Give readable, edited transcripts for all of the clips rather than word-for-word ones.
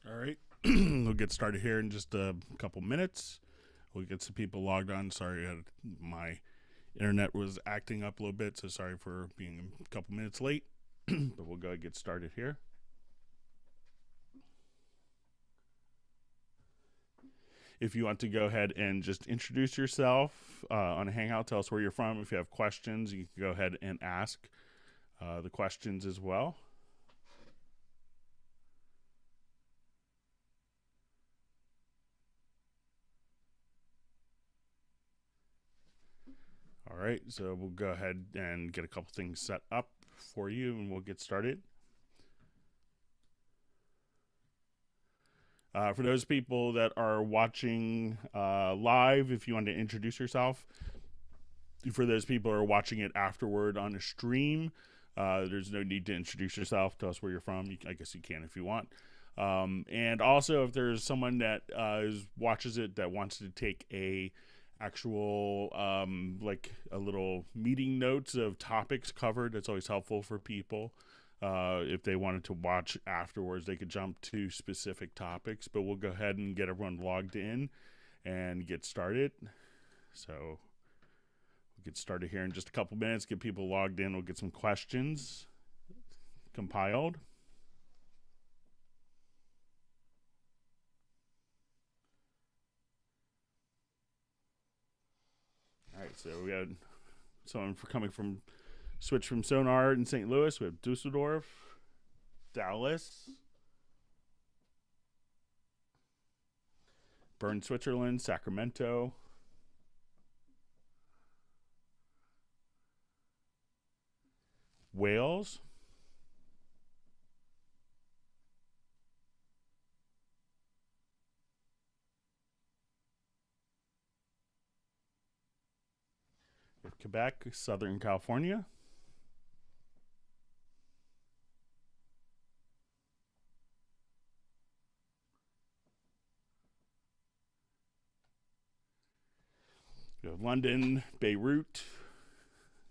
All right, we'll get started here in just a couple minutes. We'll get some people logged on. Sorry, my internet was acting up a little bit, so sorry for being a couple minutes late, but we'll go ahead and get started here. If you want to go ahead and just introduce yourself on a Hangout, tell us where you're from. If you have questions, you can go ahead and ask the questions as well. All right, so we'll go ahead and get a couple things set up for you and we'll get started. For those people that are watching live, if you want to introduce yourself. For those people who are watching it afterward on a stream, there's no need to introduce yourself. Tell us where you're from. I guess you can if you want. And also, if there's someone that watches it that wants to take a actual like a little meeting notes of topics covered, that's always helpful for people. If they wanted to watch afterwards, they could jump to specific topics, but we'll go ahead and get everyone logged in and get started. So we'll get started here in just a couple minutes, get people logged in. We'll get some questions compiled. All right, so we had someone coming from switch from Sonar in St. Louis. We have Dusseldorf, Dallas, Bern, Switzerland, Sacramento, Wales, Quebec, Southern California, we have London, Beirut,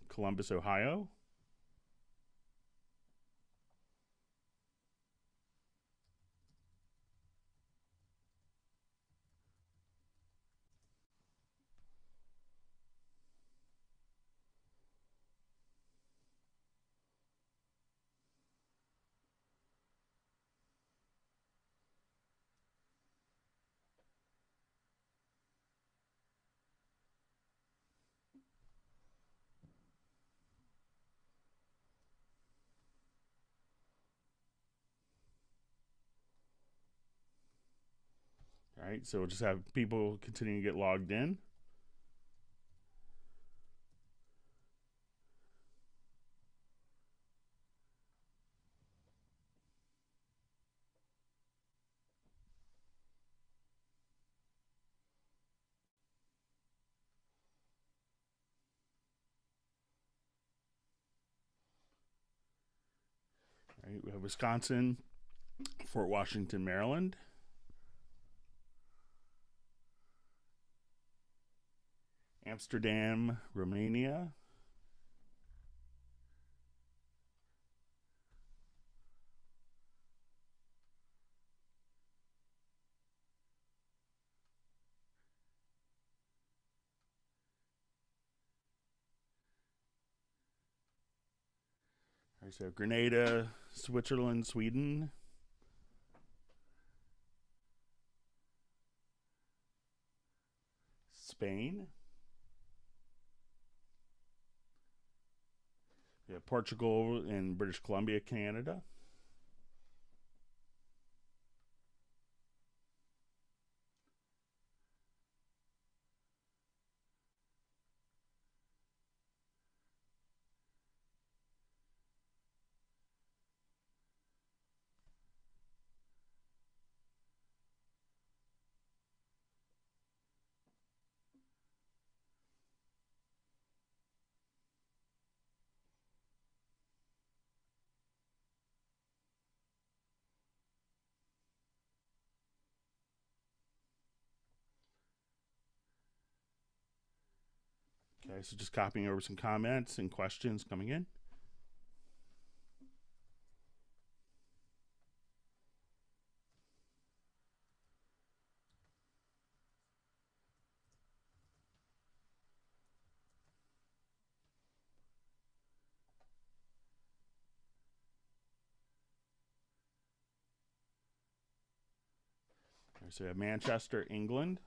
Columbus, Ohio, All right, so we'll just have people continue to get logged in. All right, we have Wisconsin, Fort Washington, Maryland, Amsterdam, Romania, all right, so Grenada, Switzerland, Sweden, Spain, we have Portugal and British Columbia, Canada, Okay, so just copying over some comments and questions coming in. So we have Manchester, England.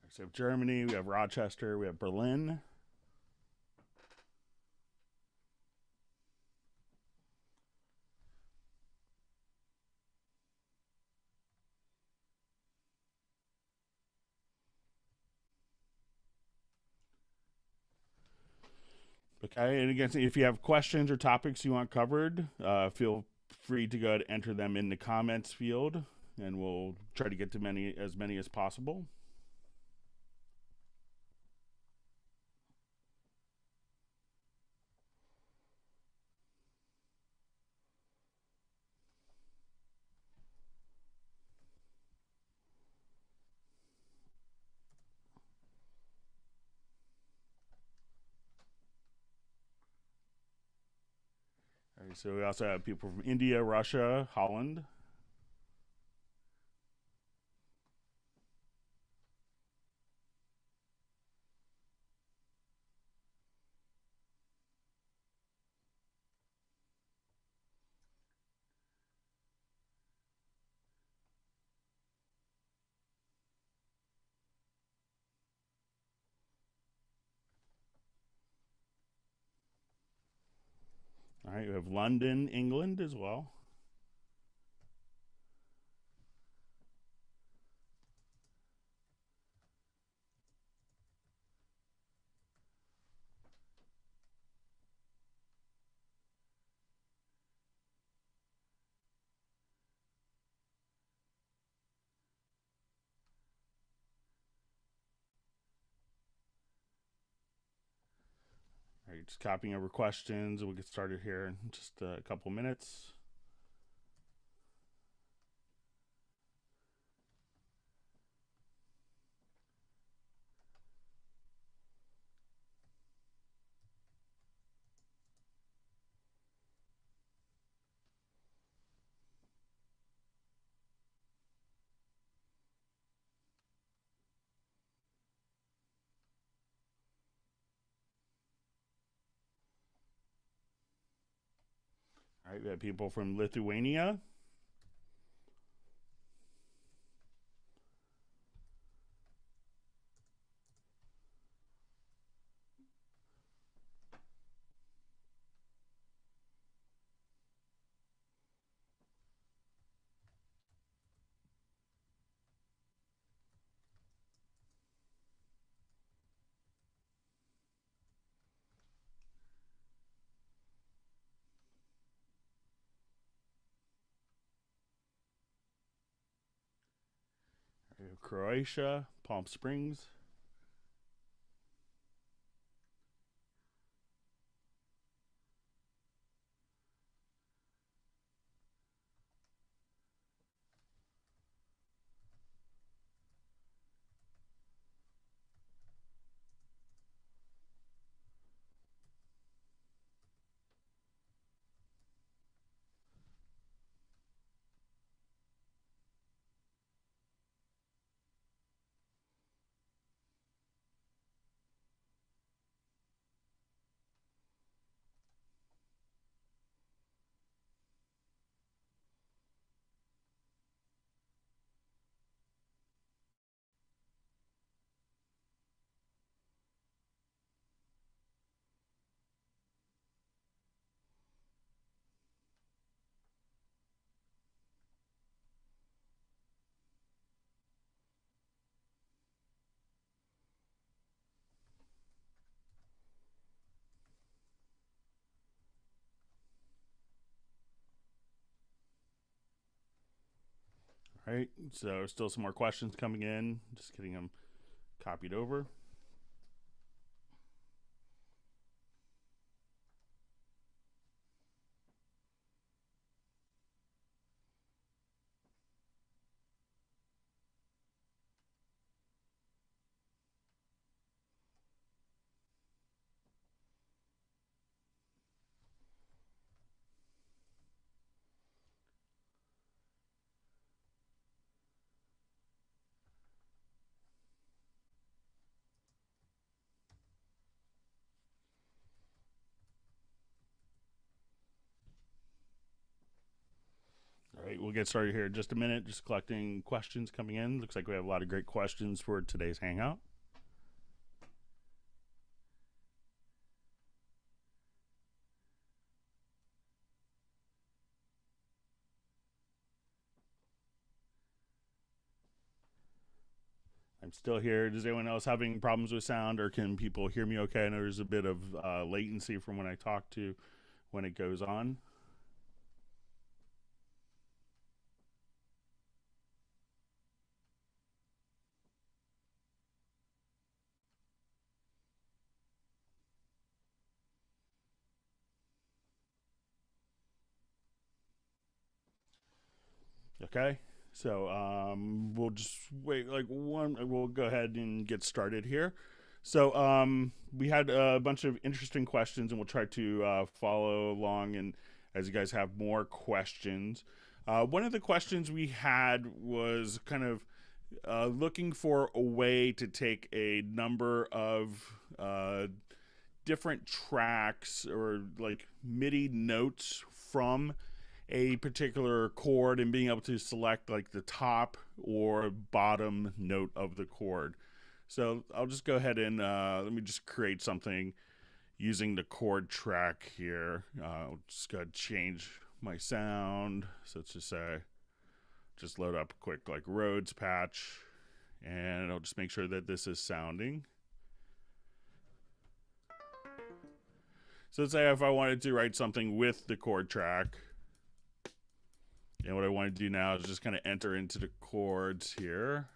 So we have Germany, we have Rochester, we have Berlin. Okay, and again, if you have questions or topics you want covered, feel free to go ahead and enter them in the comments field, and we'll try to get to as many as possible. All right, so we also have people from India, Russia, Holland. All right, we have London, England as well. All right, just copying over questions. We'll get started here in just a couple minutes. All right, we have people from Lithuania. We have Croatia, Palm Springs. All right, so still some more questions coming in. Just getting them copied over. right, we'll get started here in just a minute. Just collecting questions coming in. Looks like we have a lot of great questions for today's Hangout. I'm still here. Does anyone else having problems with sound, or can people hear me okay? I know there's a bit of latency from when I talk to when it goes on. Okay, so we'll just wait like one. We'll go ahead and get started here. So we had a bunch of interesting questions, and we'll try to follow along. And as you guys have more questions, one of the questions we had was kind of looking for a way to take a number of different tracks or like MIDI notes from a particular chord and being able to select like the top or bottom note of the chord. So I'll just go ahead and let me just create something using the chord track here. I'll just go ahead and change my sound. So let's just say, just load up a quick like Rhodes patch, and I'll just make sure that this is sounding. So let's say if I wanted to write something with the chord track, and what I want to do now is just kind of enter into the chords here.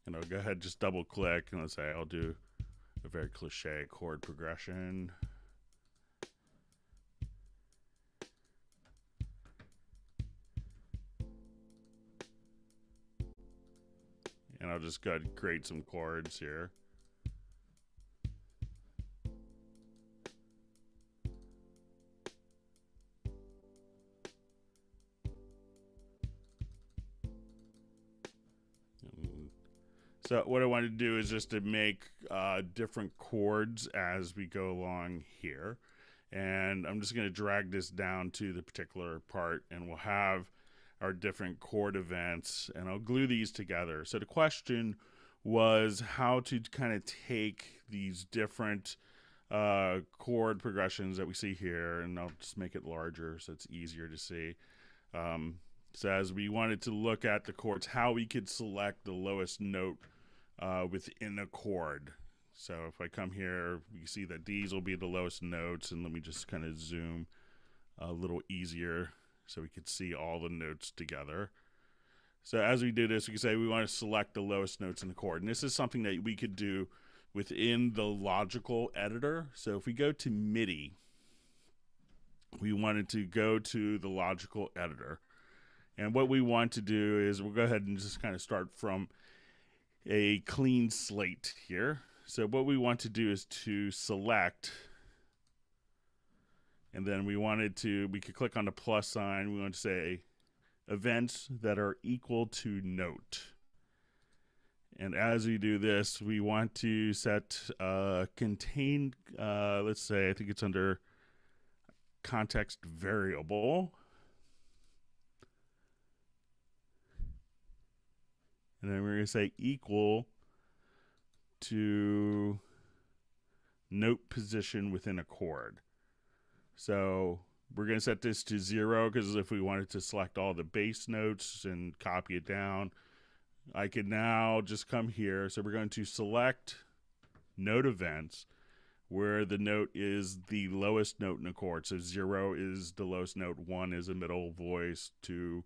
And I'll go ahead and just double click, and let's say I'll do a very cliche chord progression. And I'll just go ahead and create some chords here. So what I want to do is just to make different chords as we go along here. And I'm just going to drag this down to the particular part, and we'll have our different chord events, and I'll glue these together. So the question was how to kind of take these different chord progressions that we see here, and I'll just make it larger so it's easier to see. So as we wanted to look at the chords, how we could select the lowest note within a chord. So if I come here, you see that these will be the lowest notes, and let me just kind of zoom a little easier so we could see all the notes together. So as we do this, we can say we want to select the lowest notes in the chord, and this is something that we could do within the logical editor. So if we go to MIDI, we wanted to go to the logical editor, and what we want to do is we'll go ahead and just kind of start from a clean slate here. So what we want to do is to select, and then we could click on the plus sign. We want to say events that are equal to note. And as we do this, we want to set contain, let's say, I think it's under context variable. And then we're going to say equal to note position within a chord. So we're going to set this to 0 because if we wanted to select all the bass notes and copy it down, I could now just come here. So we're going to select note events where the note is the lowest note in a chord. So 0 is the lowest note, 1 is a middle voice, 2,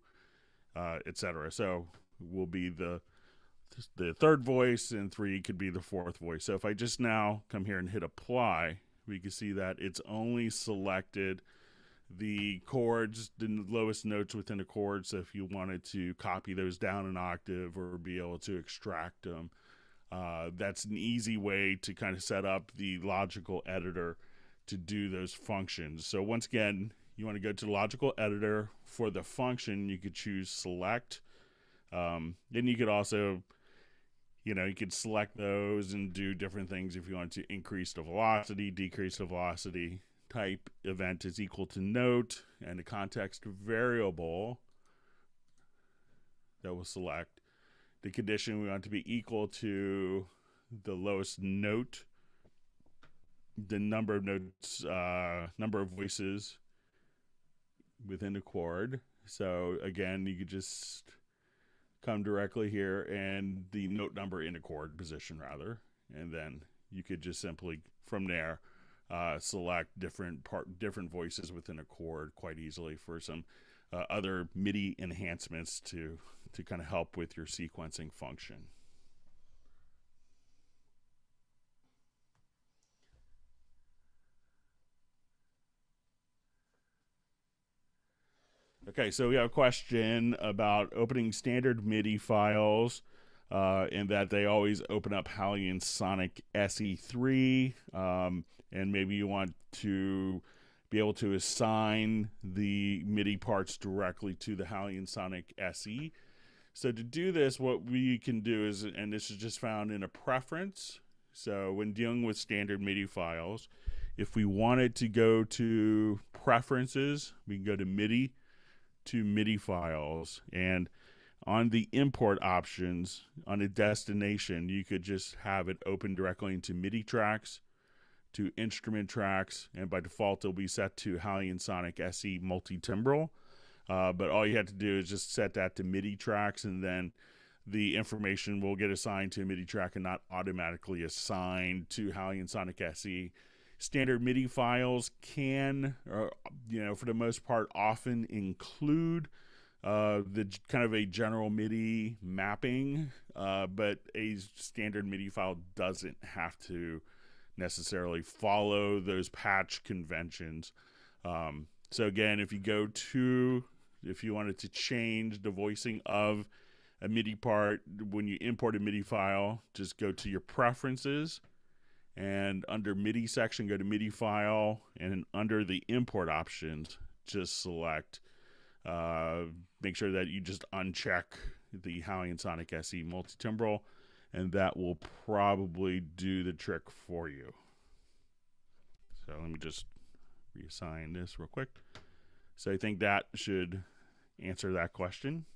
etc. So will be the third voice, and 3 could be the fourth voice. So if I just now come here and hit apply, we can see that it's only selected the chords, the lowest notes within a chord. So if you wanted to copy those down an octave or be able to extract them, that's an easy way to kind of set up the logical editor to do those functions. So once again, you want to go to the logical editor. For the function, you could choose select. Then you could also You know, you could select those and do different things if you want to increase the velocity, decrease the velocity. Type event is equal to note, and a context variable that we'll select. The condition we want to be equal to the lowest note, the number of notes, number of voices within the chord. So again, you could just come directly here and the note number in a chord position rather, and then you could just simply from there select different voices within a chord quite easily for some other MIDI enhancements to kind of help with your sequencing function. Okay, so we have a question about opening standard MIDI files and that they always open up Hallian Sonic SE3, and maybe you want to be able to assign the MIDI parts directly to the Hallian Sonic SE. So to do this, what we can do is, and this is just found in a preference, so when dealing with standard MIDI files, if we wanted to go to preferences, we can go to MIDI to MIDI files, and on the import options on a destination, you could just have it open directly into MIDI tracks, to instrument tracks, and by default it'll be set to Hallian Sonic SE multi-timbral. But all you have to do is just set that to MIDI tracks, and then the information will get assigned to a MIDI track and not automatically assigned to Hallian Sonic SE. Standard MIDI files can, for the most part, often include the kind of a general MIDI mapping, but a standard MIDI file doesn't have to necessarily follow those patch conventions. So again, if you wanted to change the voicing of a MIDI part, when you import a MIDI file, just go to your preferences, and under MIDI section, go to MIDI file, and under the import options, just select, make sure that you just uncheck the Hallian Sonic SE multi-timbral, and that will probably do the trick for you. So let me just reassign this real quick. So I think that should answer that question.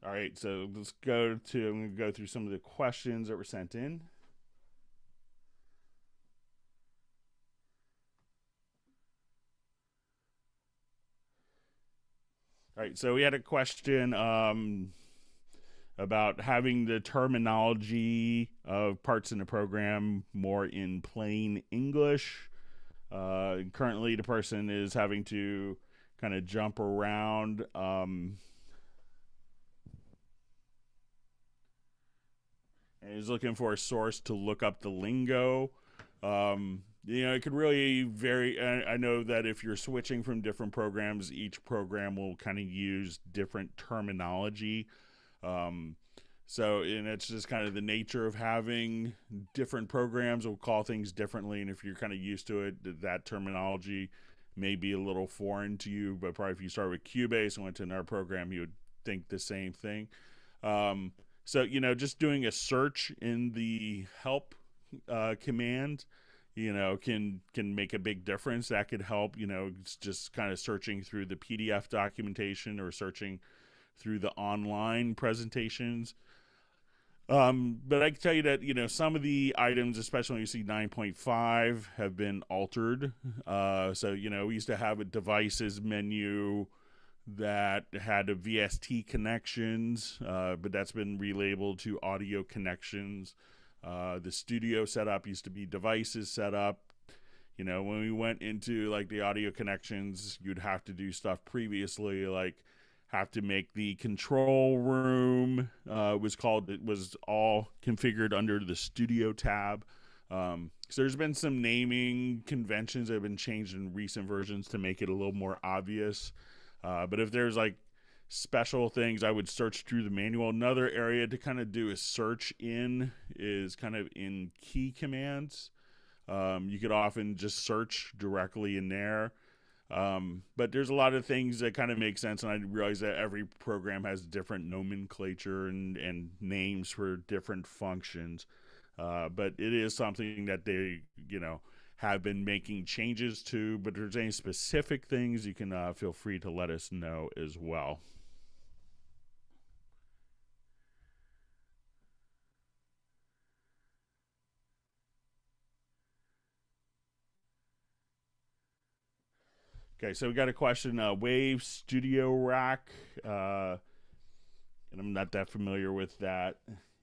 All right, so I'm going to go through some of the questions that were sent in. All right, so we had a question about having the terminology of parts in the program more in plain English. Currently, the person is having to kind of jump around. And is looking for a source to look up the lingo. It could really vary. I know that if you're switching from different programs, each program will kind of use different terminology. And it's just kind of the nature of having different programs will call things differently. And if you're kind of used to it, that terminology may be a little foreign to you. But probably if you start with Cubase and went to another program, you would think the same thing. So, just doing a search in the help command, can make a big difference. That could help, it's just kind of searching through the PDF documentation or searching through the online presentations. But I can tell you that, some of the items, especially when you see 9.5, have been altered. So, we used to have a devices menu that had a VST connections, but that's been relabeled to audio connections. The studio setup used to be devices setup. When we went into like the audio connections, you'd have to do stuff previously, like have to make the control room, it was all configured under the studio tab. So there's been some naming conventions that have been changed in recent versions to make it a little more obvious. But if there's like special things, I would search through the manual. Another area to kind of do a search in is kind of in key commands. You could often just search directly in there. But there's a lot of things that kind of make sense, and I realize that every program has different nomenclature and names for different functions. But it is something that they, have been making changes to. But if there's any specific things, you can feel free to let us know as well. Okay, so we got a question. Wave Studio Rack, and I'm not that familiar with that,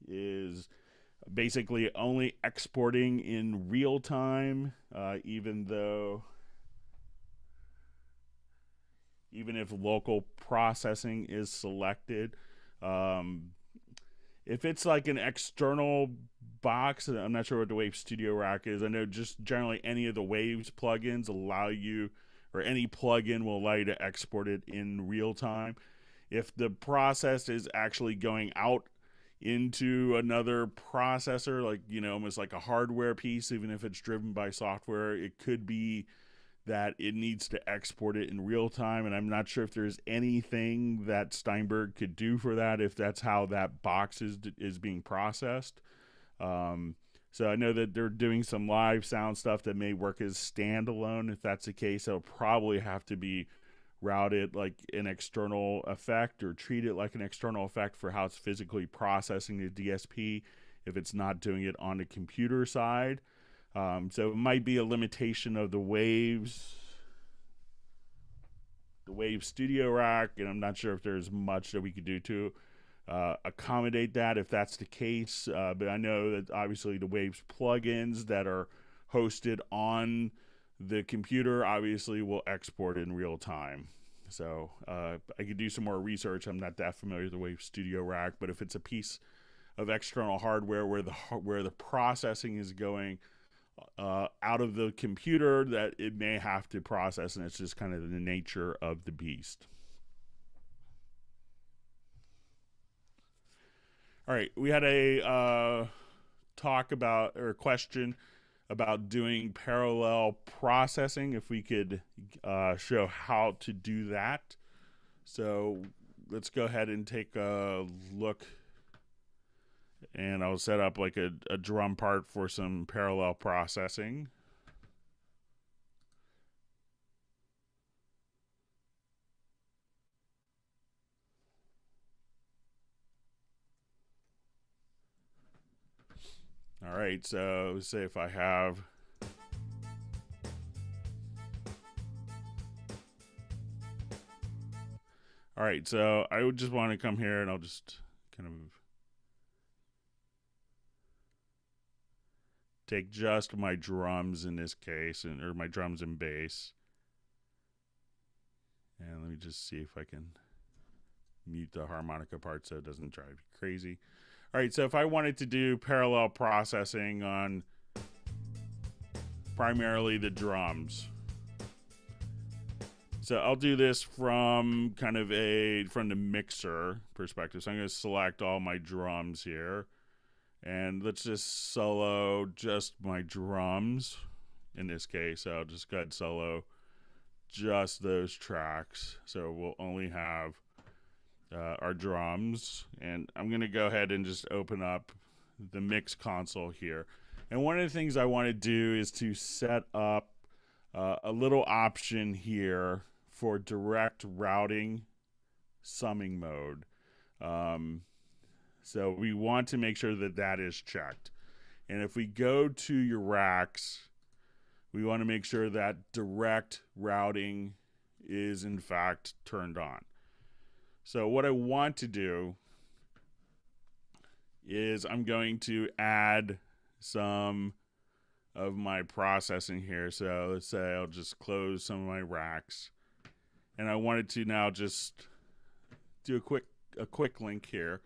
is basically only exporting in real time, even if local processing is selected. If it's like an external box, I'm not sure what the Wave Studio Rack is. I know just generally any of the Waves plugins allow you, or any plugin will allow you to export it in real time. If the process is actually going out into another processor, like, almost like a hardware piece, even if it's driven by software, it could be that it needs to export it in real time. And I'm not sure if there's anything that Steinberg could do for that, if that's how that box is being processed. So I know that they're doing some live sound stuff that may work as standalone. If that's the case, it'll probably have to be routed like an external effect, or treat it like an external effect for how it's physically processing the DSP if it's not doing it on the computer side. So it might be a limitation of the Wave Studio Rack, and I'm not sure if there's much that we could do to accommodate that if that's the case. But I know that obviously the Waves plugins that are hosted on the computer obviously will export in real time. So I could do some more research. I'm not that familiar with the Wave Studio Rack, but if it's a piece of external hardware where the processing is going out of the computer, that it may have to process, and it's just kind of the nature of the beast. All right, we had a question about doing parallel processing, if we could show how to do that. So let's go ahead and take a look, and I'll set up like a drum part for some parallel processing. All right, so say if I have all right, so I would just want to come here, and I'll just kind of take just my drums in this case, or my drums and bass. And let me just see if I can mute the harmonica part so it doesn't drive you crazy. All right, so if I wanted to do parallel processing on primarily the drums, so I'll do this from kind of from the mixer perspective. So I'm going to select all my drums here, and let's just solo just my drums in this case. So I'll just go ahead and solo just those tracks. So we'll only have our drums, and I'm going to go ahead and just open up the mix console here. And one of the things I want to do is to set up a little option here for direct routing summing mode. So we want to make sure that that is checked. And if we go to your racks, we want to make sure that direct routing is in fact turned on. So what I want to do is I'm going to add some of my processing here. So let's say I'll just close some of my racks, and I wanted to now just do a quick link here,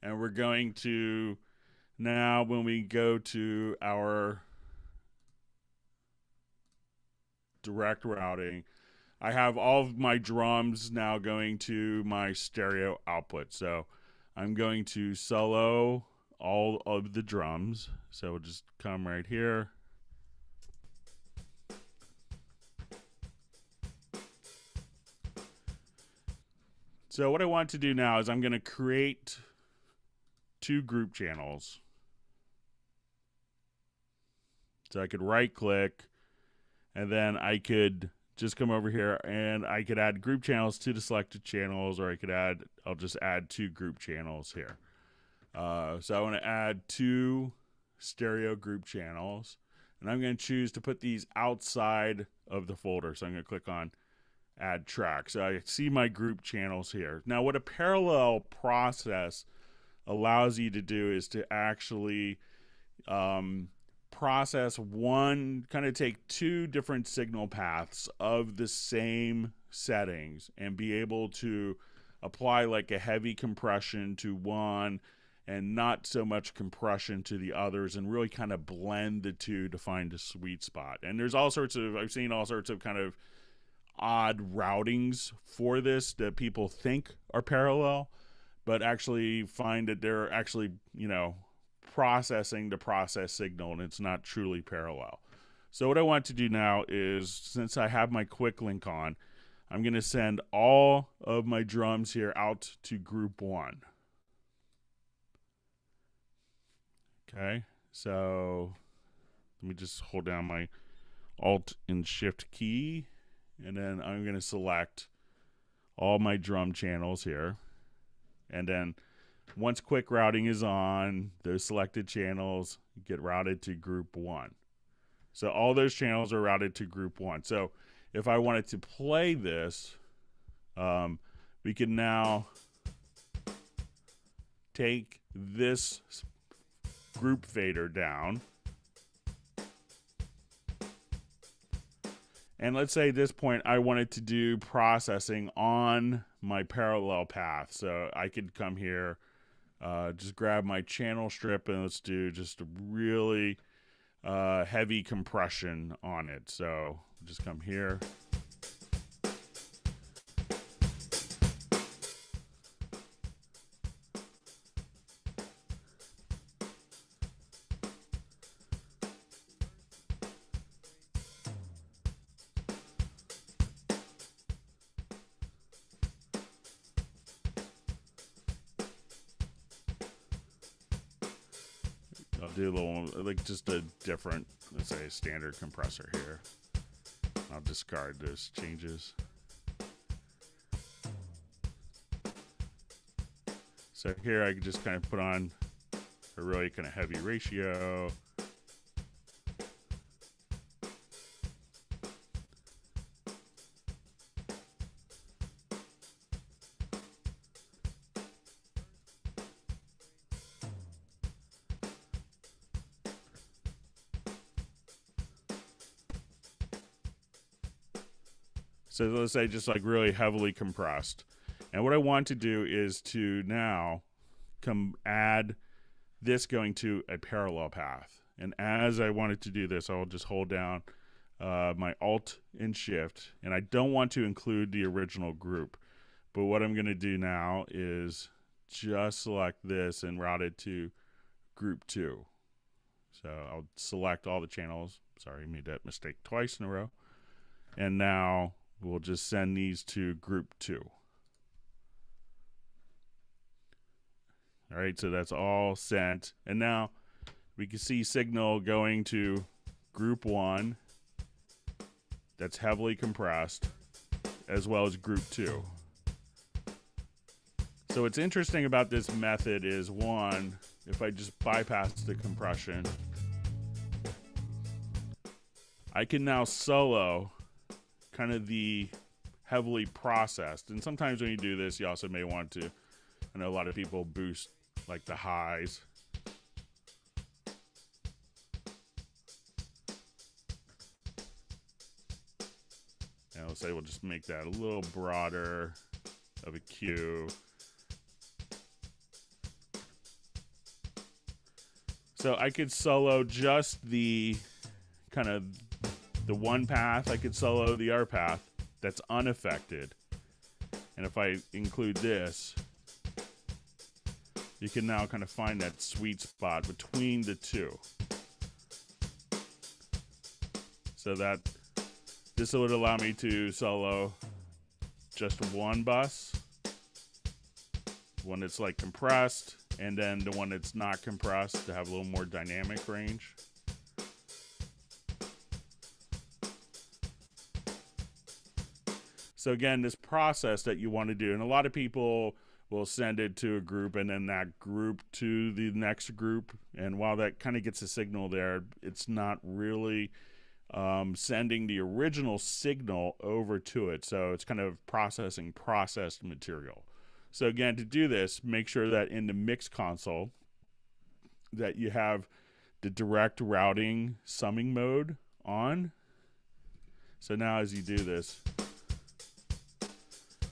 and we're going to now, when we go to our direct routing, I have all of my drums now going to my stereo output. So I'm going to solo all of the drums. So we'll just come right here, So what I want to do now is I'm going to create 2 group channels. So I could right click, and then I could just come over here and I could add group channels to the selected channels, or I could add, I'll just add 2 group channels here. So I want to add 2 stereo group channels, and I'm going to choose to put these outside of the folder. So I'm going to click on add track. So I see my group channels here. Now what a parallel process allows you to do is to actually process one, kind of take 2 different signal paths of the same settings and be able to apply like a heavy compression to one and not so much compression to the others, and really kind of blend the 2 to find a sweet spot. And there's all sorts of, I've seen all sorts of kind of odd routings for this that people think are parallel, but actually find that they're actually, you know, processing the process signal, and it's not truly parallel. So what I want to do now is, since I have my quick link on, I'm going to send all of my drums here out to group 1. Okay, so let me just hold down my Alt and Shift key, and then I'm going to select all my drum channels here. And then once quick routing is on, those selected channels get routed to group 1. So all those channels are routed to group 1. So if I wanted to play this, we can now take this group fader down. And let's say at this point I wanted to do processing on my parallel path. So I could come here, just grab my channel strip, and let's do just a really heavy compression on it. So just come here. I'll do a little, like just a different, let's say, standard compressor here. I'll discard those changes. So here I can just kind of put on a really kind of heavy ratio. So let's say just like really heavily compressed. And what I want to do is to now come add this going to a parallel path. And as I wanted to do this, I'll just hold down my Alt and Shift. And I don't want to include the original group. But what I'm going to do now is just select this and route it to group 2. So I'll select all the channels. Sorry, I made that mistake twice in a row. And now we'll just send these to group 2. All right, so that's all sent. And now we can see signal going to group 1 that's heavily compressed, as well as group 2. So what's interesting about this method is, one, if I just bypass the compression, I can now solo kind of the heavily processed. And sometimes when you do this, you also may want to, I know a lot of people boost like the highs. And let's say we'll just make that a little broader of a cue. So I could solo just the kind of the one path. I could solo the other path that's unaffected. And if I include this, you can now kind of find that sweet spot between the two. So that this would allow me to solo just one bus one that's like compressed, and then the one that's not compressed to have a little more dynamic range. So again, this process that you want to do, and a lot of people will send it to a group and then that group to the next group. And while that kind of gets a signal there, it's not really sending the original signal over to it. So it's kind of processing processed material. So again, to do this, make sure that in the mix console that you have the direct routing summing mode on. So now as you do this,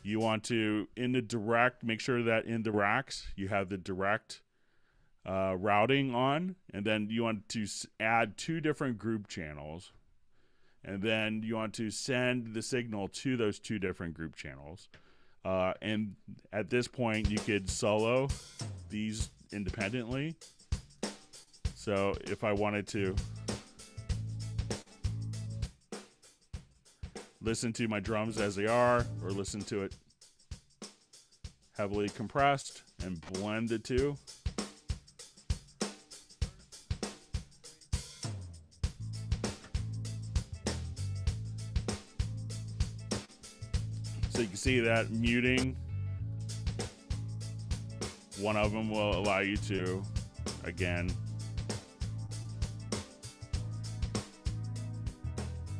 you want to, in the direct, make sure that in the racks you have the direct routing on, and then you want to add 2 different group channels, and then you want to send the signal to those 2 different group channels. And at this point, you could solo these independently. So if I wanted to listen to my drums as they are, or listen to it heavily compressed and blend the 2. So you can see that muting, one of them will allow you to, again,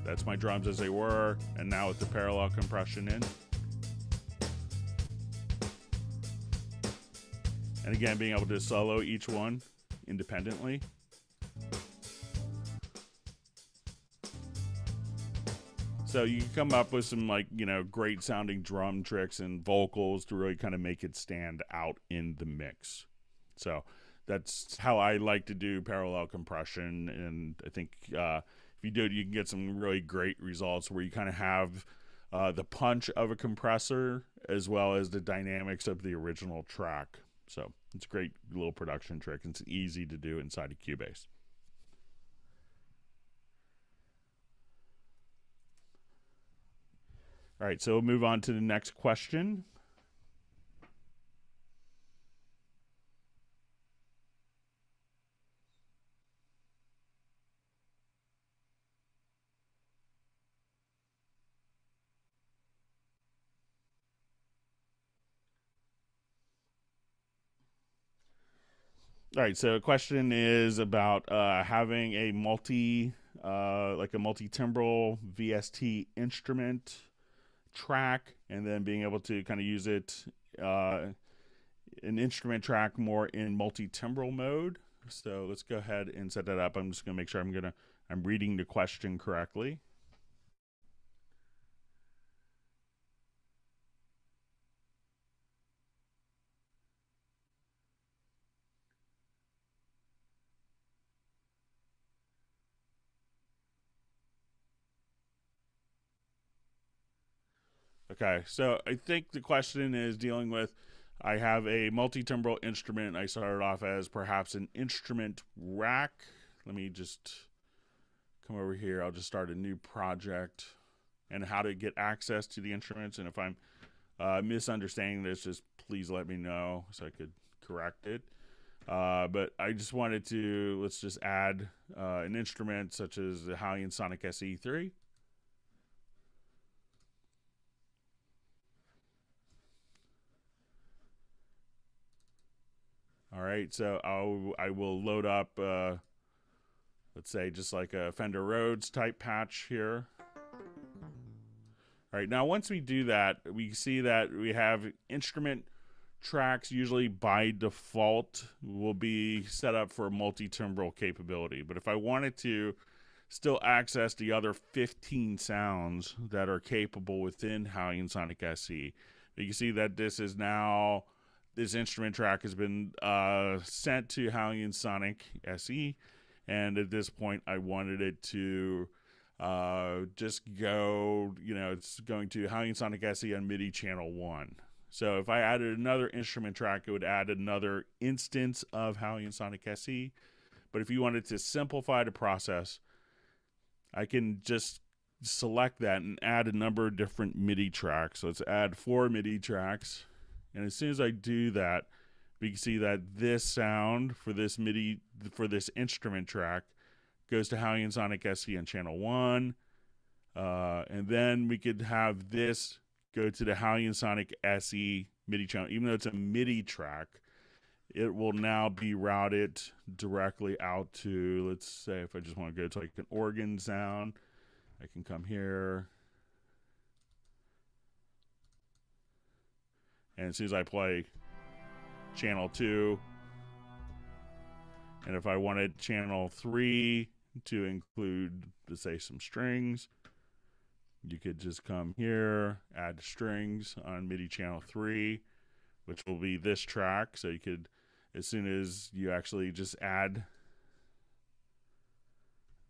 that's my drums as they were, and now with the parallel compression in. And again, being able to solo each one independently. So you can come up with some, like, you know, great sounding drum tricks and vocals to really kind of make it stand out in the mix. So that's how I like to do parallel compression, and I think if you do it, you can get some really great results where you kind of have the punch of a compressor as well as the dynamics of the original track. So it's a great little production trick, and it's easy to do inside of Cubase. All right, so we'll move on to the next question. All right, so a question is about having a like a multi-timbral VST instrument track, and then being able to kind of use it an instrument track more in multi-timbral mode. So let's go ahead and set that up. I'm just gonna make sure I'm reading the question correctly. Okay, so I think the question is dealing with, I have a multi-timbral instrument. I started off as perhaps an instrument rack. Let me just come over here. I'll just start a new project, and how to get access to the instruments. And if I'm misunderstanding this, just please let me know so I could correct it. But I just wanted to, let's just add an instrument such as the Halion Sonic SE3. All right, so I will load up, let's say, just like a Fender Rhodes type patch here. All right, now once we do that, we see that we have instrument tracks usually by default will be set up for multi-timbral capability. But if I wanted to still access the other 15 sounds that are capable within Halion Sonic SE, you can see that this is now, this instrument track has been sent to Halion Sonic SE, and at this point I wanted it to just go, you know, it's going to Halion Sonic SE on MIDI channel 1. So if I added another instrument track, it would add another instance of Halion Sonic SE. But if you wanted to simplify the process, I can just select that and add a number of different MIDI tracks. So let's add 4 MIDI tracks. And as soon as I do that, we can see that this sound for this MIDI, for this instrument track, goes to Hallian Sonic SE on channel 1. And then we could have this go to the Hallian Sonic SE MIDI channel. Even though it's a MIDI track, it will now be routed directly out to, let's say if I just want to go to like an organ sound, I can come here. And as soon as I play channel 2, and if I wanted channel 3 to include, let's say, some strings, you could just come here, add strings on MIDI channel 3, which will be this track. So you could, as soon as you actually just add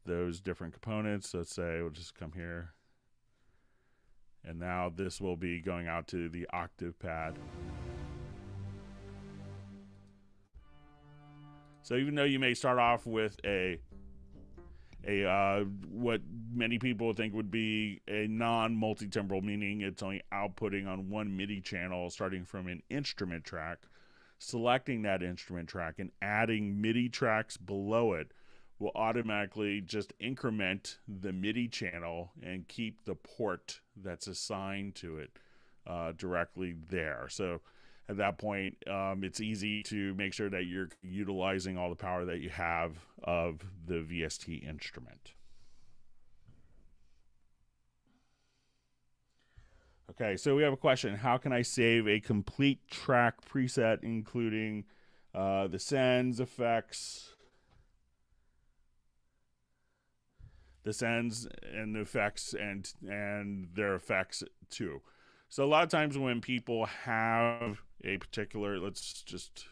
those different components, let's say we'll just come here, and now this will be going out to the octave pad. So even though you may start off with a what many people think would be a non-multi-timbral, meaning it's only outputting on one MIDI channel starting from an instrument track, selecting that instrument track and adding MIDI tracks below it will automatically just increment the MIDI channel and keep the port that's assigned to it directly there. So at that point, it's easy to make sure that you're utilizing all the power that you have of the VST instrument. Okay, so we have a question. How can I save a complete track preset, including the sends, effects, the sends and the effects and their effects too? So a lot of times when people have a particular, let's just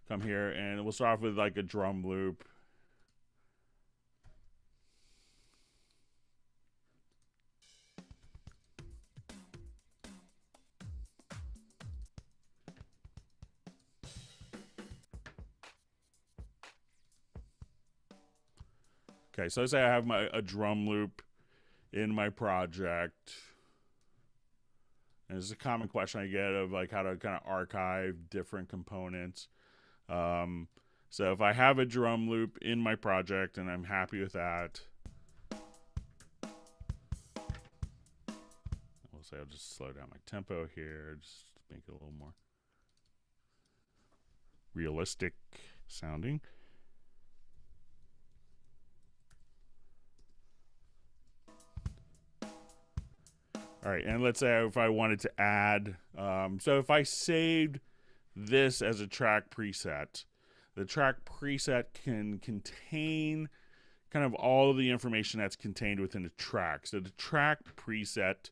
come here and we'll start off with like a drum loop. Okay, so let's say I have a drum loop in my project. And it's a common question I get of like how to kind of archive different components. So if I have a drum loop in my project and I'm happy with that, we'll say I'll just slow down my tempo here, just make it a little more realistic sounding. All right, and let's say if I wanted to add, so if I saved this as a track preset, the track preset can contain kind of all of the information that's contained within the track. So the track preset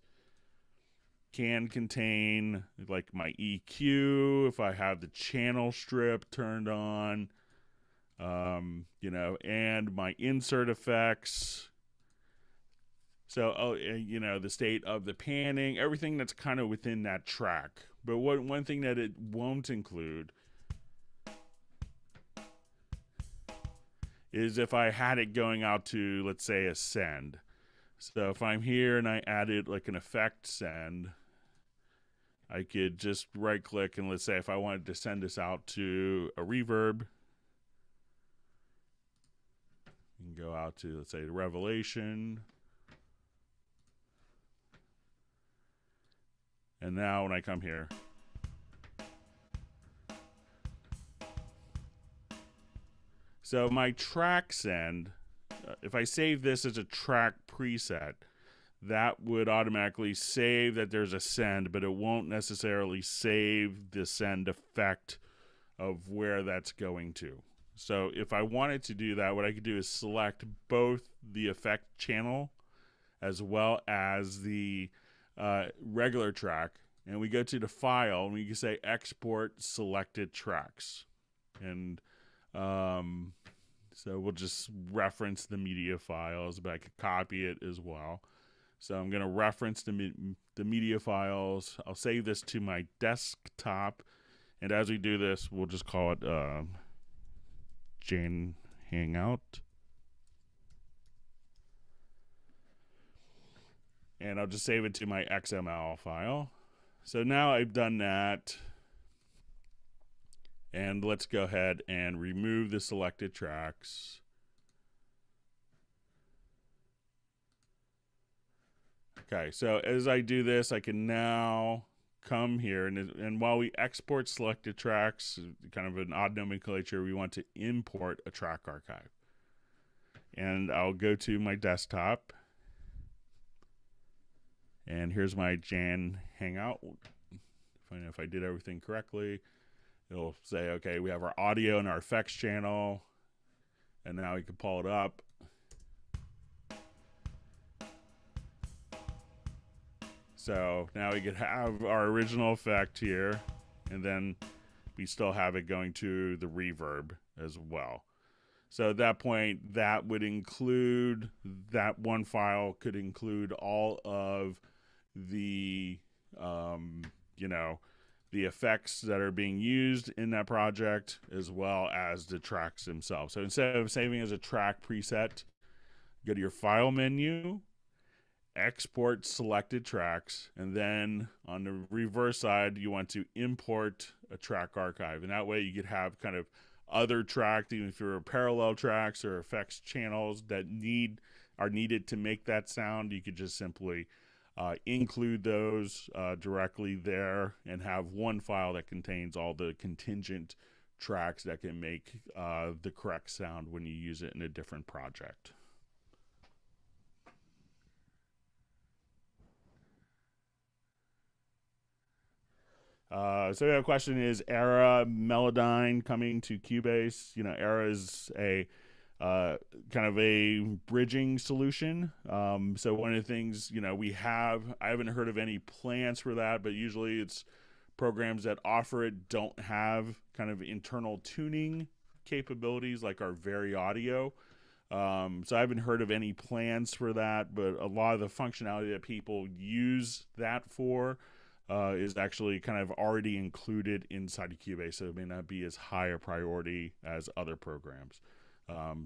can contain like my EQ, if I have the channel strip turned on, you know, and my insert effects. So, you know, the state of the panning, everything that's kind of within that track. But one thing that it won't include is if I had it going out to, let's say, a send. So if I'm here and I added like an effect send, I could just right click and let's say if I wanted to send this out to a reverb, you can go out to, let's say, the Revelation. And now when I come here, so my track send, if I save this as a track preset, that would automatically save that there's a send, but it won't necessarily save the send effect of where that's going to. So if I wanted to do that, what I could do is select both the effect channel as well as the regular track, and we go to the file and we can say export selected tracks, and so we'll just reference the media files, but I could copy it as well. So I'm going to reference the media files. I'll save this to my desktop, and as we do this, we'll just call it Jane Hangout. And I'll just save it to my XML file. So now I've done that. And let's go ahead and remove the selected tracks. Okay, so as I do this, I can now come here, and while we export selected tracks, kind of an odd nomenclature, we want to import a track archive. And I'll go to my desktop, and here's my Jan Hangout. Find out if I did everything correctly. It'll say, okay, we have our audio and our effects channel, and now we can pull it up. So now we could have our original effect here, and then we still have it going to the reverb as well. So at that point, that would include, that one file could include all of the, you know, the effects that are being used in that project, as well as the tracks themselves. So instead of saving as a track preset, go to your file menu, export selected tracks, and then on the reverse side, you want to import a track archive. And that way you could have kind of other tracks, even if you're parallel tracks or effects channels that are needed to make that sound, you could just simply include those directly there and have one file that contains all the contingent tracks that can make the correct sound when you use it in a different project. So the question is, Era Melodyne coming to Cubase. You know, Era is a kind of a bridging solution. So one of the things, you know, I haven't heard of any plans for that, but usually it's programs that offer it don't have kind of internal tuning capabilities like our VariAudio. So I haven't heard of any plans for that, but a lot of the functionality that people use that for is actually kind of already included inside of Cubase, so it may not be as high a priority as other programs.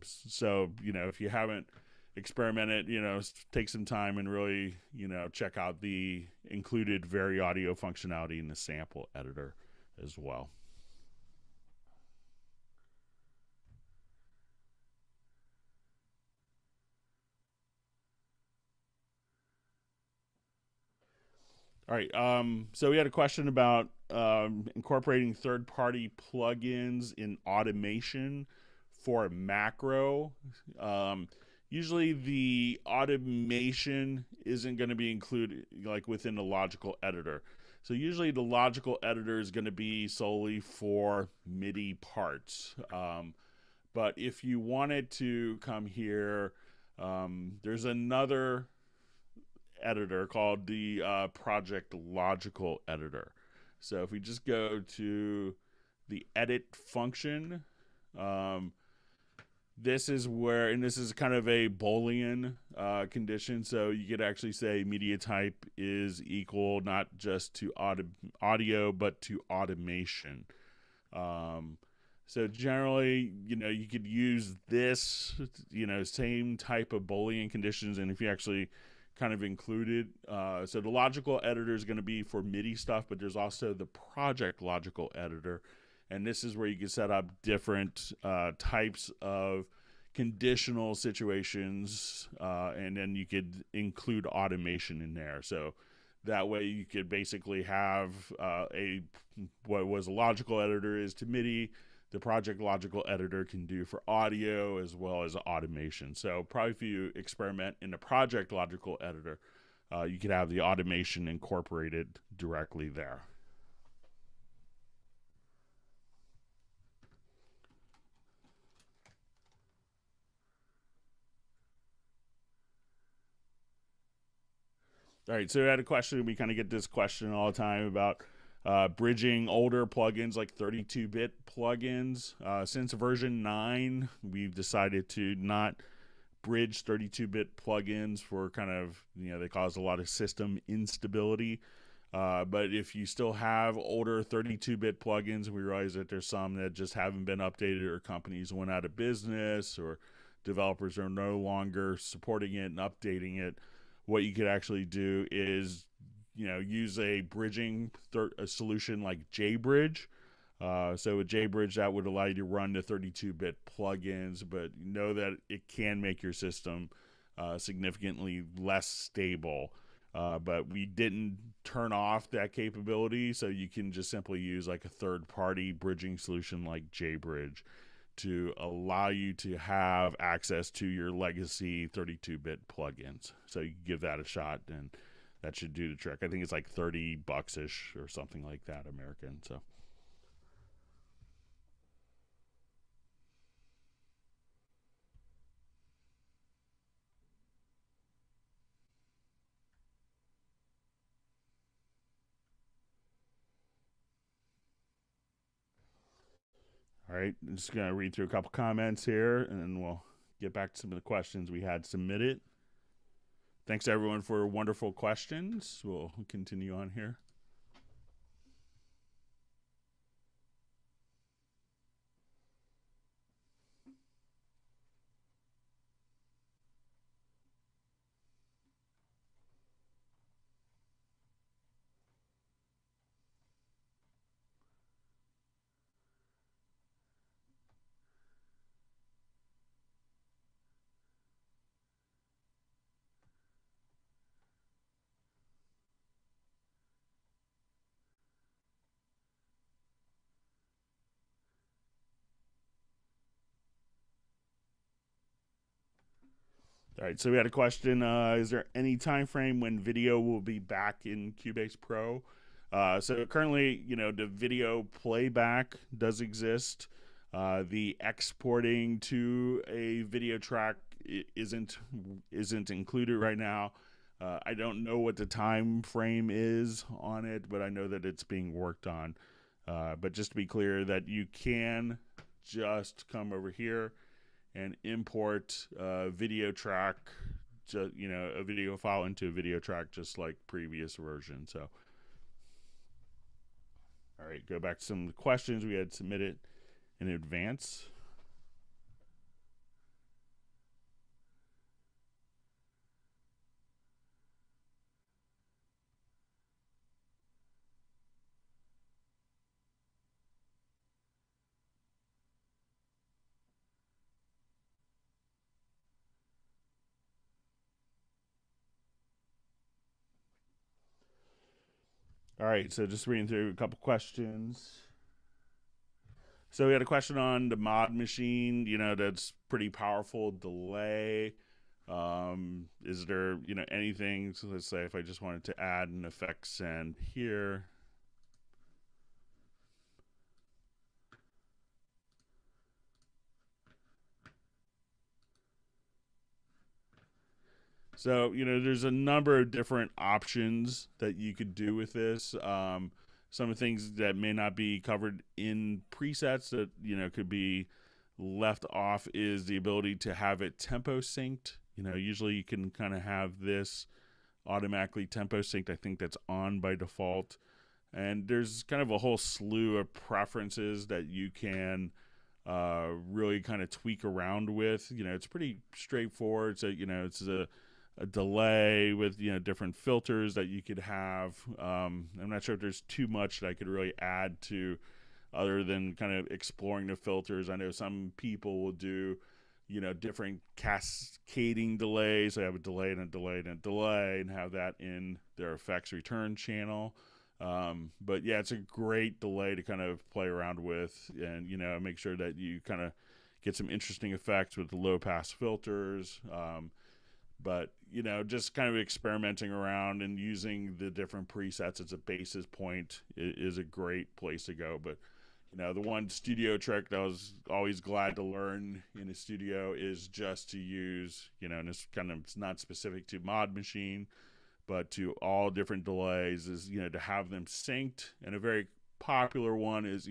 So, you know, if you haven't experimented, you know, take some time and really, you know, check out the included VariAudio functionality in the sample editor as well. All right, so we had a question about incorporating third-party plugins in automation for macro. Usually the automation isn't going to be included like within the logical editor. So usually the logical editor is going to be solely for MIDI parts. But if you wanted to come here, there's another editor called the Project Logical Editor. So if we just go to the edit function, this is where, and this is kind of a Boolean condition, so you could actually say media type is equal not just to audio but to automation. So generally, you know, you could use this, you know, same type of Boolean conditions, and if you actually kind of included, so the logical editor is going to be for MIDI stuff, but there's also the project logical editor, and this is where you can set up different types of conditional situations, and then you could include automation in there. So that way you could basically have what was a logical editor is to MIDI, the project logical editor can do for audio as well as automation. So probably if you experiment in the project logical editor, you could have the automation incorporated directly there. All right, so we had a question. We kind of get this question all the time about bridging older plugins like 32-bit plugins. Since version 9, we've decided to not bridge 32-bit plugins for kind of, you know, they cause a lot of system instability. But if you still have older 32-bit plugins, we realize that there's some that just haven't been updated, or companies went out of business, or developers are no longer supporting it and updating it. What you could actually do is use a bridging a solution like JBridge. So with JBridge, that would allow you to run the 32-bit plugins, but know that it can make your system significantly less stable. But we didn't turn off that capability, so you can just simply use like a third-party bridging solution like JBridge to allow you to have access to your legacy 32-bit plugins. So you can give that a shot, and that should do the trick. I think it's like $30-ish or something like that, American. So. All right, I'm just going to read through a couple comments here, and then we'll get back to some of the questions we had submitted. Thanks, everyone, for wonderful questions. We'll continue on here. All right, so we had a question. Is there any time frame when video will be back in Cubase Pro? So currently, the video playback does exist. The exporting to a video track isn't included right now. I don't know what the time frame is on it, but I know that it's being worked on. But just to be clear, that you can just come over here and import a video track, a video file into a video track, just like previous version. So, all right, go back to some of the questions we had submitted in advance. All right, so just reading through a couple questions. So we had a question on the mod machine, that's pretty powerful delay. Is there, anything, so let's say if I just wanted to add an effect send here. So, there's a number of different options that you could do with this. Some of the things that may not be covered in presets that, could be left off is the ability to have it tempo synced. Usually you can kind of have this automatically tempo synced. I think that's on by default. And there's kind of a whole slew of preferences that you can really kind of tweak around with. It's pretty straightforward. So, it's a delay with different filters that you could have. I'm not sure if there's too much that I could really add to other than kind of exploring the filters. I know some people will do different cascading delays. They have a delay and a delay and a delay and have that in their effects return channel. But yeah, it's a great delay to kind of play around with, and make sure that you kind of get some interesting effects with the low pass filters. But just kind of experimenting around and using the different presets as a basis point is a great place to go. But the one studio trick that I was always glad to learn in a studio is just to use, and it's not specific to Mod Machine, but to all different delays, is to have them synced. And a very popular one is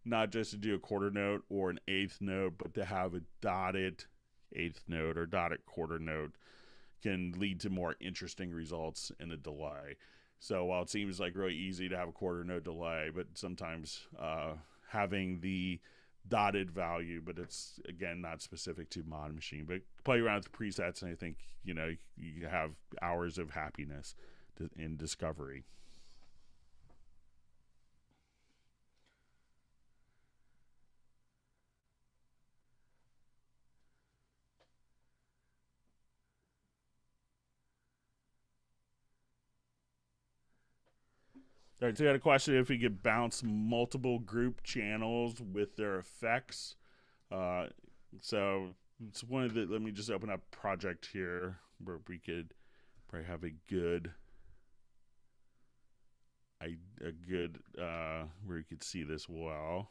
not just to do a quarter note or an eighth note, but to have a dotted eighth note or dotted quarter note can lead to more interesting results in a delay. So while it seems like really easy to have a quarter note delay, but sometimes having the dotted value, but it's again not specific to Mod Machine. But play around with the presets, and I think you have hours of happiness in Discovery. All right, so I got a question if we could bounce multiple group channels with their effects. So it's one of the, let me just open up project here where we could probably have a good where you could see this well.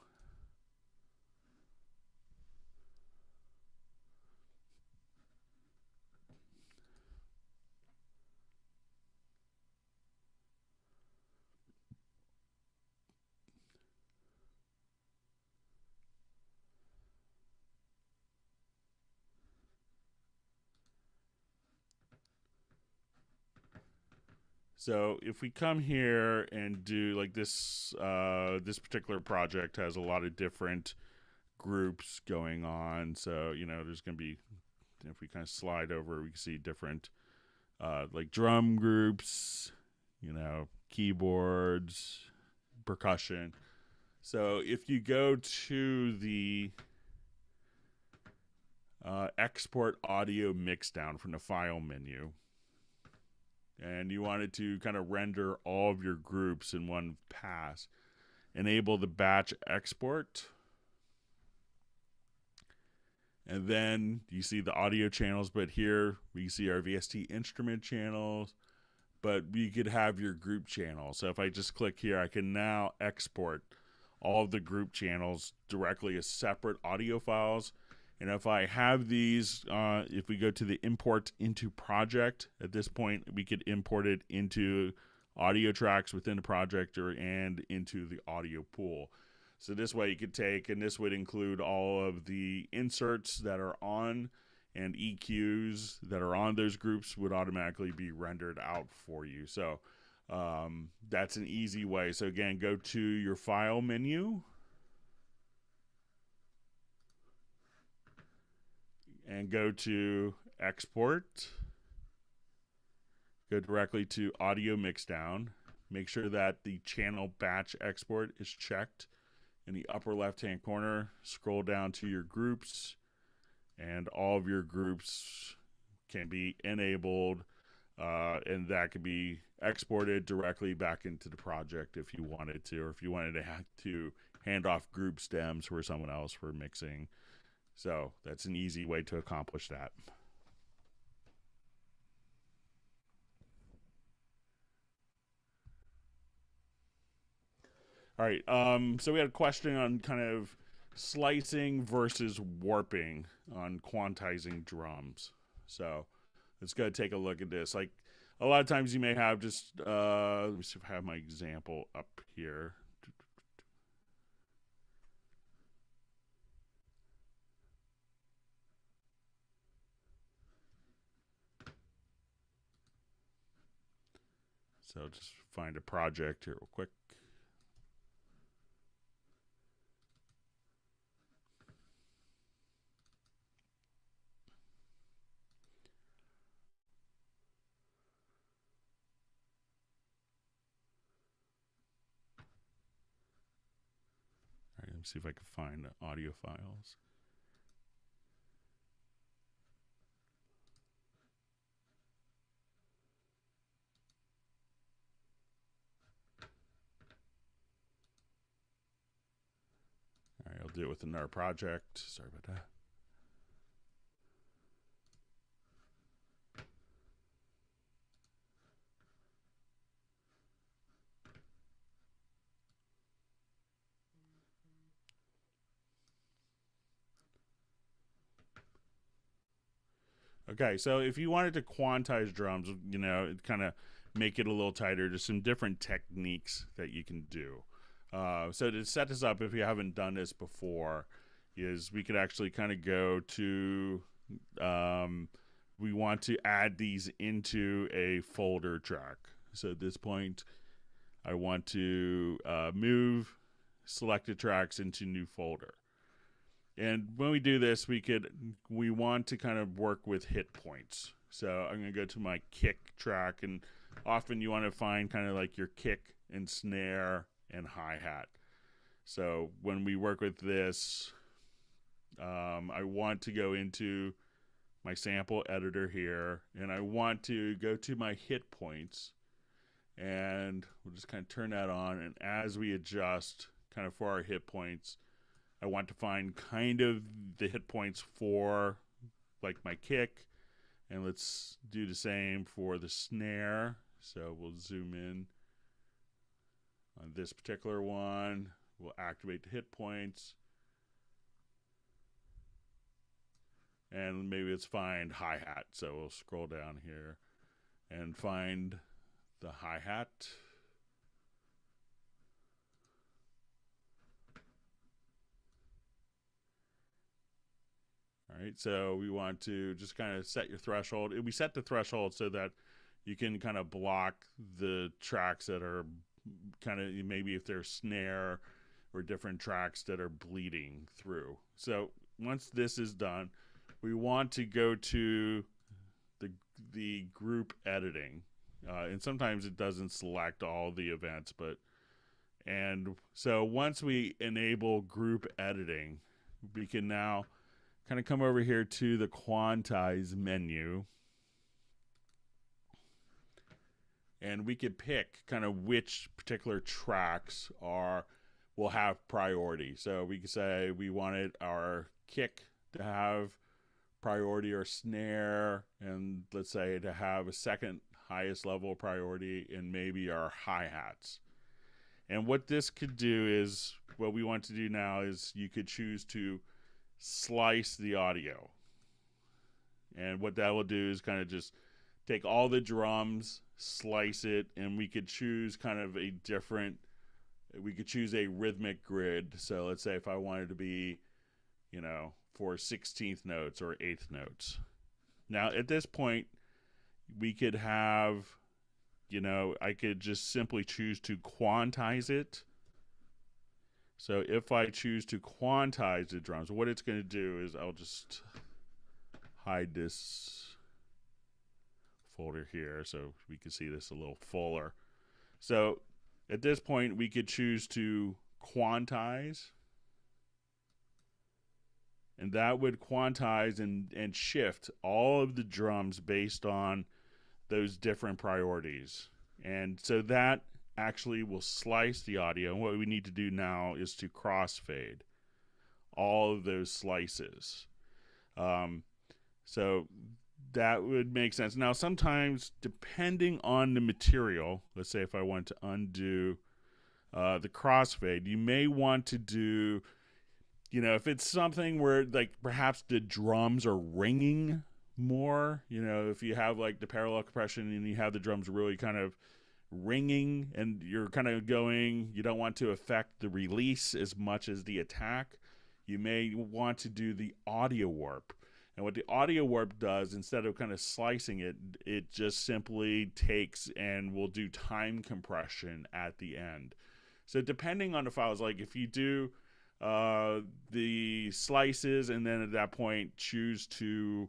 So if we come here and do like this, this particular project has a lot of different groups going on. So, you know, there's going to be, if we kind of slide over, we can see different, like drum groups, you know, keyboards, percussion. So if you go to the export audio mixdown from the file menu, and you wanted to kind of render all of your groups in one pass, enable the batch export. And then you see the audio channels, but here we see our VST instrument channels, but we could have your group channel. So if I just click here, I can now export all of the group channels directly as separate audio files. And if I have these, if we go to the import into project, at this point, we could import it into audio tracks within the project and into the audio pool. So this way you could take, and this would include all of the inserts that are on and EQs that are on those groups would automatically be rendered out for you. So that's an easy way. So again, go to your file menu and go to export. Go directly to audio mixdown. Make sure that the channel batch export is checked. In the upper left hand corner, scroll down to your groups, and all of your groups can be enabled, and that can be exported directly back into the project if you wanted to, or if you wanted to hand off group stems for someone else for mixing. So that's an easy way to accomplish that. All right, so we had a question on kind of slicing versus warping on quantizing drums. So let's go take a look at this. Like a lot of times you may have just, let me see if I have my example up here. So just find a project here real quick. All right, let me see if I can find the audio files. All right, I'll do it with another project. Sorry about that. Okay, so if you wanted to quantize drums, you know, kind of make it a little tighter, there's some different techniques that you can do. So to set this up, if you haven't done this before, is we could actually kind of go to, we want to add these into a folder track. So at this point, I want to move selected tracks into new folder. And when we do this, we want to kind of work with hit points. So I'm going to go to my kick track, and often you want to find kind of like your kick and snare and hi-hat. So when we work with this, I want to go into my sample editor here, and I want to go to my hit points, and we'll just kind of turn that on. And as we adjust kind of for our hit points, I want to find kind of the hit points for like my kick, and let's do the same for the snare. So we'll zoom in on this particular one. We'll activate the hit points. And maybe let's find hi-hat. So we'll scroll down here and find the hi-hat. All right, so we want to just kind of set your threshold. We set the threshold so that you can kind of block the tracks that are kind of, maybe if there's snare or different tracks that are bleeding through. So once this is done, we want to go to the group editing. And sometimes it doesn't select all the events, and so once we enable group editing, we can now kind of come over here to the quantize menu, and we could pick kind of which particular tracks will have priority. So we could say we wanted our kick to have priority, or snare, and let's say to have a second highest level priority, and maybe our hi-hats. And what this could do is, what we want to do now is you could choose to slice the audio. And what that will do is kind of just take all the drums, slice it, and we could choose kind of we could choose a rhythmic grid. So let's say if I wanted to be, for 16th notes or 8th notes. Now at this point, we could have, I could just simply choose to quantize it. So if I choose to quantize the drums, what it's going to do is, I'll just hide this folder here so we can see this a little fuller. So at this point, we could choose to quantize, and that would quantize and shift all of the drums based on those different priorities. And so that actually will slice the audio. And what we need to do now is to crossfade all of those slices. So that would make sense. Now, sometimes, depending on the material, let's say if I want to undo the crossfade, you may want to do, if it's something where like perhaps the drums are ringing more, if you have like the parallel compression and you have the drums really kind of ringing, and you're kind of you don't want to affect the release as much as the attack, you may want to do the audio warp. And what the audio warp does, instead of kind of slicing it, it just simply takes and will do time compression at the end. So depending on the files, like if you do the slices and then at that point choose to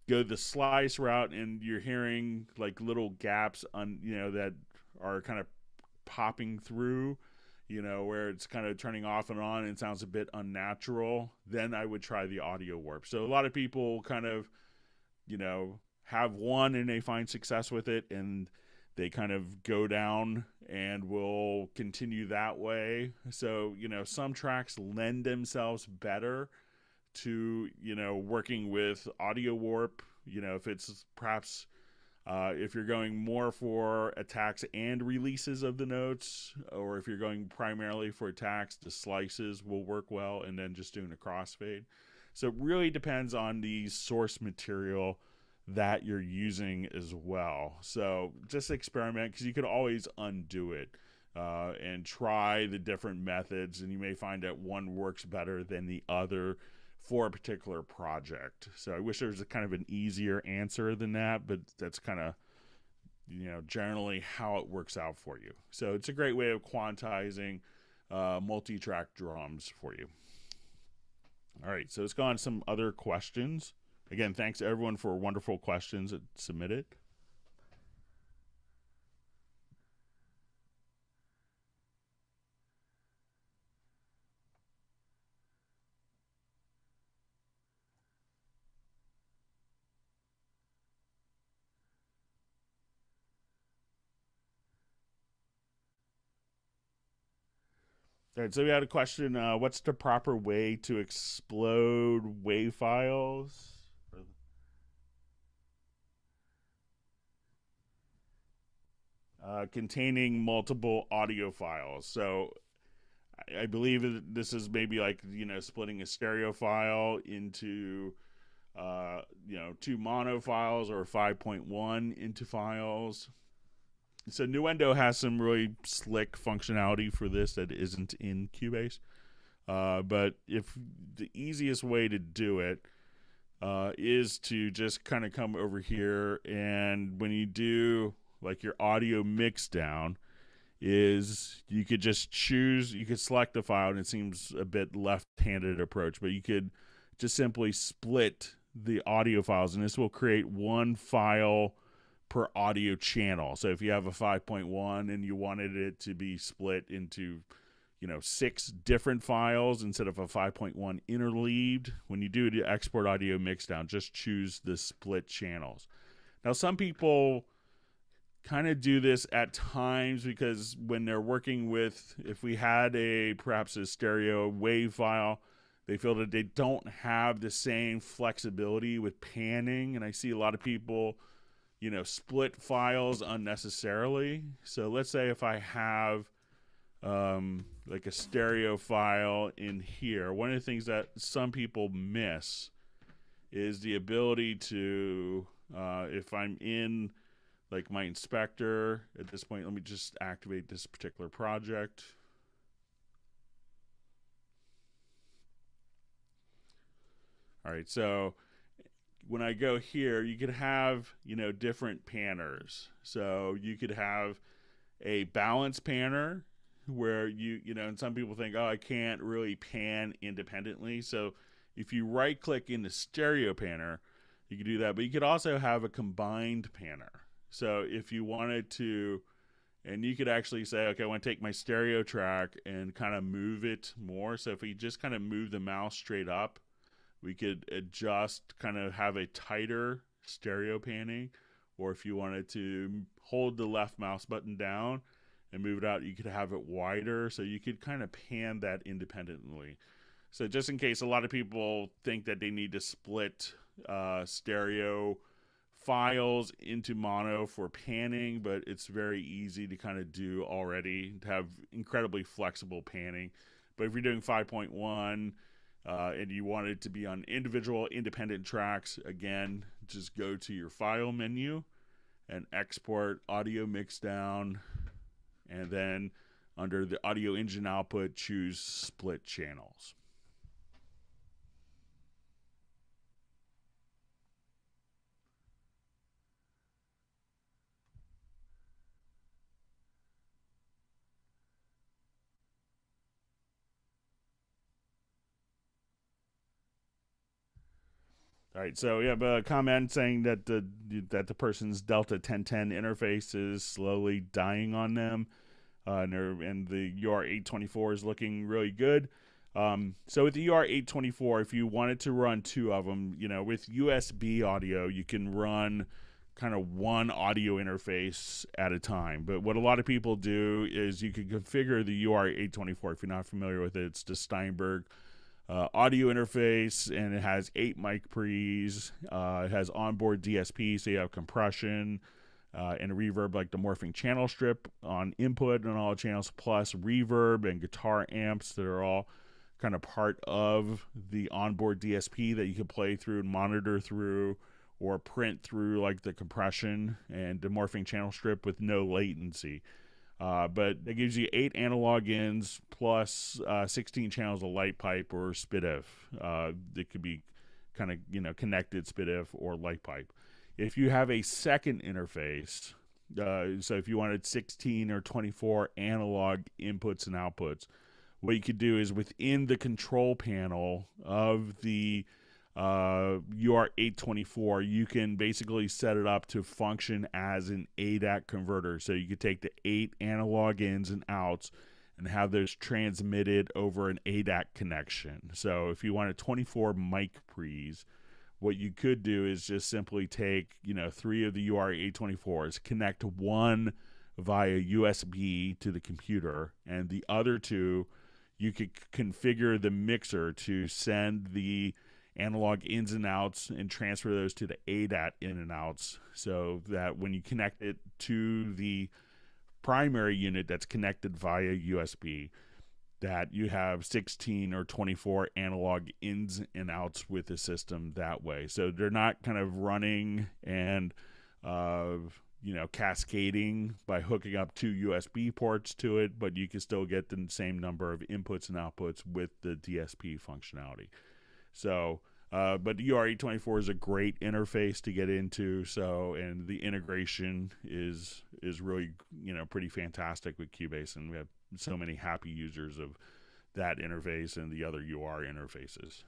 go the slice route, and you're hearing like little gaps on that are kind of popping through, where it's kind of turning off and on and sounds a bit unnatural, then I would try the audio warp. So a lot of people kind of have one and they find success with it, and they kind of go down and will continue that way. So, some tracks lend themselves better to, working with audio warp. If it's perhaps, if you're going more for attacks and releases of the notes, or if you're going primarily for attacks, the slices will work well, and then just doing a crossfade. So it really depends on the source material that you're using as well. So just experiment, because you could always undo it and try the different methods, and you may find that one works better than the other for a particular project. So I wish there was a kind of an easier answer than that, but that's kind of generally how it works out for you. So it's a great way of quantizing multi-track drums for you. All right, so let's go on to some other questions. Again, thanks to everyone for wonderful questions that submitted. All right, so we had a question. What's the proper way to explode WAV files? Containing multiple audio files. So I believe this is maybe like, splitting a stereo file into, two mono files or 5.1 into files. So Nuendo has some really slick functionality for this that isn't in Cubase. But if the easiest way to do it is to just kind of come over here, and when you do like your audio mix down, is you could just choose, you could select the file, and it seems a bit left-handed approach, but you could just simply split the audio files, and this will create one file per audio channel. So if you have a 5.1 and you wanted it to be split into 6 different files instead of a 5.1 interleaved, when you do the export audio mixdown, just choose the split channels. Now, some people kind of do this at times because when they're working with, if we had perhaps a stereo wave file, they feel that they don't have the same flexibility with panning, and I see a lot of people split files unnecessarily. So let's say if I have like a stereo file in here, one of the things that some people miss is the ability to, if I'm in like my inspector at this point, let me just activate this particular project. All right, so when I go here, you could have, different panners. So you could have a balance panner where and some people think, oh, I can't really pan independently. So if you right click in the stereo panner, you could do that. But you could also have a combined panner. So if you wanted to, and you could actually say, okay, I want to take my stereo track and kind of move it more. So if we just kind of move the mouse straight up, we could adjust, kind of have a tighter stereo panning. Or if you wanted to hold the left mouse button down and move it out, you could have it wider. So you could kind of pan that independently. So just in case, a lot of people think that they need to split stereo files into mono for panning, but it's very easy to kind of do already, to have incredibly flexible panning. But if you're doing 5.1 and you want it to be on individual independent tracks, again, just go to your file menu and export audio mixdown, and then under the audio engine output, choose split channels. All right, so we have a comment saying that the person's Delta 1010 interface is slowly dying on them, and the UR824 is looking really good. So with the UR824, if you wanted to run 2 of them, with USB audio, you can run kind of one audio interface at a time. But what a lot of people do is you can configure the UR824. If you're not familiar with it, it's the Steinberg audio interface, and it has 8 mic pre's. It has onboard DSP, so you have compression and a reverb, like the morphing channel strip on input on all channels, plus reverb and guitar amps that are all kind of part of the onboard DSP that you can play through and monitor through or print through, like the compression and the morphing channel strip with no latency. But it gives you 8 analog ins plus 16 channels of light pipe or SPDIF. It could be kind of, connected SPDIF or light pipe. If you have a second interface, so if you wanted 16 or 24 analog inputs and outputs, what you could do is within the control panel of the UR824, you can basically set it up to function as an ADAC converter. So you could take the 8 analog ins and outs and have those transmitted over an ADAC connection. So if you wanted 24 mic pre's, what you could do is just simply take 3 of the UR824s, connect one via USB to the computer, and the other 2 you could configure the mixer to send the analog ins and outs and transfer those to the ADAT in and outs, so that when you connect it to the primary unit that's connected via USB, that you have 16 or 24 analog ins and outs with the system that way. So they're not kind of running and cascading by hooking up two USB ports to it, but you can still get the same number of inputs and outputs with the DSP functionality. So, but the UR824 is a great interface to get into. So, and the integration is really, pretty fantastic with Cubase, and we have so many happy users of that interface and the other UR interfaces.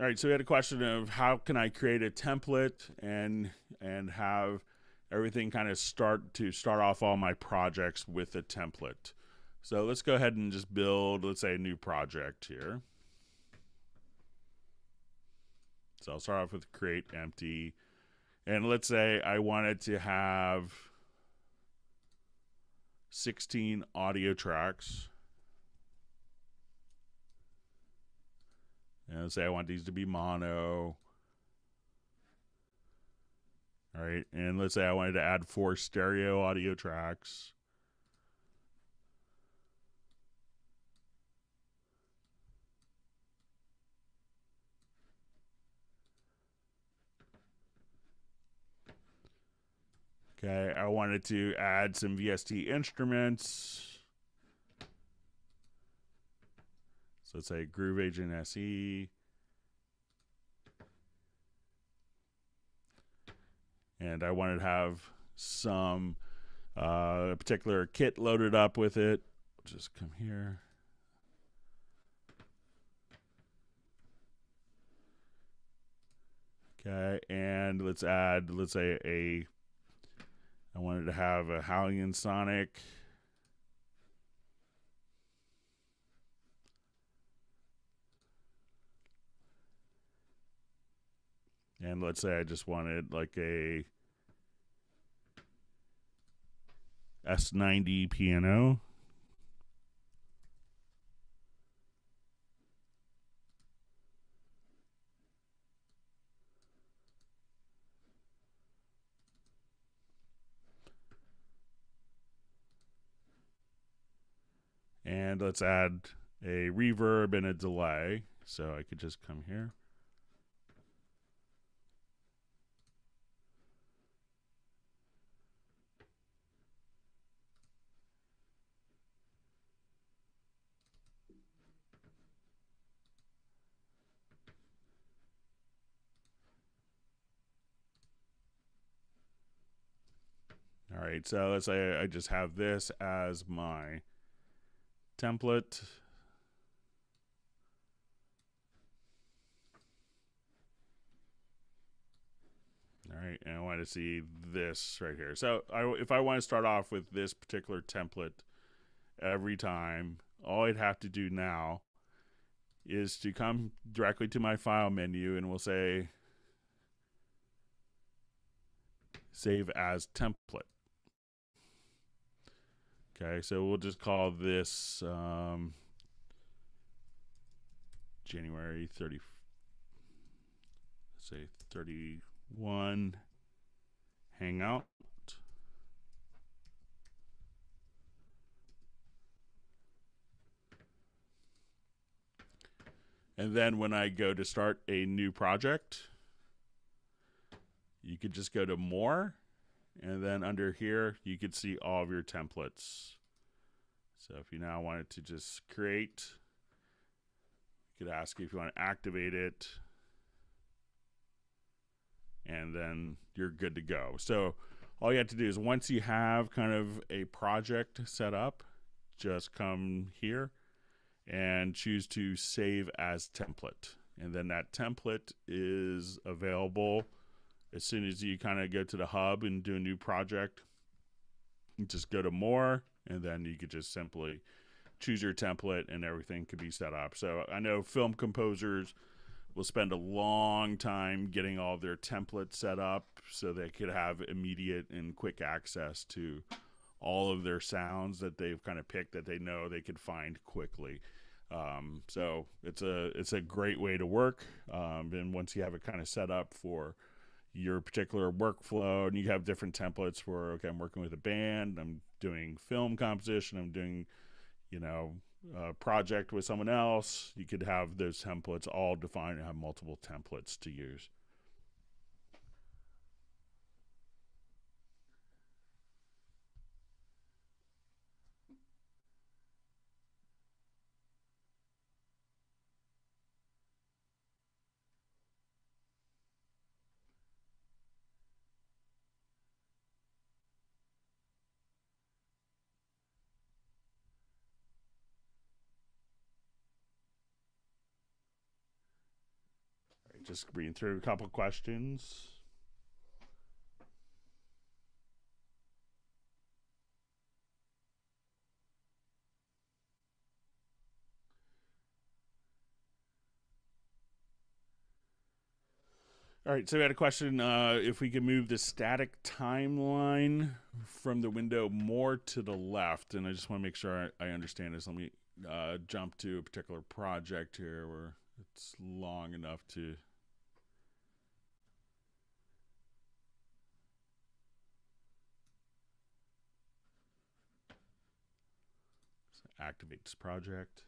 All right, so we had a question of how can I create a template and have everything kind of start off all my projects with a template. So let's go ahead and just build, let's say, a new project here. So I'll start off with create empty, and let's say I wanted to have 16 audio tracks. And let's say I want these to be mono. All right, and let's say I wanted to add 4 stereo audio tracks. Okay, I wanted to add some VST instruments. So let's say Groove Agent SE. And I wanted to have some particular kit loaded up with it. Just come here. Okay, and let's say I wanted to have a Halligan Sonic. And let's say I just wanted like a S90 piano. And let's add a reverb and a delay. So I could just come here. All right, so let's say I just have this as my template. All right, and I want to see this right here. So if I want to start off with this particular template every time, all I'd have to do now is to come directly to my file menu, and we'll say save as template. Okay, so we'll just call this January 30, say 31 Hangout. And then when I go to start a new project, you could just go to more, and then under here you could see all of your templates. So if you now wanted to just create, you could ask if you want to activate it, and then you're good to go. So all you have to do is, once you have kind of a project set up, just come here and choose to save as template. And then that template is available as soon as you kind of go to the hub and do a new project. You just go to more, and then you could just simply choose your template, and everything could be set up. So I know film composers will spend a long time getting all their templates set up so they could have immediate and quick access to all of their sounds that they've kind of picked that they know they could find quickly. So it's a great way to work. And once you have it kind of set up for your particular workflow, and you have different templates for, okay, I'm working with a band, I'm doing film composition, I'm doing, a project with someone else, you could have those templates all defined and have multiple templates to use. Just reading through a couple questions. All right, so we had a question if we could move the static timeline from the window more to the left, and I just want to make sure I understand this. Let me jump to a particular project here where it's long enough to activate this project.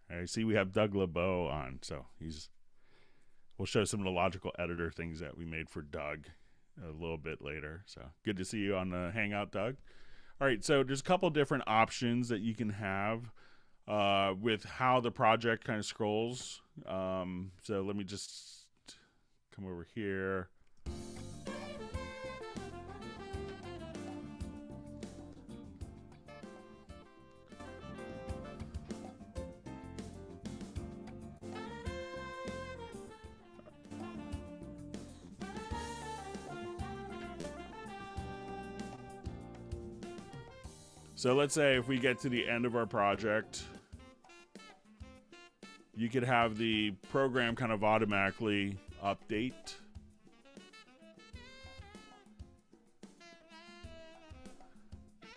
All right, see we have Doug LeBeau on, so we'll show some of the logical editor things that we made for Doug a little bit later. So good to see you on the Hangout, Doug. All right, so there's a couple different options that you can have with how the project kind of scrolls. So let me just come over here. So let's say if we get to the end of our project, you could have the program kind of automatically update.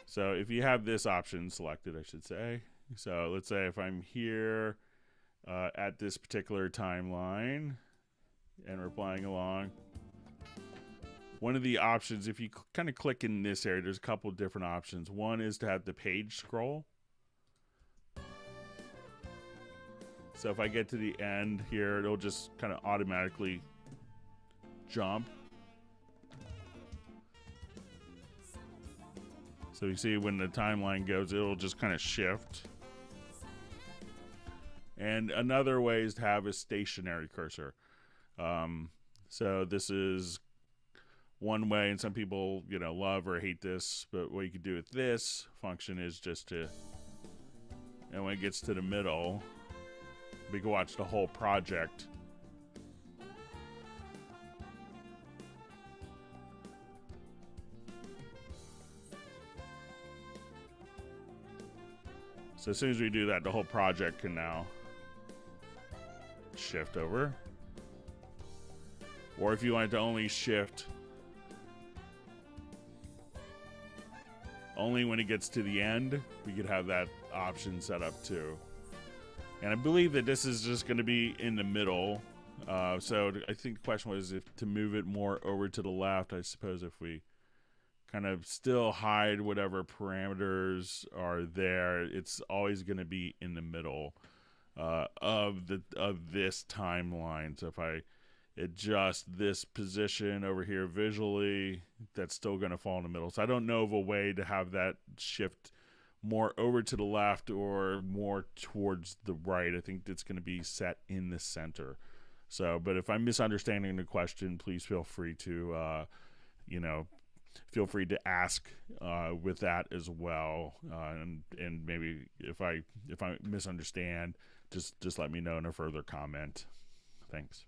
So if you have this option selected, I should say. So let's say if I'm here at this particular timeline and we're playing along, one of the options, if you kind of click in this area, there's a couple of different options. One is to have the page scroll. So if I get to the end here, it'll just kind of automatically jump. So you see when the timeline goes, it'll just kind of shift. And another way is to have a stationary cursor. So this is one way, and some people, love or hate this, but what you could do with this function is just to, and when it gets to the middle, we can watch the whole project. So as soon as we do that, the whole project can now shift over. Or if you wanted to only shift only when it gets to the end, we could have that option set up too. And I believe that this is just going to be in the middle. So I think the question was if to move it more over to the left. I suppose if we kind of still hide whatever parameters are there, it's always going to be in the middle of this timeline. So if I adjust this position over here visually, that's still going to fall in the middle. So I don't know of a way to have that shift more over to the left or more towards the right. I think it's going to be set in the center. So, but if I'm misunderstanding the question, please feel free to, feel free to ask with that as well. And maybe if I misunderstand, just let me know in a further comment. Thanks.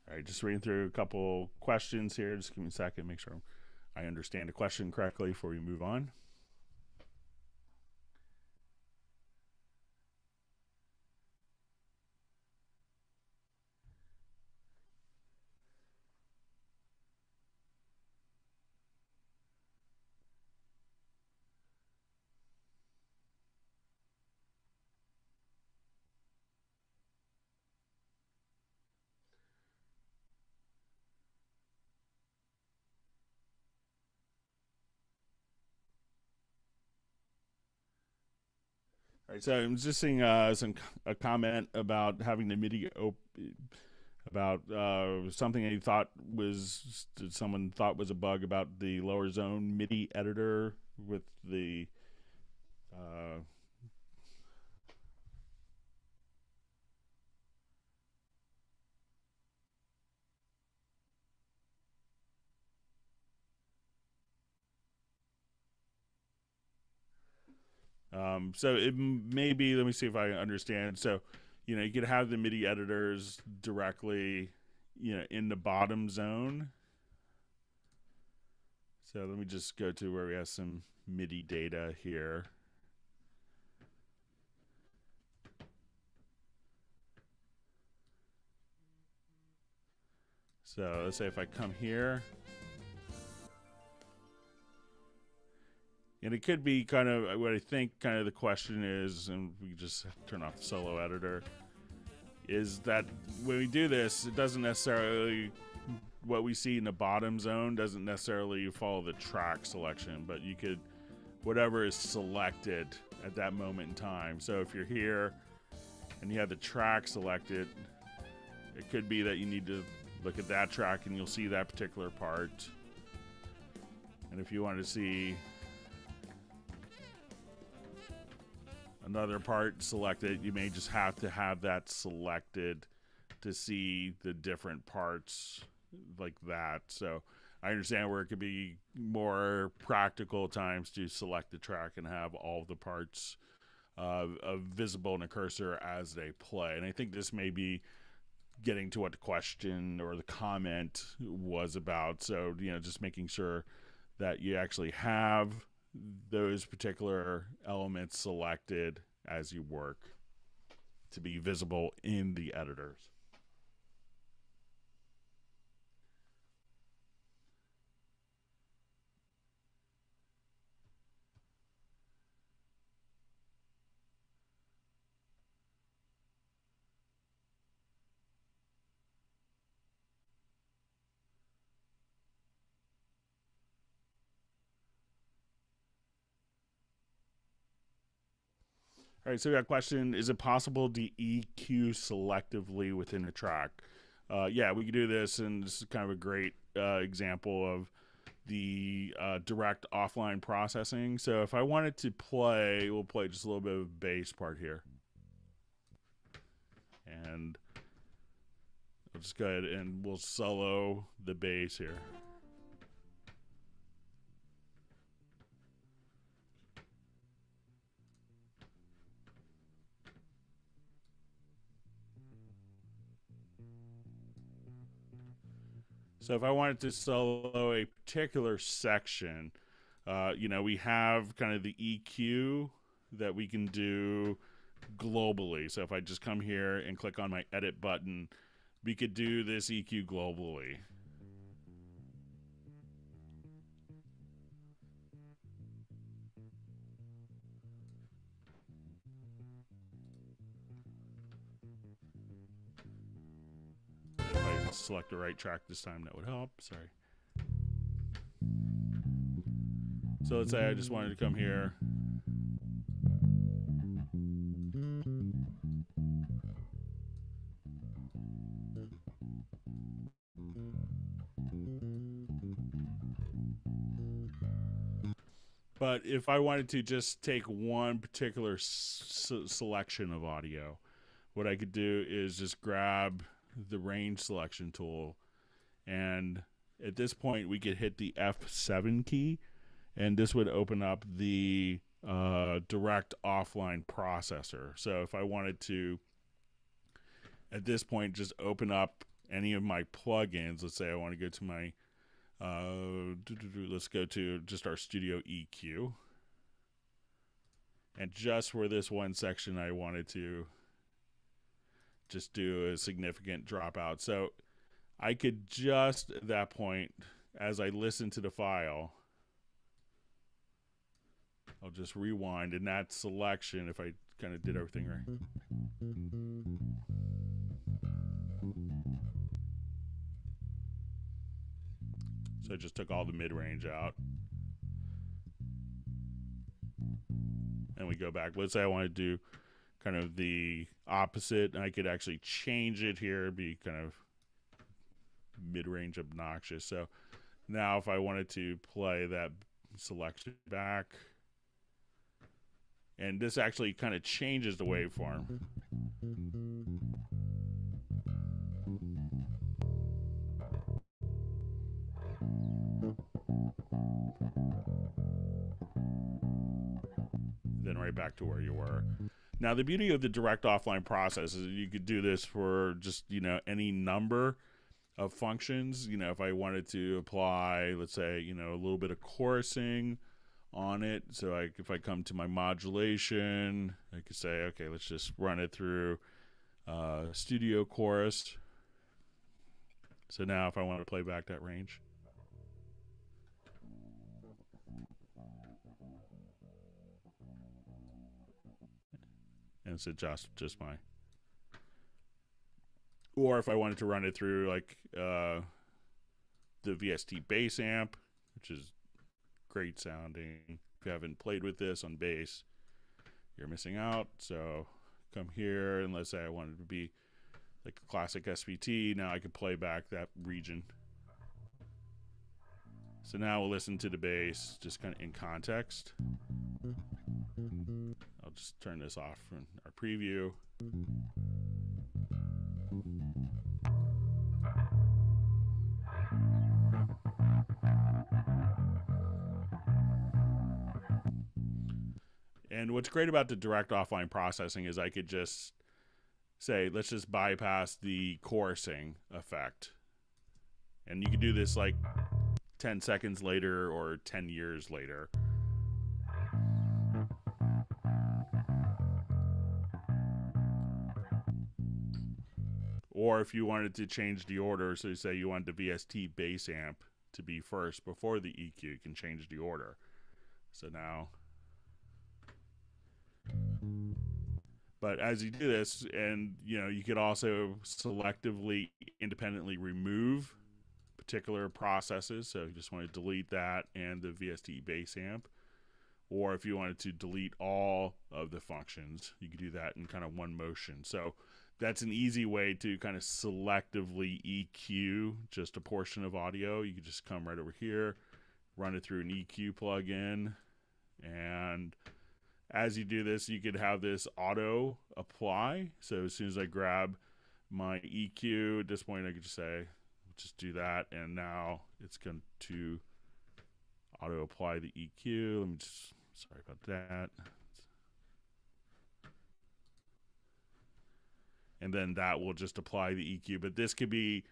All right, just reading through a couple questions here. Just give me a second, make sure I understand the question correctly before we move on. All right, so I'm just seeing a comment about having the MIDI about something that someone thought was a bug about the lower zone MIDI editor with the so it may be, let me see if I understand. So, you know, you could have the MIDI editors directly, you know, in the bottom zone. So let me just go to where we have some MIDI data here. So let's say if I come here, and it could be kind of what I think kind of the question is, and we just turn off the solo editor, is that when we do this, it doesn't necessarily, what we see in the bottom zone doesn't necessarily follow the track selection, but you could, whatever is selected at that moment in time. So if you're here and you have the track selected, it could be that you need to look at that track and you'll see that particular part. And if you want to see another part selected, you may just have to have that selected to see the different parts like that. So I understand where it could be more practical times to select the track and have all of the parts visible in a cursor as they play. And I think this may be getting to what the question or the comment was about. So, you know, just making sure that you actually have those particular elements selected as you work to be visible in the editors. All right, so we got a question. Is it possible to EQ selectively within a track? Yeah, we can do this, and this is kind of a great example of the direct offline processing. So if I wanted to play, we'll play just a little bit of bass part here. And I'll just go ahead and we'll solo the bass here. So if I wanted to solo a particular section, you know, we have kind of the EQ that we can do globally. So if I just come here and click on my edit button, we could do this EQ globally. If I select the right track this time, that would help. Sorry. So let's say I just wanted to come here But if I wanted to just take one particular selection of audio, what I could do is just grab the range selection tool, and at this point we could hit the F7 key, and this would open up the direct offline processor. So if I wanted to, at this point, just open up any of my plugins, let's say I want to go to my let's go to just our studio EQ, and just for this one section I wanted to just do a significant dropout. So I could just at that point, as I listen to the file, I'll just rewind, and that selection, if I kind of did everything right, so I just took all the mid-range out. And we go back. Let's say I want to do kind of the opposite. I could actually change it here, be kind of mid-range obnoxious. So now if I wanted to play that selection back, and this actually kind of changes the waveform. Then right back to where you were. Now the beauty of the direct offline process is you could do this for just, you know, any number of functions. You know, if I wanted to apply, let's say, you know, a little bit of chorusing on it, so like if I come to my modulation, I could say, okay, let's just run it through studio chorus. So now if I want to play back that range, and it's just my, or if I wanted to run it through like the VST bass amp, which is great sounding. If you haven't played with this on bass, you're missing out. So come here, and let's say I wanted to be like a classic SVT. Now I can play back that region. So now we'll listen to the bass just kind of in context. I'll just turn this off from our preview. And what's great about the direct offline processing is I could just say, let's just bypass the chorusing effect. And you can do this like 10 seconds later or 10 years later. Or if you wanted to change the order, so say you want the VST bass amp to be first before the EQ, you can change the order. So now, but as you do this, and you know, you could also selectively independently remove particular processes. So you just want to delete that and the VST bass amp. Or if you wanted to delete all of the functions, you could do that in kind of one motion. So that's an easy way to kind of selectively EQ just a portion of audio. You could just come right over here, run it through an EQ plugin, and as you do this, you could have this auto apply. So as soon as I grab my EQ, at this point I could just say, just do that, and now it's going to auto apply the EQ. Let me just, sorry about that. And then that will just apply the EQ. But this could be,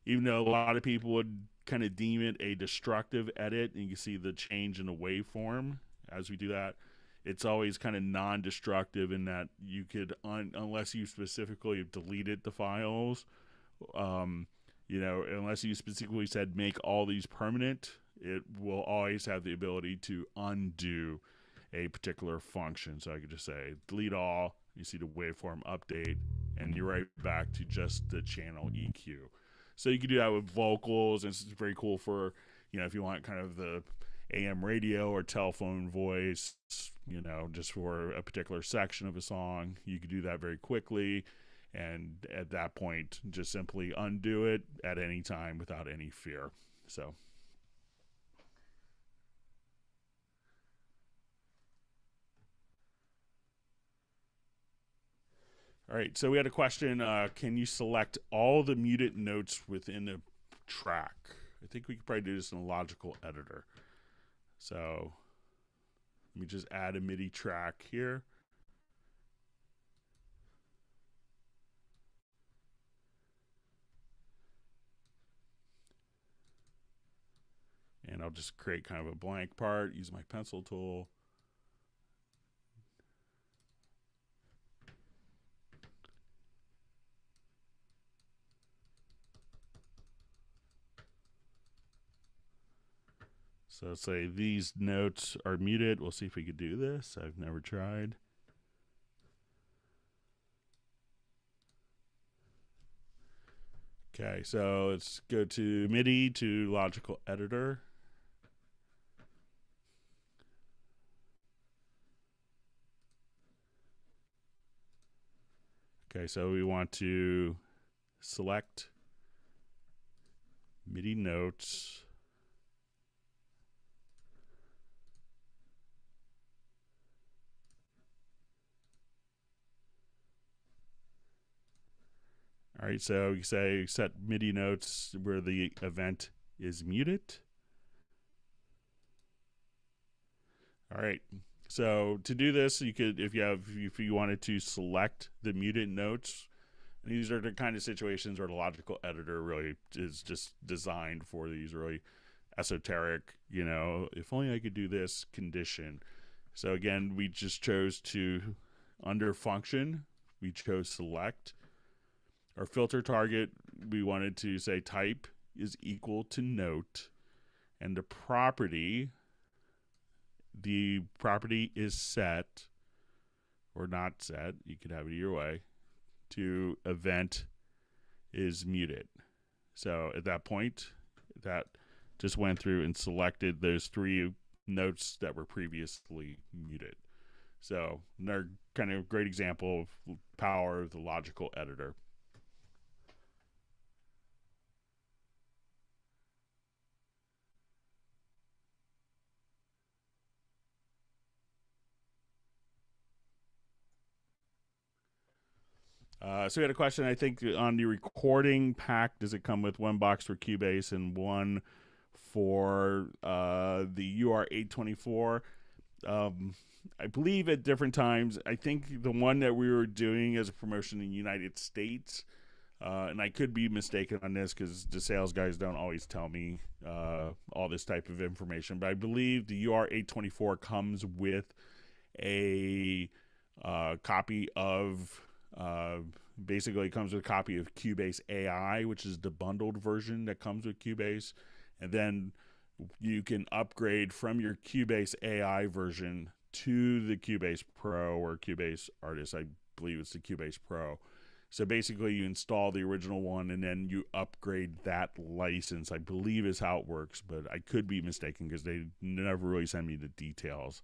even though a lot of people would kind of deem it a destructive edit, and you can see the change in the waveform as we do that, it's always kind of non-destructive in that you could, unless you specifically have deleted the files, you know, unless you specifically said make all these permanent, it will always have the ability to undo a particular function. So I could just say delete all, you see the waveform update, and you're right back to just the channel EQ. So you can do that with vocals, and it's very cool for, you know, if you want kind of the AM radio or telephone voice, you know, just for a particular section of a song, you could do that very quickly. And at that point, just simply undo it at any time without any fear. So All right, so we had a question, can you select all the muted notes within a track? I think we could probably do this in a logical editor. So let me just add a MIDI track here. And I'll just create kind of a blank part, use my pencil tool. So say these notes are muted. We'll see if we could do this. I've never tried. Okay, so let's go to MIDI to logical editor. Okay, so we want to select MIDI notes. All right, so you say set MIDI notes where the event is muted. All right, so to do this, you could, if you wanted to select the muted notes, these are the kind of situations where the logical editor really is just designed for these really esoteric, you know, if only I could do this condition. So again, we just chose to, under function, we chose select. Our filter target, we wanted to say type is equal to note, and the property is set or not set, you could have it either way, to event is muted. So at that point, that just went through and selected those 3 notes that were previously muted. So another kind of great example of power of the logical editor. So we had a question, I think, on the recording pack. Does it come with 1 box for Cubase and 1 for the UR824? I believe at different times. I think the one that we were doing as a promotion in the United States, and I could be mistaken on this because the sales guys don't always tell me all this type of information, but I believe the UR824 comes with a copy of basically it comes with a copy of Cubase AI, which is the bundled version that comes with Cubase, and then you can upgrade from your Cubase AI version to the Cubase Pro or Cubase Artist. I believe it's the Cubase Pro. So basically you install the original one and then you upgrade that license, I believe is how it works, but I could be mistaken because they never really send me the details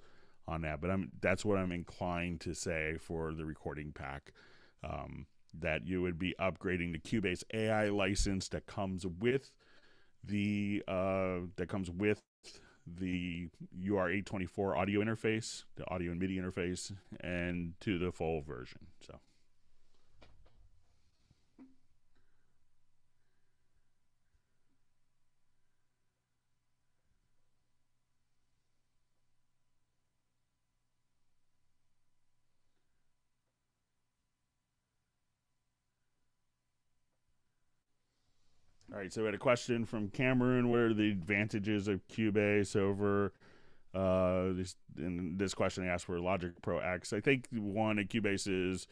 on that. But that's what I'm inclined to say for the recording pack. That you would be upgrading the Cubase AI license that comes with the UR824 audio interface, the audio and MIDI interface, and to the full version. So. All right, so we had a question from Cameron. What are the advantages of Cubase over this question I asked for Logic Pro X? I think one at Cubase is,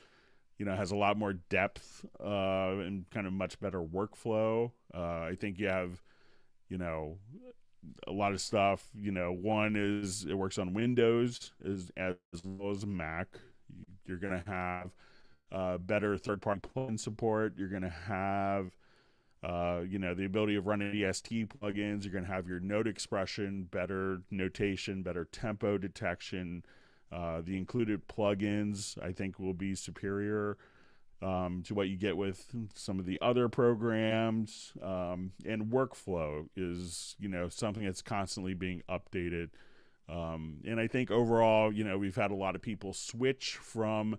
has a lot more depth and kind of much better workflow. I think you have, a lot of stuff. One is it works on Windows as well as Mac. You're gonna have better third-party plugin support. You're gonna have the ability of running VST plugins. You're going to have your note expression, better notation, better tempo detection. The included plugins, I think, will be superior to what you get with some of the other programs. And workflow is, something that's constantly being updated. And I think overall, we've had a lot of people switch from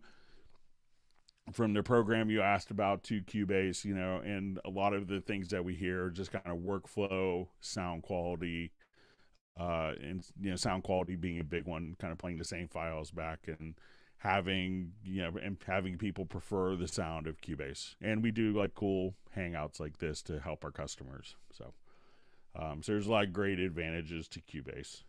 from the program you asked about to Cubase, you know, and a lot of the things that we hear are just kind of workflow, sound quality, and you know, sound quality being a big one, kind of playing the same files back and having, you know, and having people prefer the sound of Cubase. And we do like cool hangouts like this to help our customers. So there's a lot of great advantages to Cubase.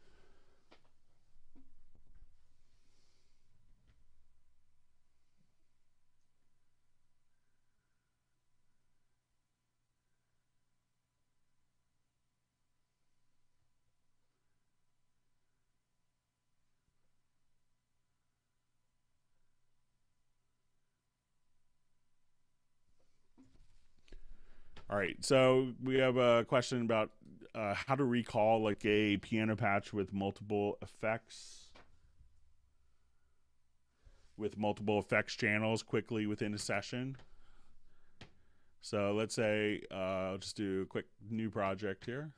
All right, so we have a question about how to recall like a piano patch with multiple effects channels quickly within a session. So let's say I'll just do a quick new project here.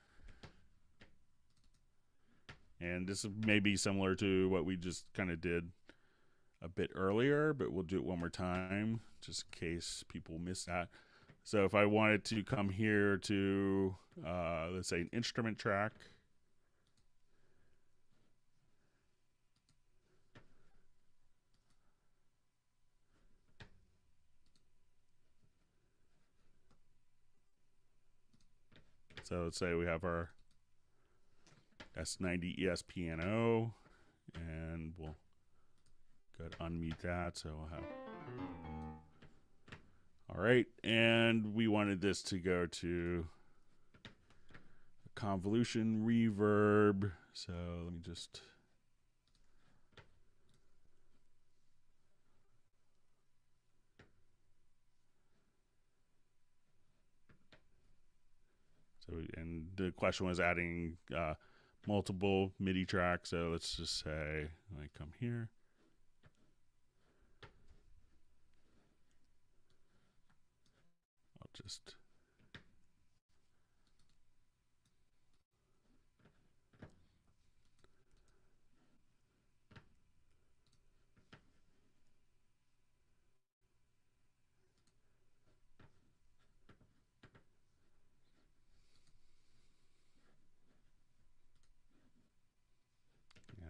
And this may be similar to what we just kind of did a bit earlier, but we'll do it one more time just in case people miss that. So if I wanted to come here to, let's say, an instrument track. So let's say we have our S90 ES piano, and we'll go ahead and unmute that. So we'll have, all right, and we wanted this to go to convolution reverb. So let me just, so, and the question was adding multiple MIDI tracks. So let's just say, like, come here. I'll just,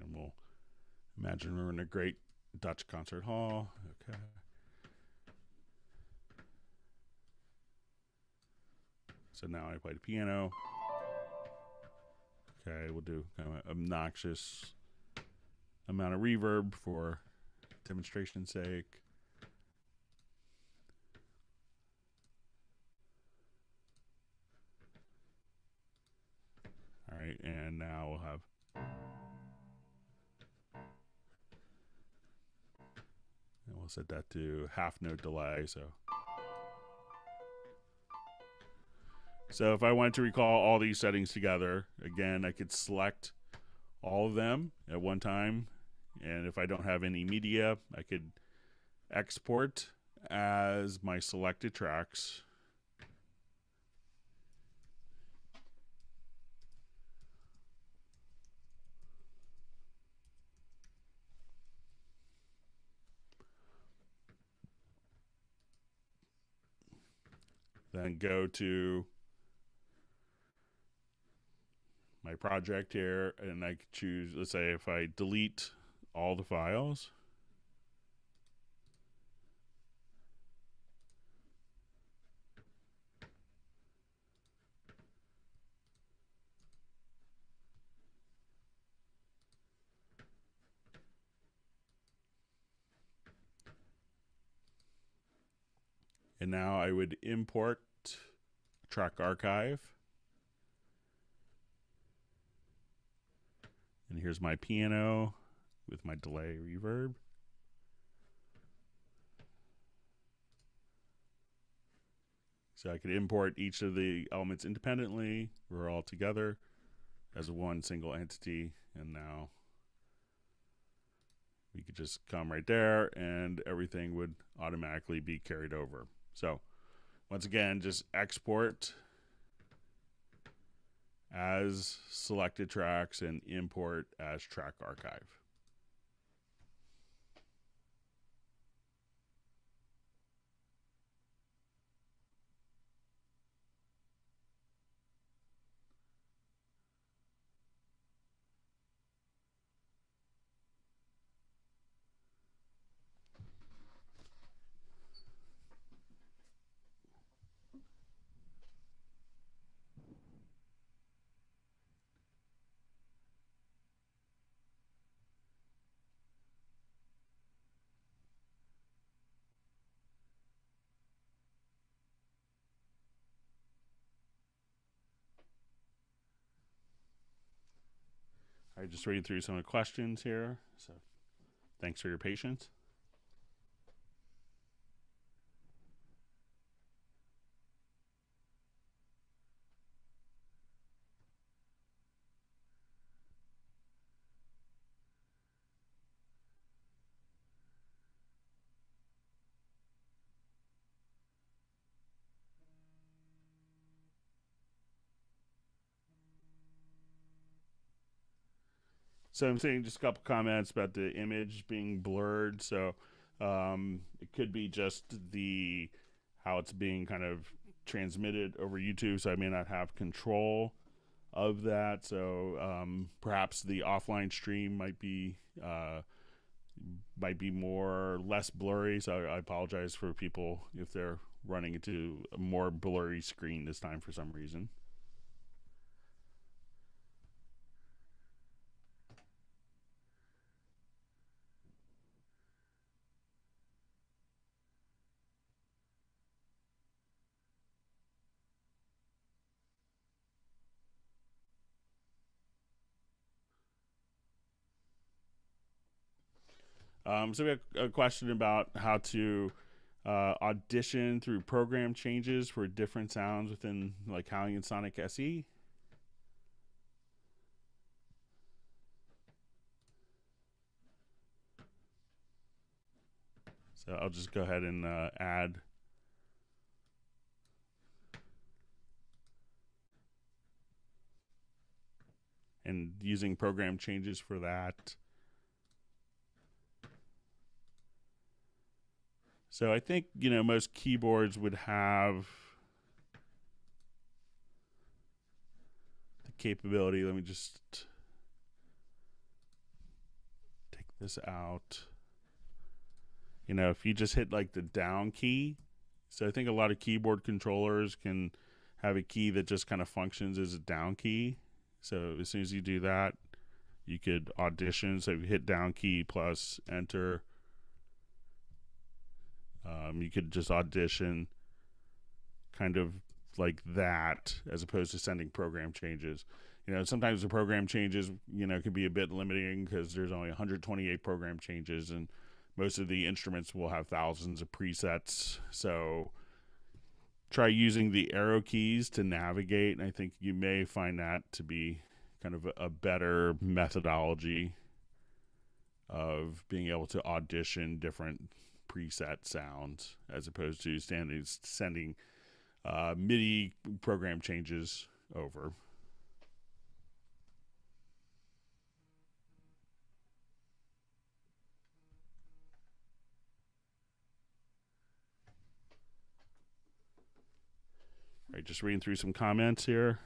and we'll imagine we're in a great Dutch concert hall. Okay. So now I play the piano. Okay, we'll do kind of an obnoxious amount of reverb for demonstration's sake. All right, and now we'll have, and we'll set that to half note delay. So if I wanted to recall all these settings together, again, I could select all of them at one time. And if I don't have any media, I could export as my selected tracks. Then go to my project here, and I could choose, let's say if I delete all the files, and now I would import track archive. And here's my piano with my delay reverb. So I could import each of the elements independently or all together as one single entity. And now we could just come right there and everything would automatically be carried over. So once again, just export as selected tracks and import as track archive. Just reading through some of the questions here. So thanks for your patience. So I'm saying just a couple comments about the image being blurred. So it could be just the how it's being kind of transmitted over YouTube. So I may not have control of that. So perhaps the offline stream might be more less blurry. So I apologize for people if they're running into a more blurry screen this time for some reason. So we have a question about how to audition through program changes for different sounds within like Howling and Sonic SE. So I'll just go ahead and add. And using program changes for that. So I think, most keyboards would have the capability. Let me just take this out. If you just hit like the down key. So I think a lot of keyboard controllers can have a key that just kind of functions as a down key. So as soon as you do that, you could audition. So if you hit down key plus enter, you could just audition kind of like that, as opposed to sending program changes. Sometimes the program changes, could be a bit limiting because there's only 128 program changes, and most of the instruments will have thousands of presets. So try using the arrow keys to navigate, and I think you may find that to be kind of a better methodology of being able to audition different preset sounds, as opposed to sending MIDI program changes over. All right, just reading through some comments here.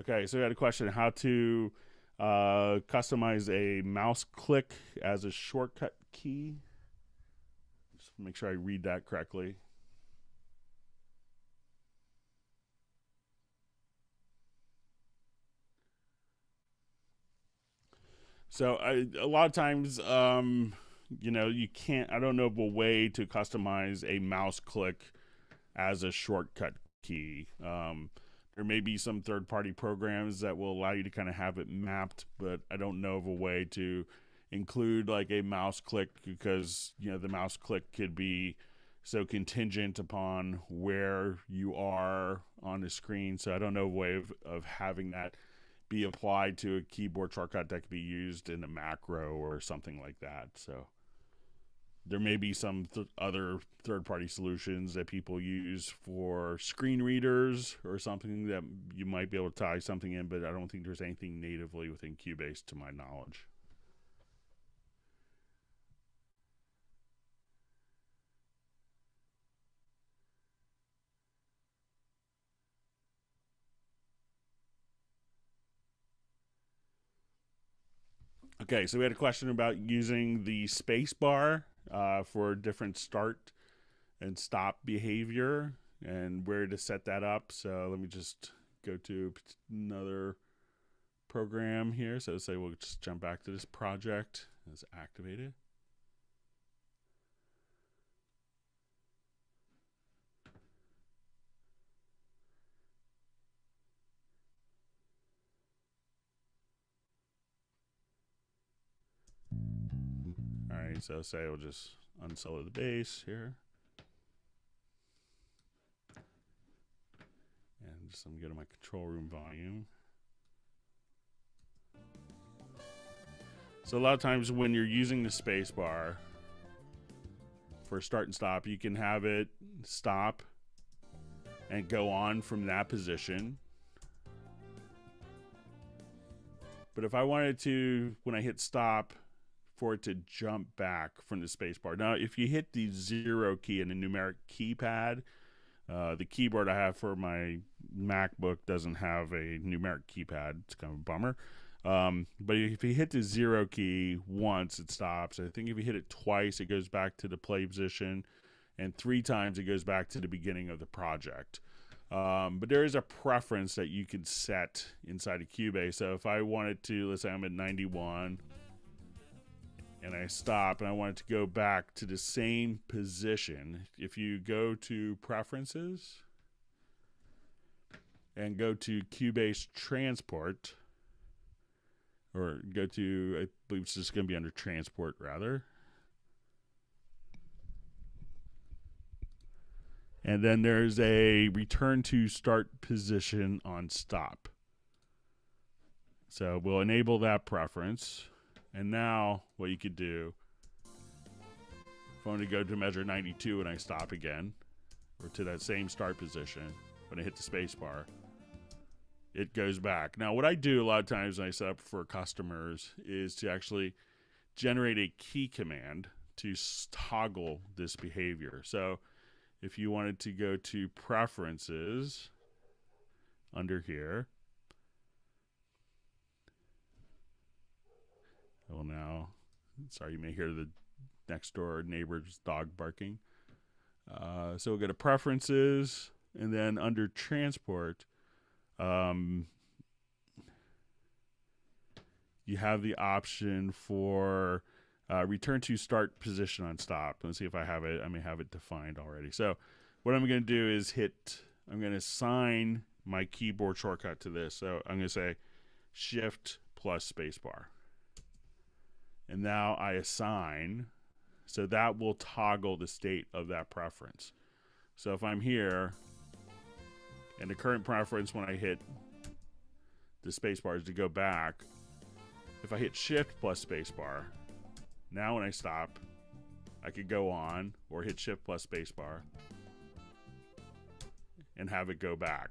Okay, so we had a question how to customize a mouse click as a shortcut key. Just make sure I read that correctly. So a lot of times, you can't, I don't know of a way to customize a mouse click as a shortcut key. There may be some third-party programs that will allow you to kind of have it mapped, but I don't know of a way to include like a mouse click, because the mouse click could be so contingent upon where you are on the screen. So I don't know a way of having that be applied to a keyboard shortcut that could be used in a macro or something like that. So there may be some other third-party solutions that people use for screen readers or something that you might be able to tie something in, but I don't think there's anything natively within Cubase to my knowledge. Okay, so we had a question about using the space bar for different start and stop behavior. and where to set that up. So let me just go to another program here. So say we'll just jump back to this project. It's activated. All right, so say we'll just unsolo the bass here. And just I'm gonna go to my control room volume. So a lot of times when you're using the space bar for start and stop, you can have it stop and go on from that position. But if I wanted to, when I hit stop, for it to jump back from the space bar. Now, if you hit the 0 key in the numeric keypad, the keyboard I have for my MacBook doesn't have a numeric keypad. It's kind of a bummer. But if you hit the 0 key once, it stops. I think if you hit it twice, it goes back to the play position. And 3 times, it goes back to the beginning of the project. But there is a preference that you can set inside of Cubase. So if I wanted to, let's say I'm at 91, and I stop, and I want it to go back to the same position. If you go to Preferences and go to Cubase Transport, or go to, I believe it's just going to be under Transport rather. And then there's a return to start position on stop. So we'll enable that preference. And now what you could do, if I want to go to measure 92 and I stop again, or to that same start position, when I hit the space bar, it goes back. Now what I do a lot of times when I set up for customers is to actually generate a key command to toggle this behavior. So if you wanted to go to Preferences under here, well, now, sorry, you may hear the next door neighbor's dog barking. So we'll go to Preferences, and then under Transport, you have the option for return to start position on stop. Let's see if I have it. I may have it defined already. So what I'm going to do is I'm going to assign my keyboard shortcut to this. So I'm going to say Shift plus spacebar. And now I assign, so that will toggle the state of that preference. So if I'm here, and the current preference when I hit the spacebar is to go back. If I hit Shift plus spacebar, now when I stop, I could go on, or hit Shift plus spacebar, and have it go back.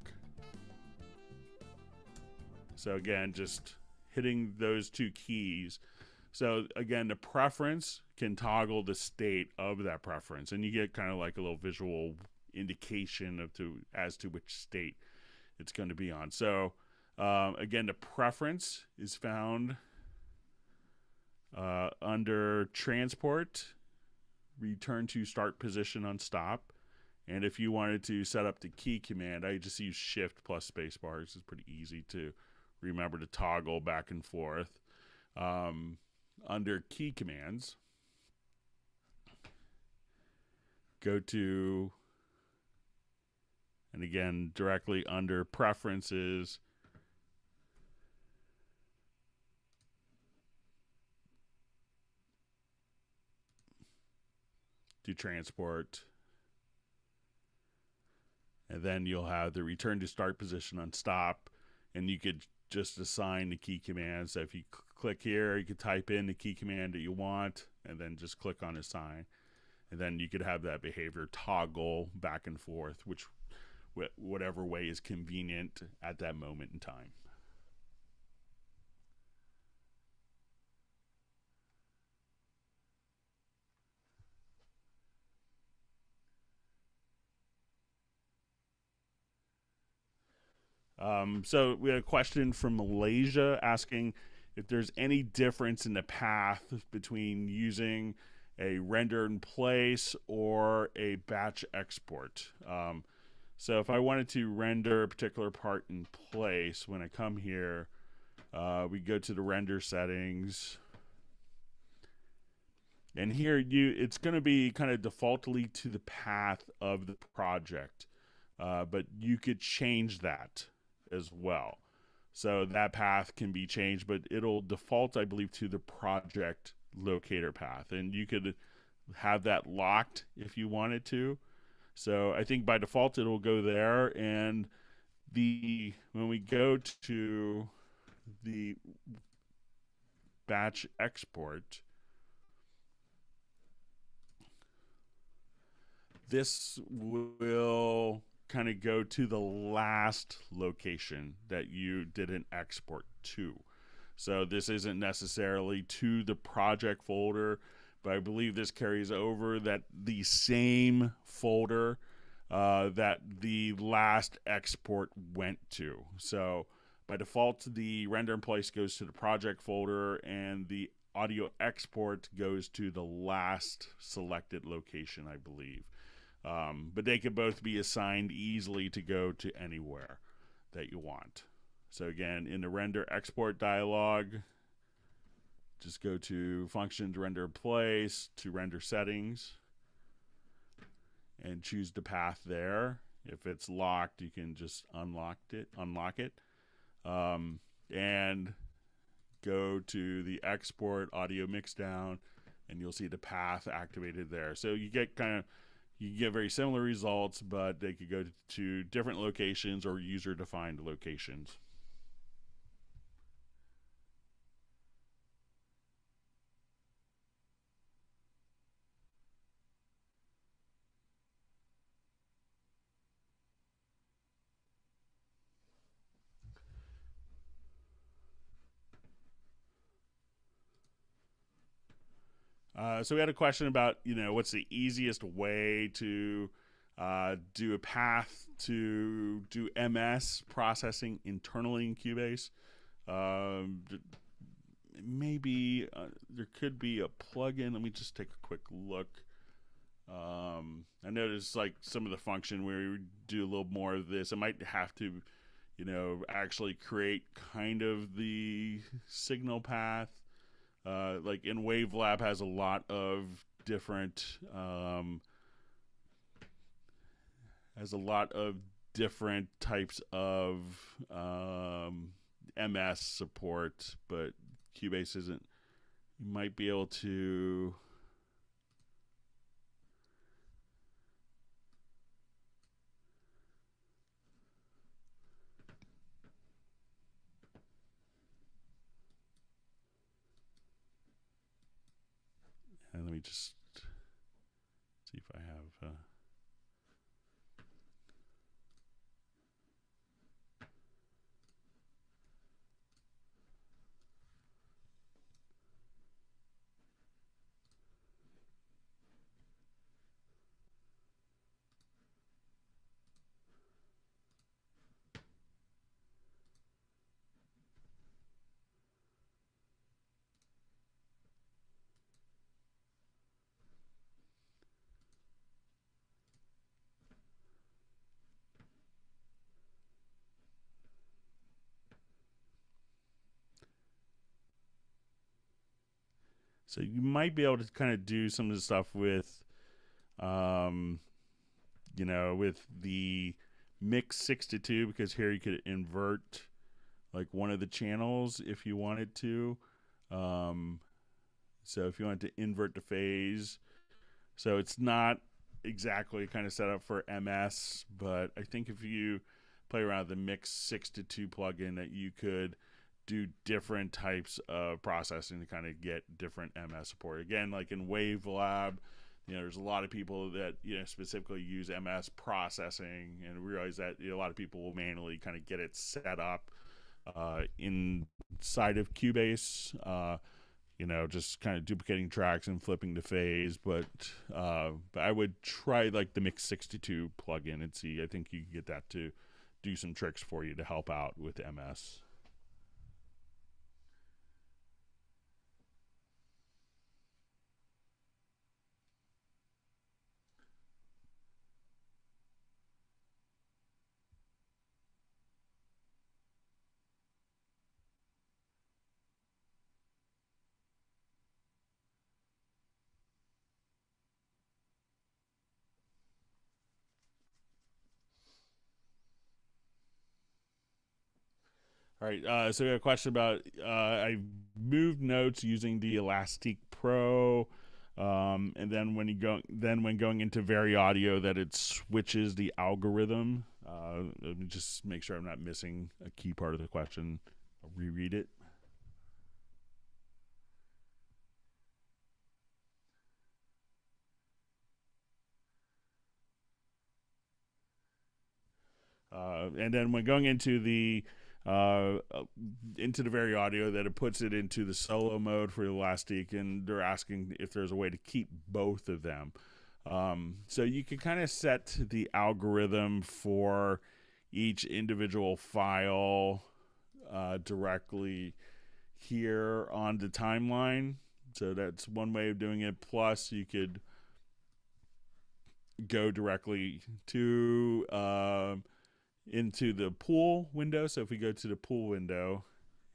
So again, just hitting those 2 keys. So again, the preference can toggle the state of that preference, and you get kind of like a little visual indication as to which state it's going to be on. So again, the preference is found under Transport, return to start position on stop. And if you wanted to set up the key command, I just use Shift plus spacebar. It's pretty easy to remember to toggle back and forth. Under key commands, go to, and again, directly under Preferences, to Transport, and then you'll have the return to start position on stop, and you could just assign the key command. So if you click here, you could type in the key command that you want, and then just click on assign. And then you could have that behavior toggle back and forth, whatever way is convenient at that moment in time. So we had a question from Malaysia asking if there's any difference in the path between using a render in place or a batch export. So if I wanted to render a particular part in place, when I come here, we go to the render settings. And here it's going to be kind of defaultly to the path of the project. But you could change that as well. So that path can be changed, but it'll default, I believe, to the project locator path. And you could have that locked if you wanted to. So I think by default it'll go there. And when we go to the batch export, this will kind of go to the last location that you did an export to. So this isn't necessarily to the project folder, but I believe this carries over that the same folder that the last export went to. So by default, the render in place goes to the project folder, and the audio export goes to the last selected location, I believe. But they could both be assigned easily to go to anywhere that you want. So again, in the render export dialog, just go to functions, render place, to render settings, and choose the path there. If it's locked, you can just unlock it, and go to the export audio mixdown, and you'll see the path activated there. So you get very similar results, but they could go to different locations or user-defined locations. So we had a question about, what's the easiest way to do a path to do MS processing internally in Cubase. Maybe there could be a plugin. Let me just take a quick look. I noticed like some of the function where we do a little more of this. I might have to, actually create kind of the signal path. Like in Wavelab has a lot of different types of MS support, but Cubase isn't. You might be able to. And let me just see if I have. So you might be able to kind of do some of the stuff with, with the mix 6 to 2, because here you could invert like one of the channels if you wanted to. So if you wanted to invert the phase, so it's not exactly kind of set up for MS, but I think if you play around with the mix 6 to 2 plugin, that you could do different types of processing to kind of get different MS support. Again, like in Wavelab, there's a lot of people that specifically use MS processing, and realize that a lot of people will manually kind of get it set up inside of Cubase. Just kind of duplicating tracks and flipping the phase, but I would try like the Mix 62 plugin and see. I think you can get that to do some tricks for you to help out with MS. All right, so we have a question about I moved notes using the Elastic Pro, and then when going into VariAudio, that it switches the algorithm. Let me just make sure I'm not missing a key part of the question. I'll reread it. And then when going into the VariAudio, that it puts it into the solo mode for Elastic, and they're asking if there's a way to keep both of them. So you can kind of set the algorithm for each individual file directly here on the timeline. So that's one way of doing it. Plus, you could go directly to into the pool window. So if we go to the pool window,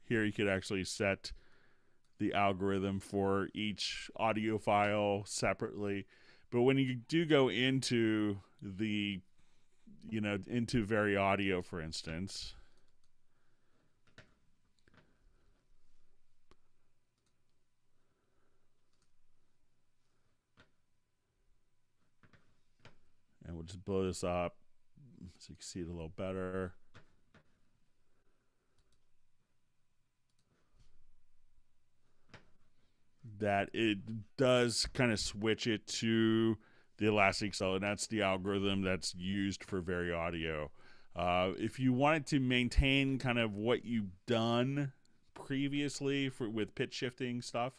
here you could actually set the algorithm for each audio file separately. But when you do go into the, into VariAudio, for instance, and we'll just blow this up so you can see it a little better. That it does kind of switch it to the Elasticsearch, and that's the algorithm that's used for VariAudio. If you wanted to maintain kind of what you've done previously with pitch shifting stuff,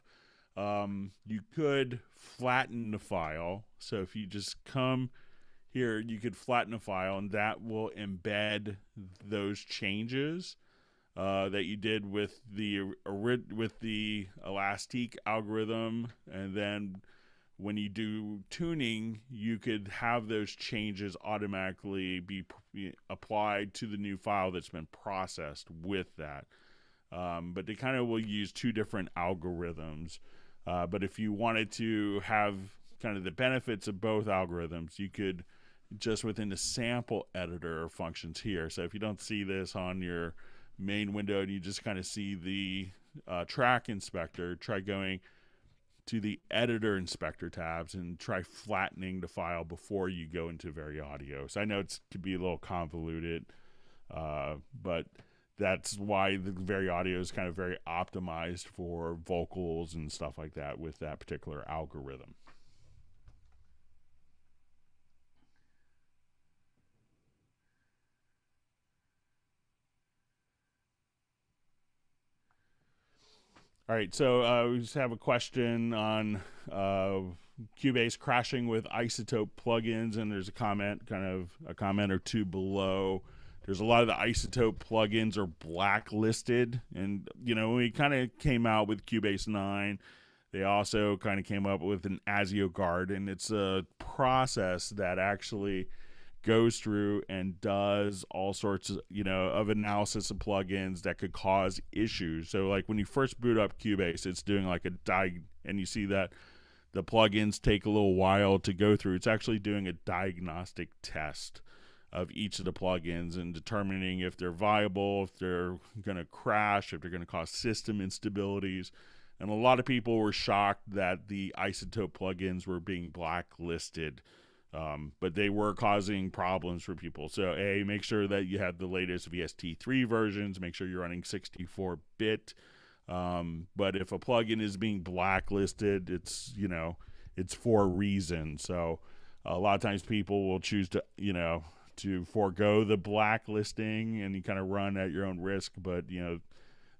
you could flatten the file. So if you just come here, you could flatten a file, and that will embed those changes that you did with the Elastic algorithm. And then when you do tuning, you could have those changes automatically be applied to the new file that's been processed with that. But they kind of will use two different algorithms. But if you wanted to have kind of the benefits of both algorithms, you could just within the sample editor functions here. So if you don't see this on your main window and you just kind of see the track inspector, try going to the editor inspector tabs and try flattening the file before you go into VariAudio. So I know it could be a little convoluted, but that's why the VariAudio is kind of very optimized for vocals and stuff like that with that particular algorithm. All right, so we just have a question on Cubase crashing with isotope plugins, and there's a comment or two below. There's a lot of the isotope plugins are blacklisted, and when we kind of came out with Cubase 9, they also kind of came up with an ASIO guard, and it's a process that actually goes through and does all sorts of analysis of plugins that could cause issues. So like when you first boot up Cubase, it's doing like and you see that the plugins take a little while to go through. It's actually doing a diagnostic test of each of the plugins and determining if they're viable, if they're going to crash, if they're going to cause system instabilities. And a lot of people were shocked that the isotope plugins were being blacklisted. But they were causing problems for people. So make sure that you have the latest VST3 versions. Make sure you're running 64-bit. But if a plugin is being blacklisted, it's for a reason. So a lot of times people will choose to forego the blacklisting, and you kind of run at your own risk. But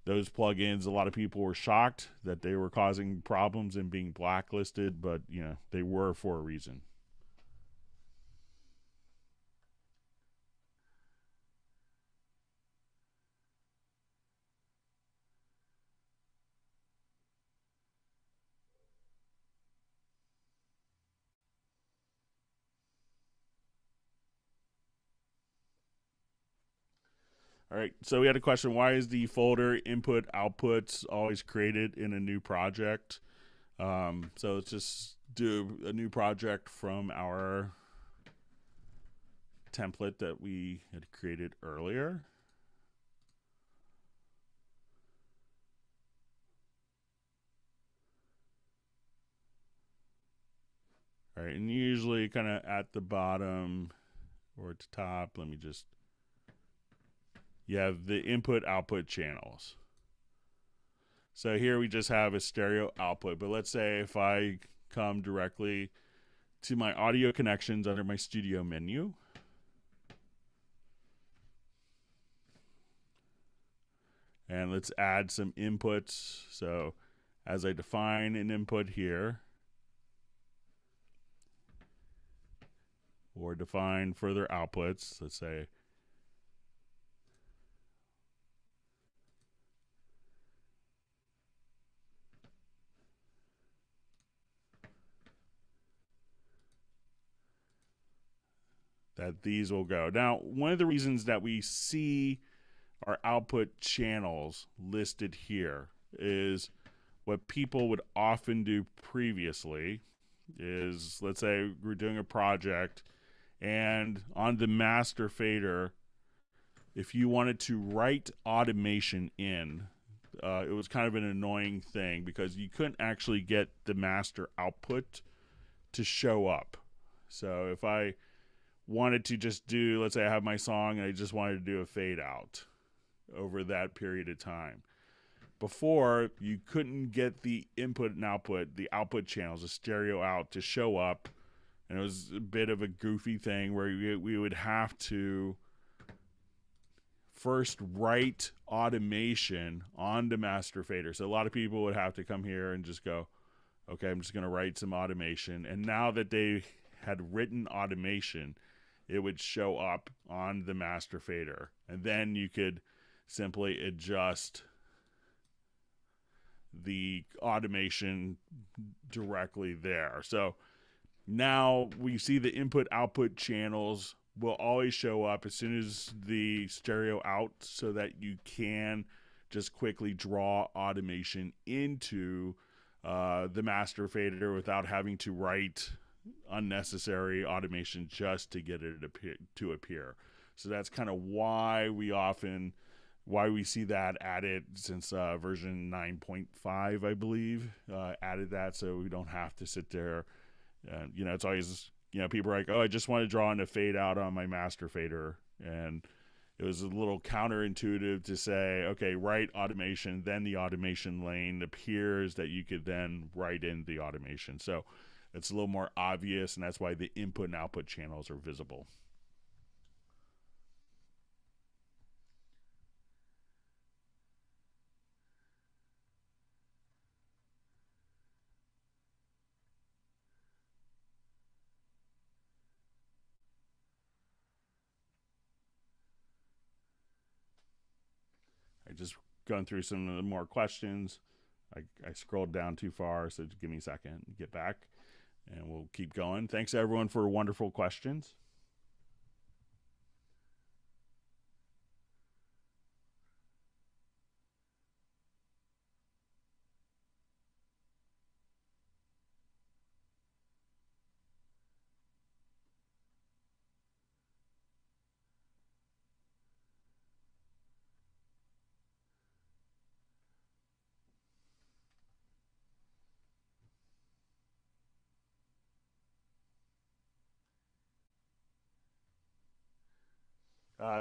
those plugins, a lot of people were shocked that they were causing problems and being blacklisted, but they were for a reason. All right, so we had a question: why is the folder input outputs always created in a new project? So let's just do a new project from our template that we had created earlier. All right, and usually kind of at the bottom or at the top, let me just, you have the input output channels. So here we just have a stereo output, but let's say if I come directly to my audio connections under my studio menu, and let's add some inputs. So as I define an input here, or define further outputs, let's say that these will go. Now, one of the reasons that we see our output channels listed here is what people would often do previously is, let's say we're doing a project, and on the master fader, if you wanted to write automation in, it was kind of an annoying thing because you couldn't actually get the master output to show up. So if I wanted to just do, let's say I have my song and I just wanted to do a fade out over that period of time. Before, you couldn't get the input and output, the output channels, the stereo out to show up. And it was a bit of a goofy thing where we would have to first write automation on the master fader. So a lot of people would have to come here and just go, okay, I'm just going to write some automation. And now that they had written automation, it would show up on the master fader. And then you could simply adjust the automation directly there. So now we see the input output channels will always show up as soon as the stereo out, so that you can just quickly draw automation into the master fader without having to write unnecessary automation just to get it to appear. So that's kind of why we see that added since version 9.5, I believe, added that, so we don't have to sit there. It's always, people are like, oh, I just want to draw in a fade out on my master fader. And it was a little counterintuitive to say, okay, write automation, then the automation lane appears that you could then write in the automation. So it's a little more obvious, and that's why the input and output channels are visible. I just gone through some of the more questions. I scrolled down too far, so just give me a second, get back, and we'll keep going. Thanks everyone for wonderful questions.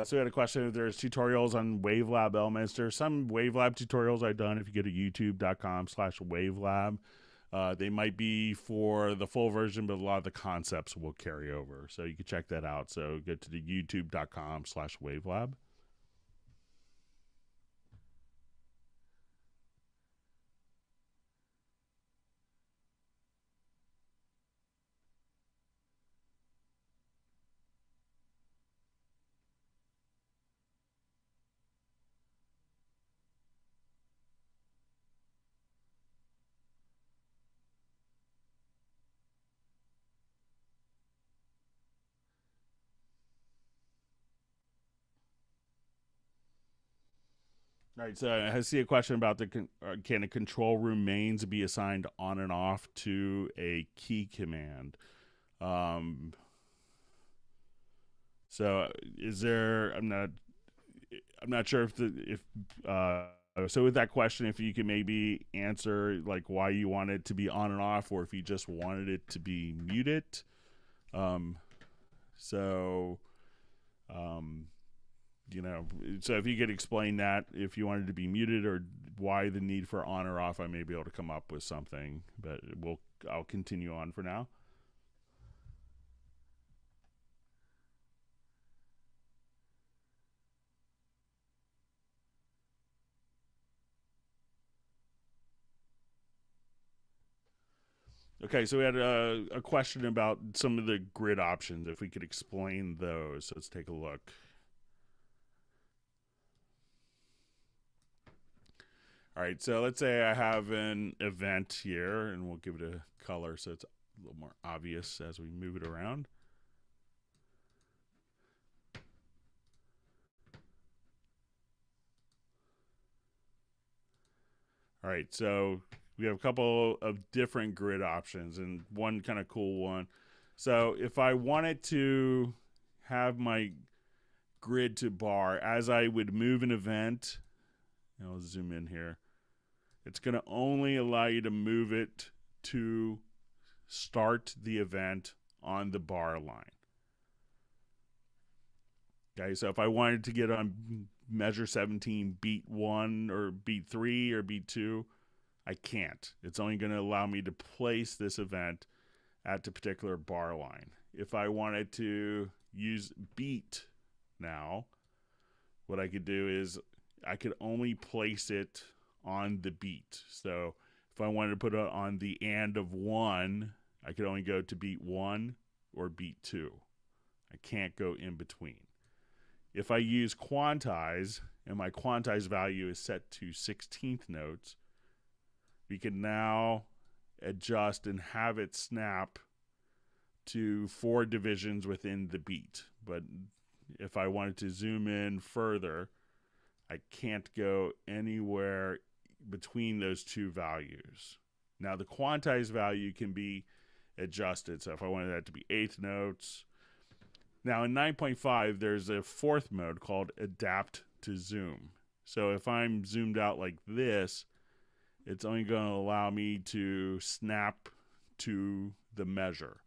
So we had a question if there's tutorials on Wavelab elements. There's some Wavelab tutorials I've done. If you go to youtube.com/Wavelab, they might be for the full version, but a lot of the concepts will carry over. So you can check that out. So go to the youtube.com/Wavelab. All right, so I see a question about can a control room mains be assigned on and off to a key command? So is there? I'm not sure if So with that question, if you can maybe answer like why you want it to be on and off, or if you just wanted it to be muted. So, you know, so if you could explain that, if you wanted to be muted or why the need for on or off, I may be able to come up with something, but I'll continue on for now. Okay, so we had a question about some of the grid options, if we could explain those. So let's take a look. All right, so let's say I have an event here, and we'll give it a color so it's a little more obvious as we move it around. All right, so we have a couple of different grid options, and one kind of cool one. So if I wanted to have my grid to bar as I would move an event, I'll zoom in here, it's going to only allow you to move it to start the event on the bar line. Okay, so if I wanted to get on measure 17 beat 1 or beat 3 or beat 2, I can't. It's only going to allow me to place this event at the particular bar line. If I wanted to use beat now, what I could do is I could only place it on the beat. So if I wanted to put it on the and of 1, I could only go to beat 1 or beat 2. I can't go in between. If I use quantize, and my quantize value is set to 16th notes, we can now adjust and have it snap to 4 divisions within the beat. But if I wanted to zoom in further, I can't go anywhere between those two values. Now the quantized value can be adjusted. So if I wanted that to be 8th notes. Now in 9.5, there's a 4th mode called adapt to zoom. So if I'm zoomed out like this, it's only going to allow me to snap to the measure.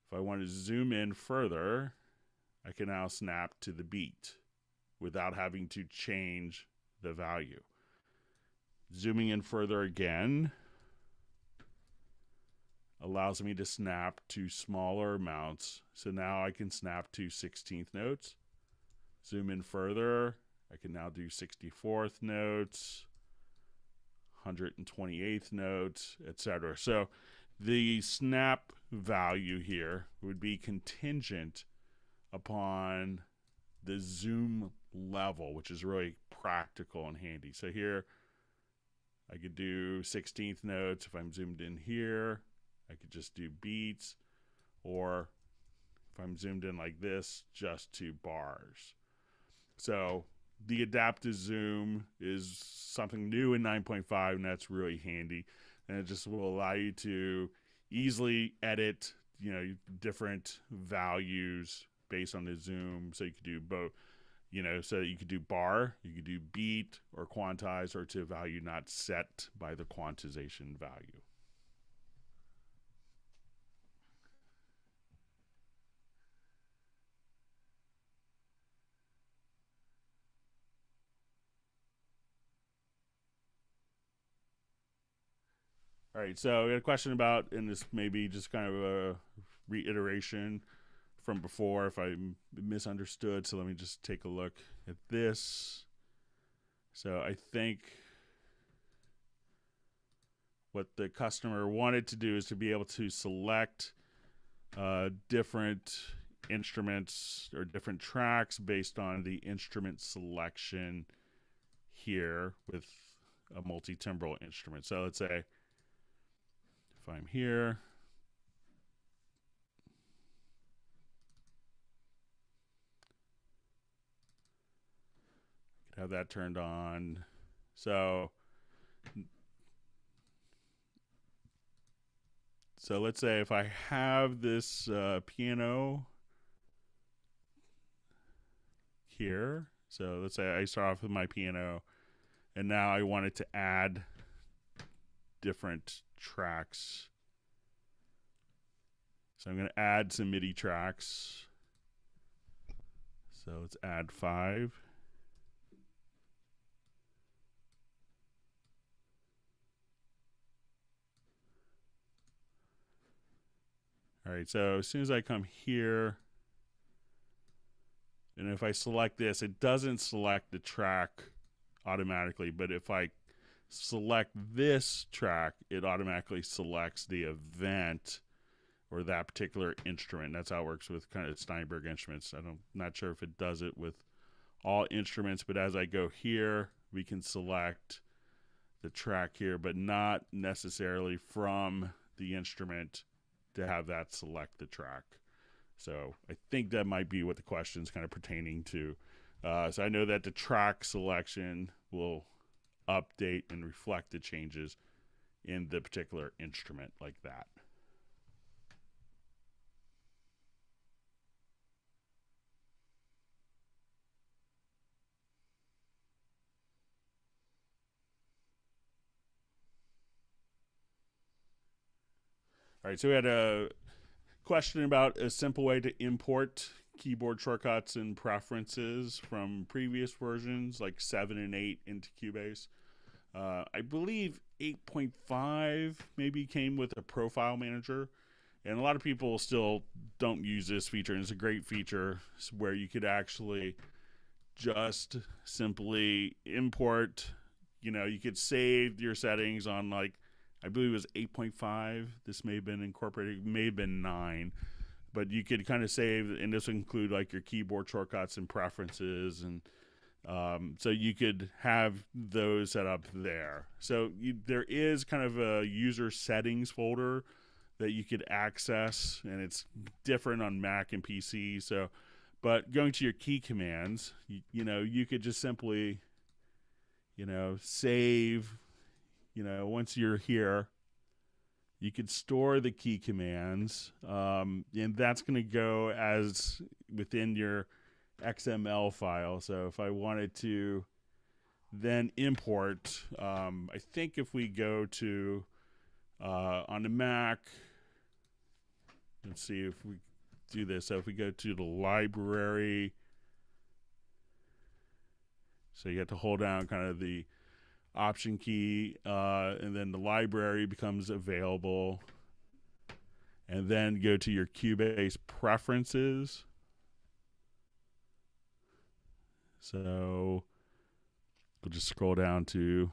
If I want to zoom in further, I can now snap to the beat without having to change the value. Zooming in further again allows me to snap to smaller amounts. So now I can snap to 16th notes. Zoom in further, I can now do 64th notes, 128th notes, etc. So the snap value here would be contingent upon the zoom level, which is really practical and handy. So here I could do 16th notes. If I'm zoomed in here, I could just do beats, or if I'm zoomed in like this, just to bars. So the adaptive zoom is something new in 9.5, and that's really handy. And it just will allow you to easily edit, you know, different values based on the zoom. So you could do both, you know, so you could do bar, you could do beat or quantize, or to a value not set by the quantization value. All right, so we had a question about, and this may be just kind of a reiteration from before if I misunderstood. So let me just take a look at this. So I think what the customer wanted to do is to be able to select different instruments or different tracks based on the instrument selection here with a multi-timbral instrument. So let's say if I'm here, I could have that turned on. So let's say if I have this piano here, so let's say I start off with my piano, and now I wanted to add different tracks. So I'm going to add some MIDI tracks. So let's add 5. All right, so as soon as I come here, and if I select this, it doesn't select the track automatically, but if I select this track, it automatically selects the event or that particular instrument. That's how it works with kind of Steinberg instruments. I'm not sure if it does it with all instruments, but as I go here, we can select the track here, but not necessarily from the instrument to have that select the track. So I think that might be what the question is kind of pertaining to. So I know that the track selection will update and reflect the changes in the particular instrument like that. All right, so we had a question about a simple way to import keyboard shortcuts and preferences from previous versions like 7 and 8 into Cubase. I believe 8.5 maybe came with a profile manager, and a lot of people still don't use this feature, and it's a great feature where you could actually just simply import, you could save your settings on, like, I believe it was 8.5. This may have been incorporated, may have been 9, but you could kind of save, and this would include like your keyboard shortcuts and preferences, and so you could have those set up there. So there is kind of a user settings folder that you could access, and it's different on Mac and PC. So, but going to your key commands, you could just simply, save. Once you're here, you could store the key commands, and that's going to go as within your XML file. So if I wanted to then import, I think if we go to on the Mac, let's see if we do this. So if we go to the library, so you have to hold down kind of the Option key, and then the library becomes available, and then go to your Cubase preferences. So we'll just scroll down to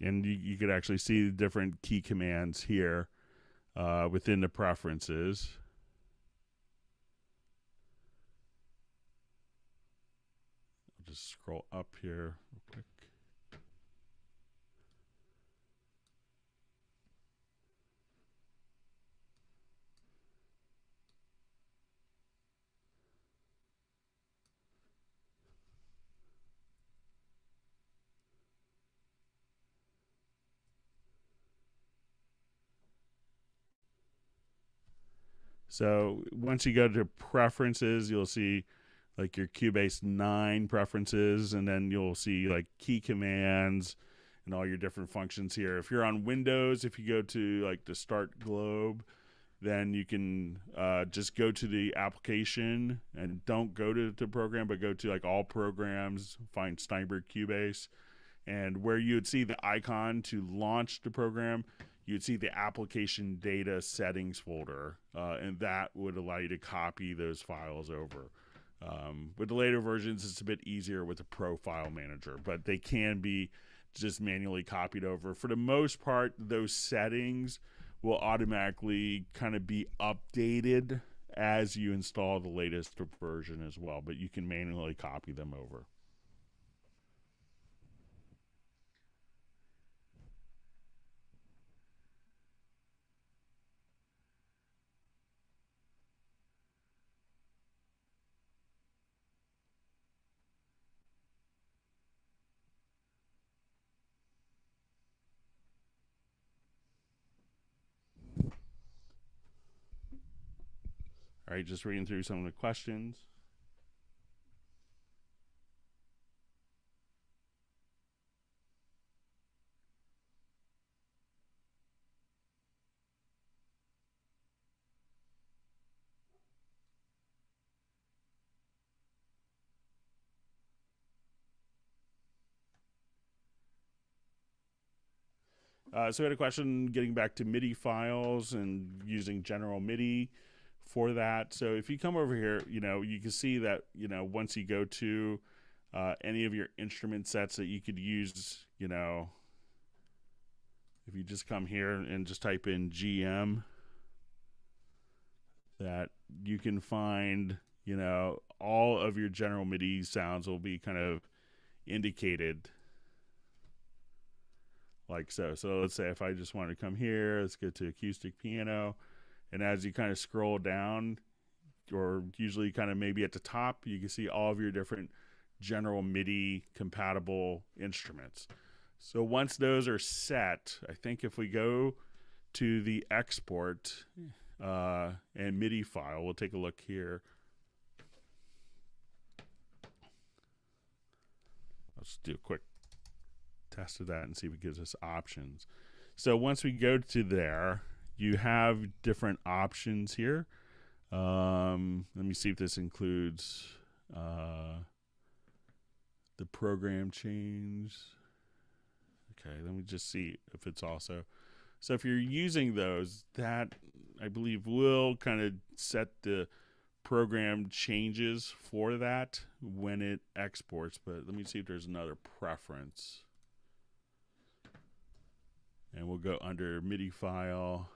and you could actually see the different key commands here within the preferences. I'll just scroll up here real quick. So once you go to preferences, you'll see like your Cubase 9 preferences, and then you'll see like key commands and all your different functions here. If you're on Windows, if you go to like the Start Globe, then you can just go to the application and don't go to the program, but go to like all programs, find Steinberg Cubase, and where you would see the icon to launch the program, you'd see the application data settings folder, and that would allow you to copy those files over. With the later versions, it's a bit easier with the profile manager, but they can be just manually copied over. For the most part, those settings will automatically kind of be updated as you install the latest version as well, but you can manually copy them over. All right, just reading through some of the questions. So we had a question getting back to MIDI files and using general MIDI for that. So if you come over here, you can see that, once you go to any of your instrument sets that you could use, if you just come here and just type in GM, that you can find, all of your general MIDI sounds will be kind of indicated like so. So let's say if I just want to come here, let's go to acoustic piano, and as you kind of scroll down, or usually kind of maybe at the top, you can see all of your different general MIDI compatible instruments. So once those are set, I think if we go to the export and MIDI file, we'll take a look here. Let's do a quick test of that and see if it gives us options. So once we go to there, you have different options here. Let me see if this includes the program change. Okay, let me just see if it's also. So if you're using those, that I believe will kind of set the program changes for that when it exports. But let me see if there's another preference. And we'll go under MIDI file.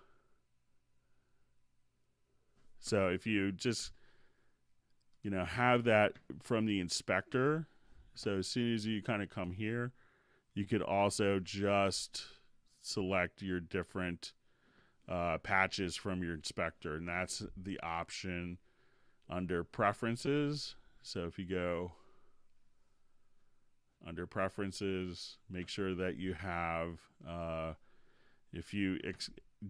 So if you just, have that from the inspector, so as soon as you kind of come here, you could also just select your different patches from your inspector, and that's the option under preferences. So if you go under preferences, make sure that you have, if you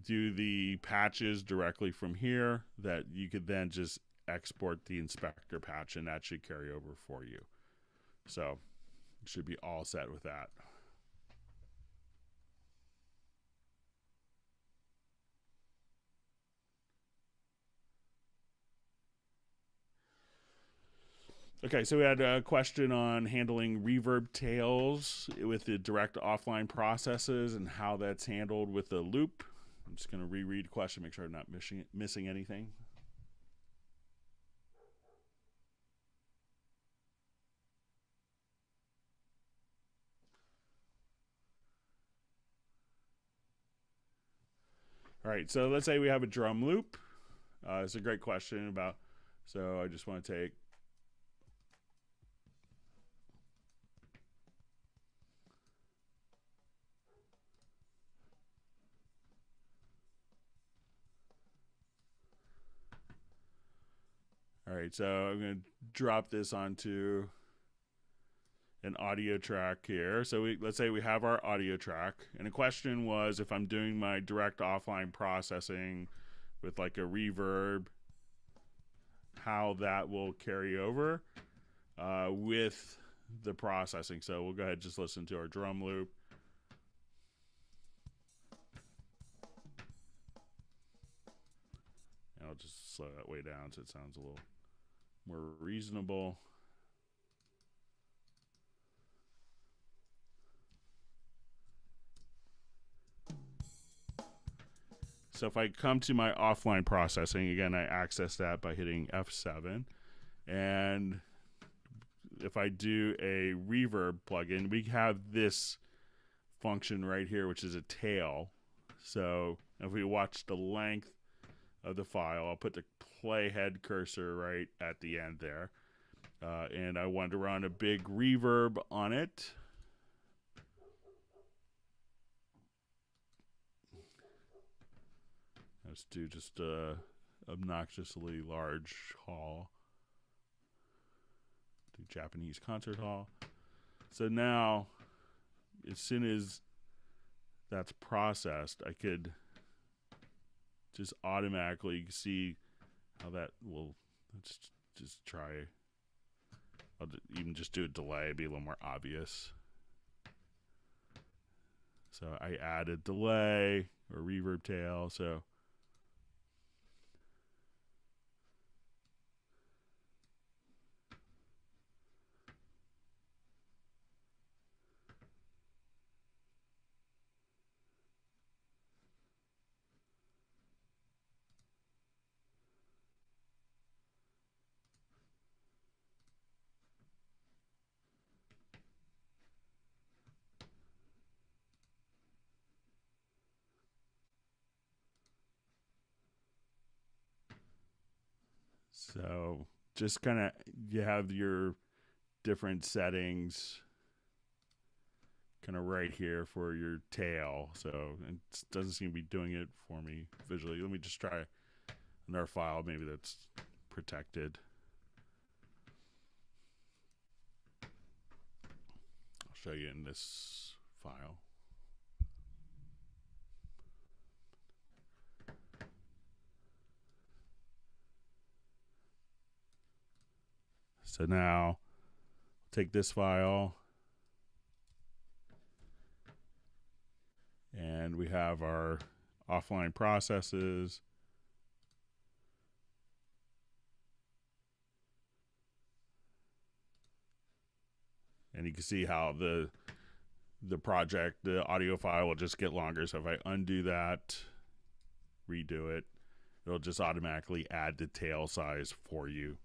do the patches directly from here, that you could then just export the inspector patch, and that should carry over for you. So you should be all set with that. Okay, so we had a question on handling reverb tails with the direct offline processes and how that's handled with the loop. I'm just going to reread the question, make sure I'm not missing anything. All right, so let's say we have a drum loop. It's a great question about, so I just want to take All right, so I'm going to drop this onto an audio track here. So let's say we have our audio track, and the question was if I'm doing my direct offline processing with like a reverb, how that will carry over with the processing. So we'll go ahead and just listen to our drum loop. And I'll just slow that way down so it sounds a little more reasonable. So if I come to my offline processing, again, I access that by hitting F7. And if I do a reverb plugin, we have this function right here, which is a tail. So if we watch the length of the file, I'll put the playhead cursor right at the end there. And I want to run a big reverb on it. Let's do just a obnoxiously large hall. Do Japanese concert hall. So now, as soon as that's processed, I could just automatically see how that will. Let's just try. I'll even just do a delay, it'd be a little more obvious. So I add a delay or reverb tail. So just kind of, you have your different settings kind of right here for your tail. So it doesn't seem to be doing it for me visually. Let me just try another file. Maybe that's protected. I'll show you in this file. So now take this file and we have our offline processes. And you can see how the project, the audio file will just get longer. So if I undo that, redo it, it'll just automatically add the tail size for you.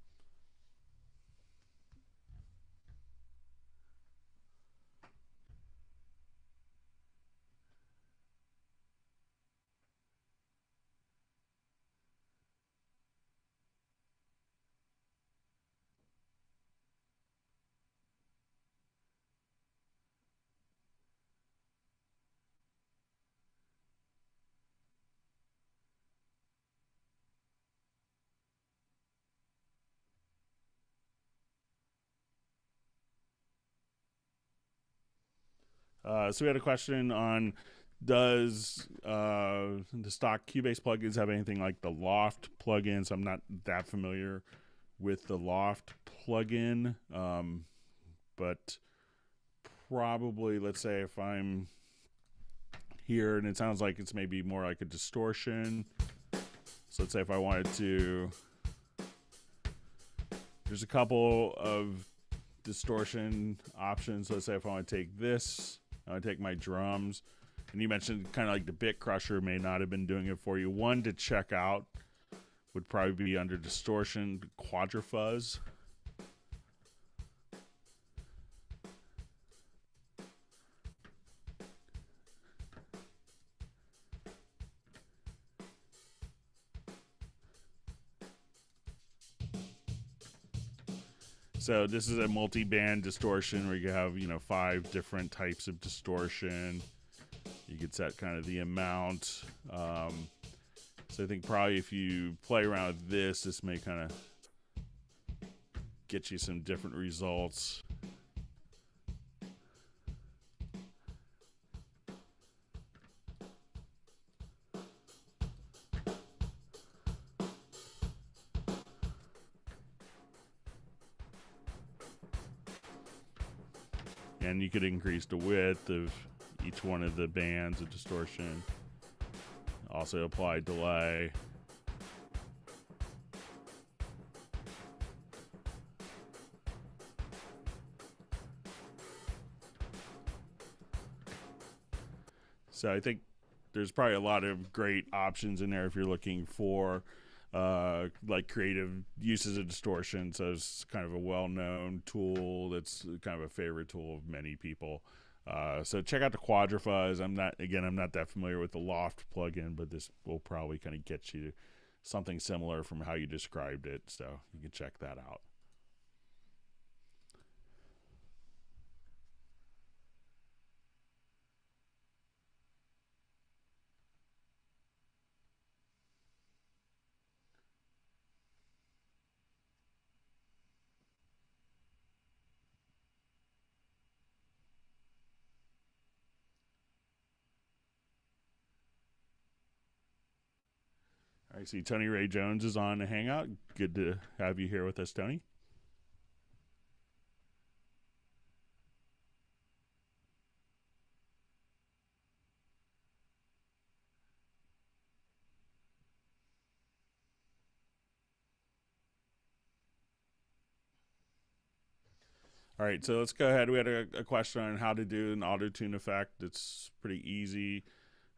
So we had a question on, does the stock Cubase plugins have anything like the Loft plugins? I'm not that familiar with the Loft plugin, but probably, let's say if I'm here and it sounds like it's maybe more like a distortion. So let's say if I wanted to, there's a couple of distortion options. Let's say if I want to take this, I want to take my drums, and you mentioned kind of like the Bit Crusher may not have been doing it for you. One to check out would probably be under distortion, Quadrifuzz. So this is a multi-band distortion where you have, 5 different types of distortion. You could set kind of the amount. So I think probably if you play around with this may kind of get you some different results. And you could increase the width of each one of the bands of distortion. Also apply delay. So I think there's probably a lot of great options in there if you're looking for like creative uses of distortion. So it's kind of a well-known tool that's kind of a favorite tool of many people. So check out the Quadrifuzz. I'm not that familiar with the Loft plugin, but this will probably kind of get you something similar from how you described it. So you can check that out. I see Tony Ray Jones is on the Hangout. Good to have you here with us, Tony. All right, so let's go ahead. We had a question on how to do an auto-tune effect. It's pretty easy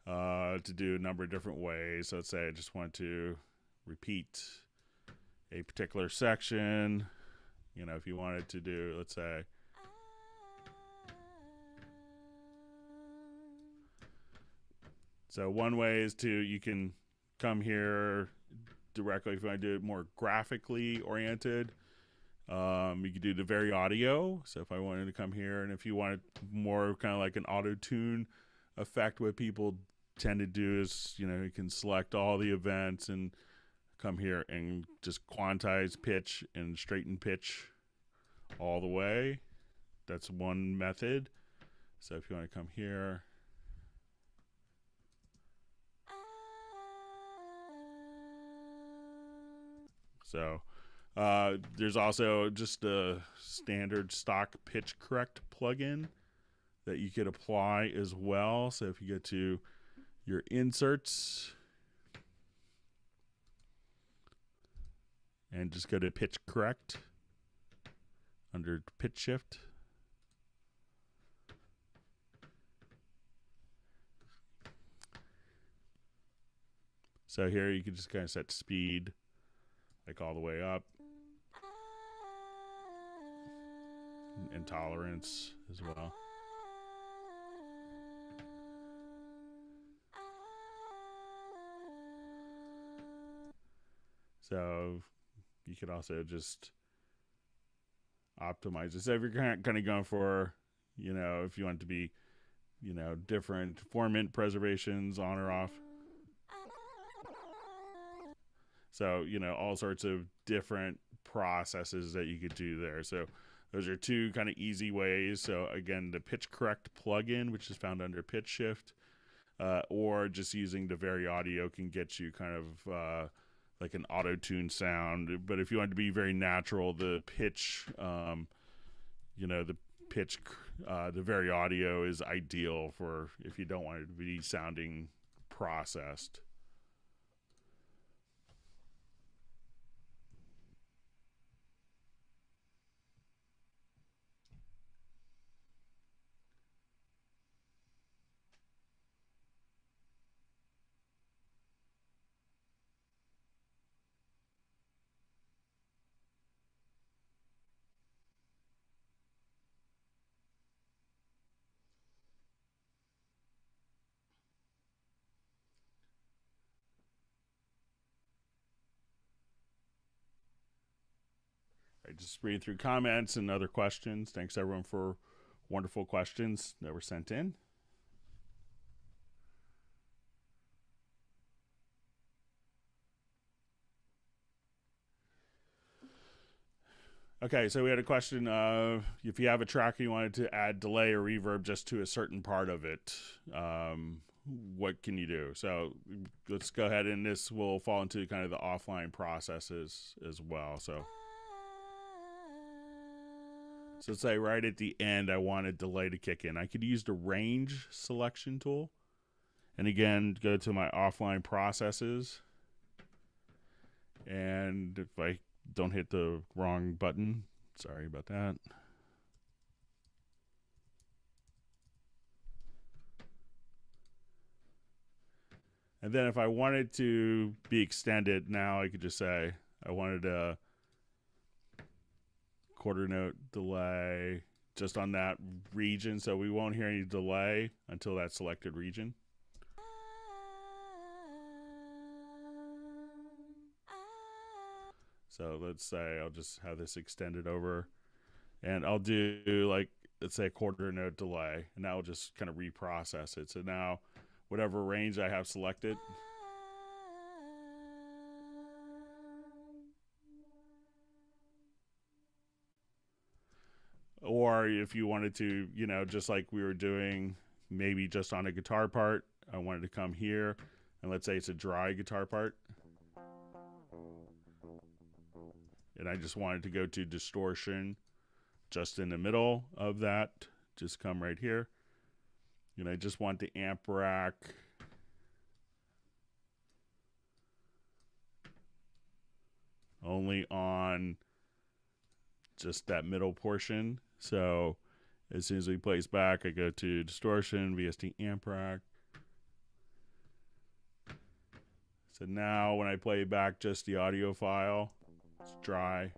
to do a number of different ways. So let's say I just want to repeat a particular section. You know, if you wanted to do, let's say, so one way is you can come here directly if you want to do it more graphically oriented. You could do the VariAudio. So if I wanted to come here, and if you wanted more kind of like an auto-tune effect, what people tend to do is, you know, you can select all the events and come here and just quantize pitch and straighten pitch all the way. That's one method. So if you want to come here, so there's also just a standard stock pitch correct plugin that you could apply as well. So if you go to your inserts and just go to pitch correct under pitch shift. So here you can just kind of set speed like all the way up. And tolerance as well. So you could also just optimize it. So if you're kind of going for, you know, if you want it to be, you know, different formant preservations on or off. So, you know, all sorts of different processes that you could do there. So those are two kind of easy ways. So again, the pitch correct plugin, which is found under pitch shift, or just using the VariAudio can get you kind of like an auto-tune sound. But if you want it to be very natural, the pitch, you know, the pitch, the VariAudio is ideal for if you don't want it to be sounding processed. I just read through comments and other questions. Thanks everyone for wonderful questions that were sent in. Okay, so we had a question. If you have a track and you wanted to add delay or reverb just to a certain part of it, what can you do? So let's go ahead, and this will fall into kind of the offline processes as well. So let's say right at the end, I want a delay to kick in. I could use the range selection tool. And again, go to my offline processes. And if I don't hit the wrong button, sorry about that. And then if I wanted to be extended, now I could just say I wanted a quarter note delay just on that region, so we won't hear any delay until that selected region. So let's say I'll just have this extended over, and I'll do like, let's say a quarter note delay, and that will just kind of reprocess it. So now whatever range I have selected, or if you wanted to, you know, just like we were doing maybe just on a guitar part, I wanted to come here, and let's say it's a dry guitar part. and I just wanted to go to distortion just in the middle of that. Just come right here. And I just want the amp rack only on just that middle portion. So as soon as we place back, I go to distortion, VST amp rack. So now when I play back just the audio file, it's dry.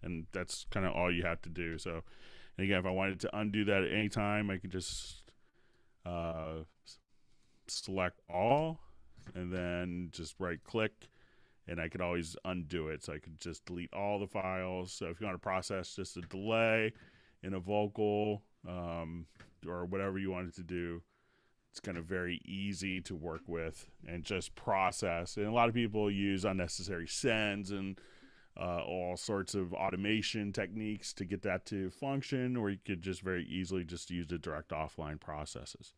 And that's kind of all you have to do. So, and again, if I wanted to undo that at any time, I could just select all and then just right click, and I could always undo it. So I could just delete all the files. So if you want to process just a delay in a vocal or whatever you wanted to do, it's kind of very easy to work with and just process. And a lot of people use unnecessary sends and all sorts of automation techniques to get that to function, or you could just very easily just use the direct offline processes.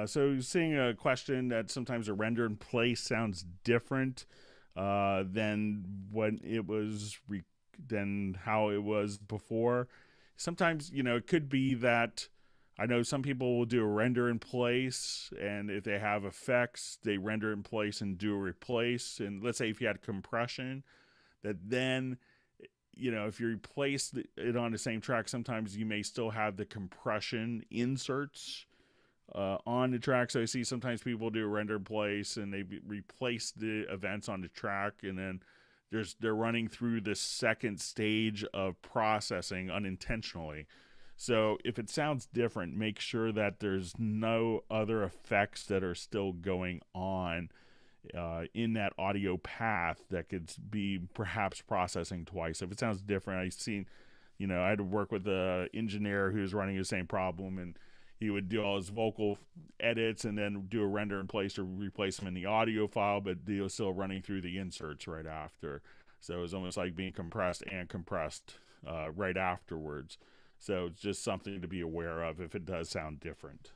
So seeing a question that sometimes a render in place sounds different than when it was than how it was before. Sometimes, you know, it could be that I know some people will do a render in place, and if they have effects, they render in place and do a replace. And let's say if you had compression, that then, you know, if you replace it on the same track, sometimes you may still have the compression inserts on the track. So I see sometimes people do a render in place and they replace the events on the track, and then they're running through the second stage of processing unintentionally. So if it sounds different, make sure that there's no other effects that are still going on in that audio path that could be perhaps processing twice. If it sounds different, I've seen, you know, I had to work with an engineer who was running the same problem, and he would do all his vocal edits and then do a render in place to replace them in the audio file, but he was still running through the inserts right after. So it was almost like being compressed and compressed right afterwards. So it's just something to be aware of if it does sound different.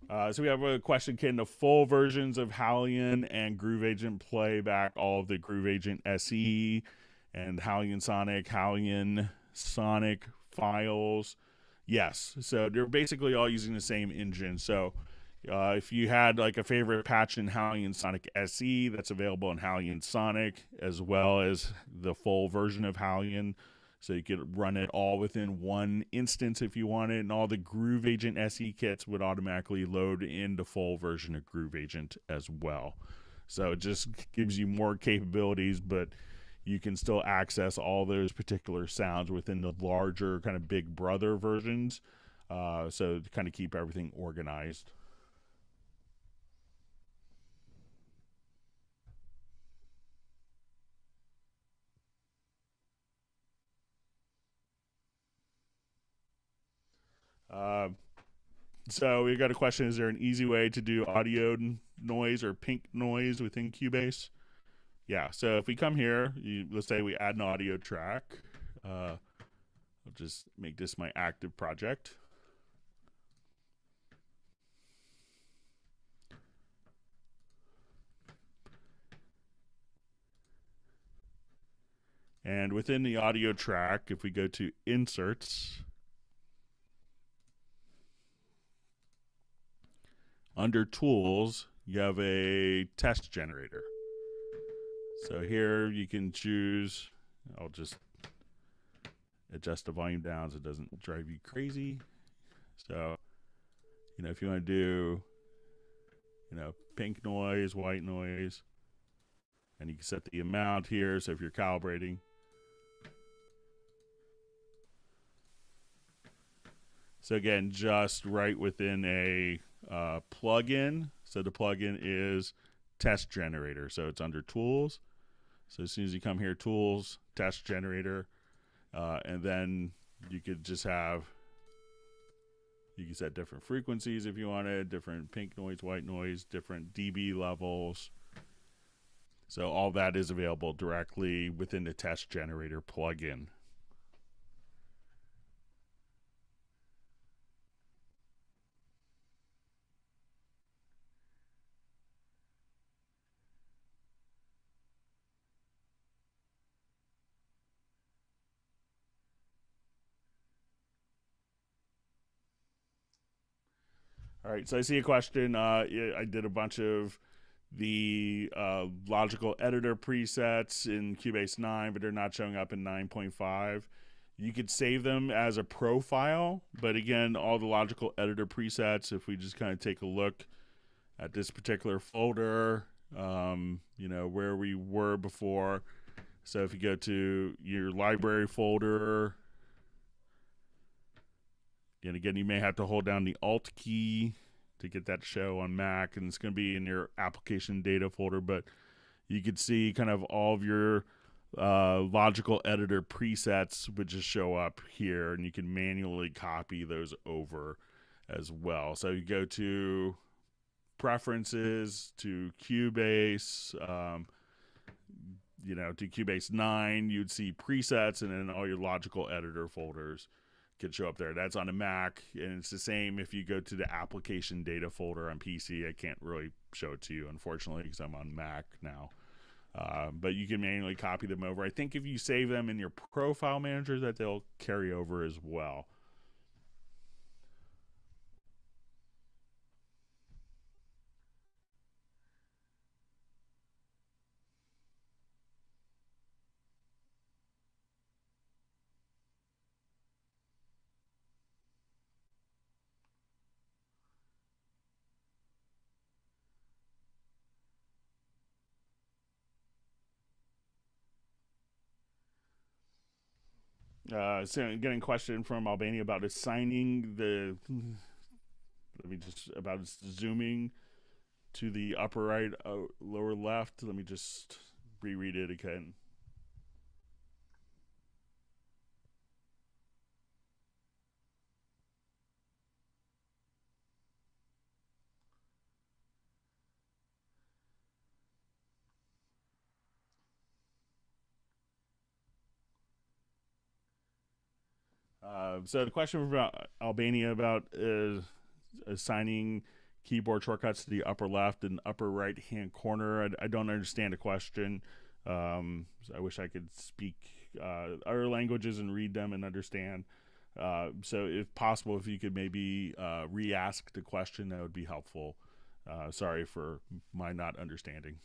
So we have a question: can the full versions of Hallion and Groove Agent play back all of the Groove Agent SE and Hallion Sonic files? Yes. So they're basically all using the same engine. So if you had like a favorite patch in Hallion Sonic SE, that's available in Hallion Sonic, as well as the full version of Hallion. So you could run it all within one instance if you wanted, and all the Groove Agent SE kits would automatically load in the full version of Groove Agent as well. So it just gives you more capabilities, but you can still access all those particular sounds within the larger kind of big brother versions. So to kind of keep everything organized. So we got a question: is there an easy way to do audio noise or pink noise within Cubase? Yeah, so if we come here, let's say we add an audio track. I'll just make this my active project. And within the audio track, if we go to Inserts, under Tools, you have a test generator. So here you can choose, I'll just adjust the volume down so it doesn't drive you crazy. So, you know, if you want to do, you know, pink noise, white noise, and you can set the amount here. So if you're calibrating, so again, just right within a plugin. So the plugin is Test Generator. So it's under Tools. So as soon as you come here, Tools, Test Generator, and then you could just have, you can set different frequencies if you wanted, different pink noise, white noise, different dB levels. So all that is available directly within the Test Generator plugin. All right, so I see a question. I did a bunch of the logical editor presets in Cubase 9, but they're not showing up in 9.5. You could save them as a profile, but again, all the logical editor presets, if we just kind of take a look at this particular folder, you know, where we were before. So if you go to your library folder, and again, you may have to hold down the Alt key to get that to show on Mac, and it's going to be in your application data folder, but you could see kind of all of your logical editor presets would just show up here, and you can manually copy those over as well. So you go to Preferences, to Cubase, you know, to Cubase 9, you'd see presets, and then all your logical editor folders could show up there. That's on a Mac, and it's the same if you go to the application data folder on PC. I can't really show it to you, unfortunately, because I'm on Mac now. But you can manually copy them over. I think if you save them in your profile manager, that they'll carry over as well. So getting a question from Albania about assigning the, let me just, about zooming to the upper right, lower left. Let me just reread it again. So the question from Albania about assigning keyboard shortcuts to the upper left and upper right hand corner. I don't understand the question. So I wish I could speak other languages and read them and understand. So if possible, if you could maybe re-ask the question, that would be helpful. Sorry for my not understanding.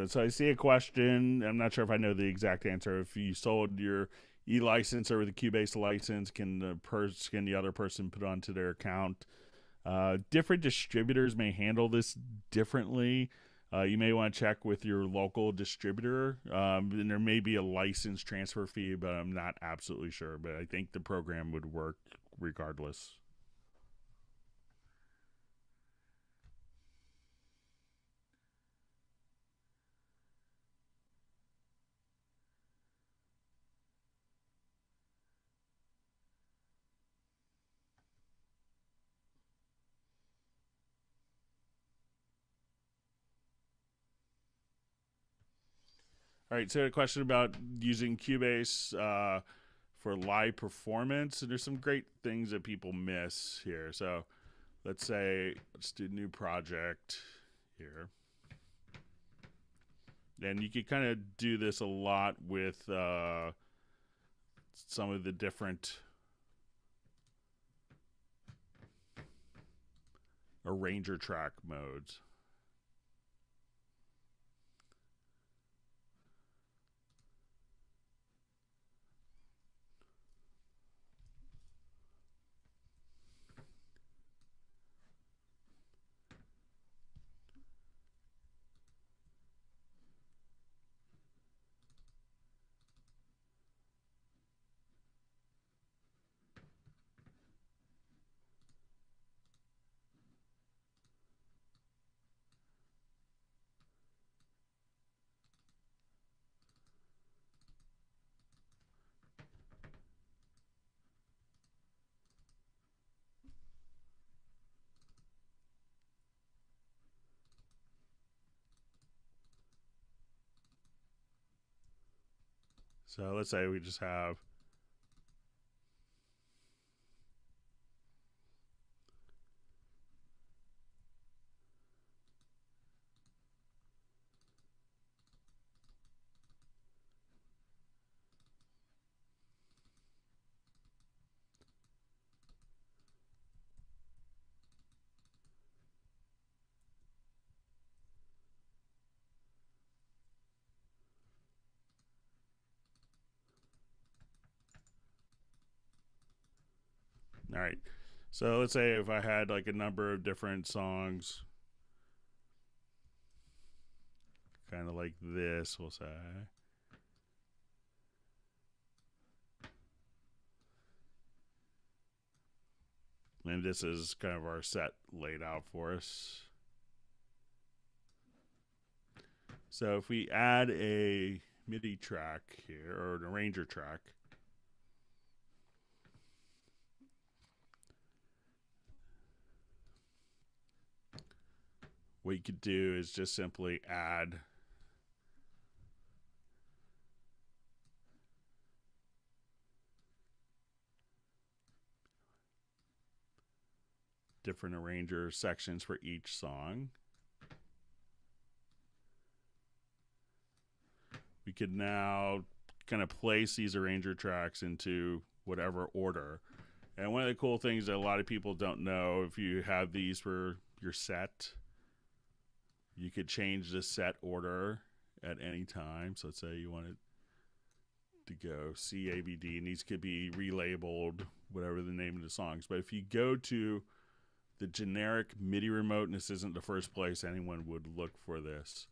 So I see a question. I'm not sure if I know the exact answer. If you sold your e-license or the Cubase license, can the other person put onto their account? Different distributors may handle this differently. You may want to check with your local distributor, and there may be a license transfer fee, but I'm not absolutely sure. But I think the program would work regardless. All right, so a question about using Cubase for live performance, and there's some great things that people miss here. So let's do new project here. And you could kind of do this a lot with some of the different arranger track modes. So let's say we just have all right. So let's say if I had like a number of different songs, kind of like this, we'll say. And this is kind of our set laid out for us. So if we add a MIDI track here, or an arranger track, what you could do is just simply add different arranger sections for each song. We could now kind of place these arranger tracks into whatever order. And one of the cool things that a lot of people don't know, if you have these for your set, you could change the set order at any time. So let's say you want it to go C, A, B, D, and these could be relabeled, whatever the name of the songs. But if you go to the generic MIDI remote, and this isn't the first place anyone would look for this,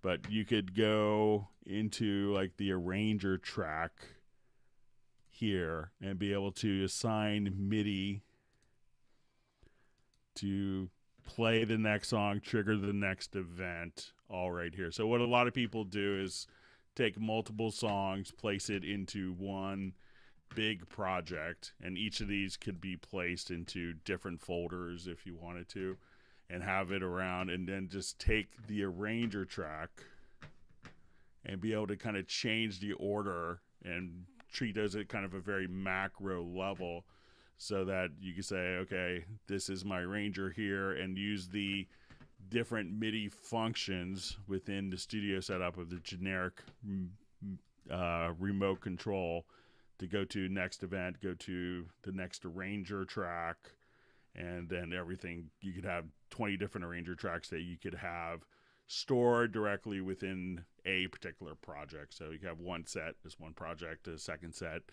but you could go into like the arranger track here and be able to assign MIDI to play the next song, trigger the next event, all right here. So what a lot of people do is take multiple songs, place it into one big project, and each of these could be placed into different folders if you wanted to, and have it around, and then just take the arranger track and be able to kind of change the order and treat those at kind of a very macro level, so that you can say, okay, this is my arranger here, and use the different MIDI functions within the studio setup of the generic remote control to go to next event, go to the next arranger track, and then everything. You could have 20 different arranger tracks that you could have stored directly within a particular project. So you have one set as one project, a second set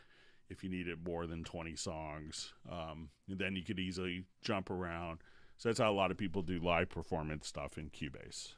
if you needed more than 20 songs. And then you could easily jump around. So that's how a lot of people do live performance stuff in Cubase.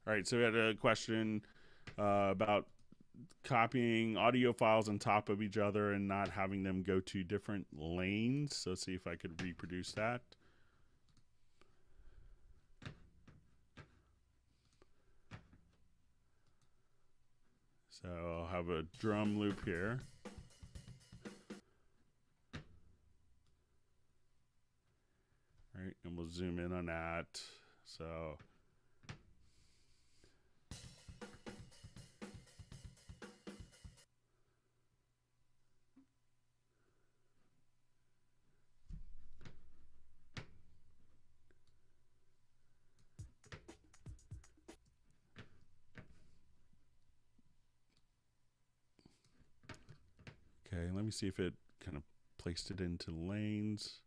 All right, so we had a question about copying audio files on top of each other and not having them go to different lanes. So see if I could reproduce that. So I'll have a drum loop here. All right, and we'll zoom in on that. So okay, let me see if it kind of placed it into lanes.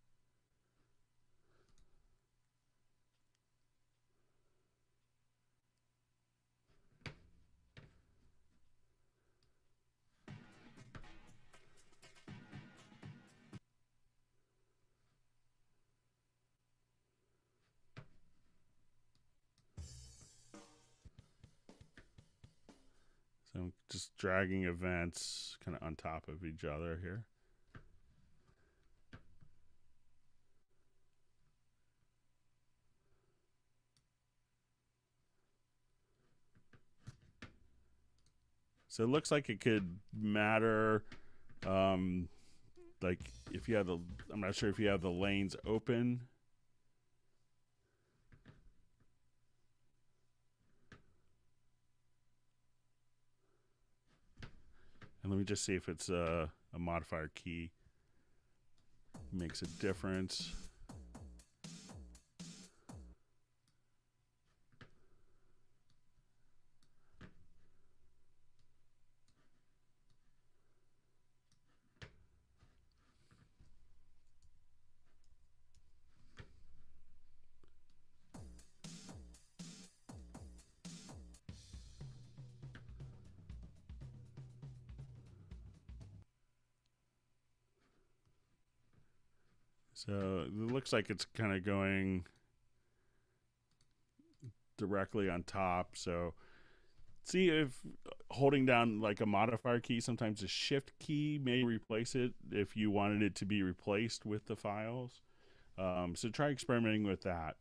So I'm just dragging events kind of on top of each other here. So it looks like it could matter, like if you have the, I'm not sure if you have the lanes open. And let me just see if it's a modifier key makes a difference. So it looks like it's kind of going directly on top. So see if holding down like a modifier key, sometimes a shift key may replace it if you wanted it to be replaced with the files. So try experimenting with that.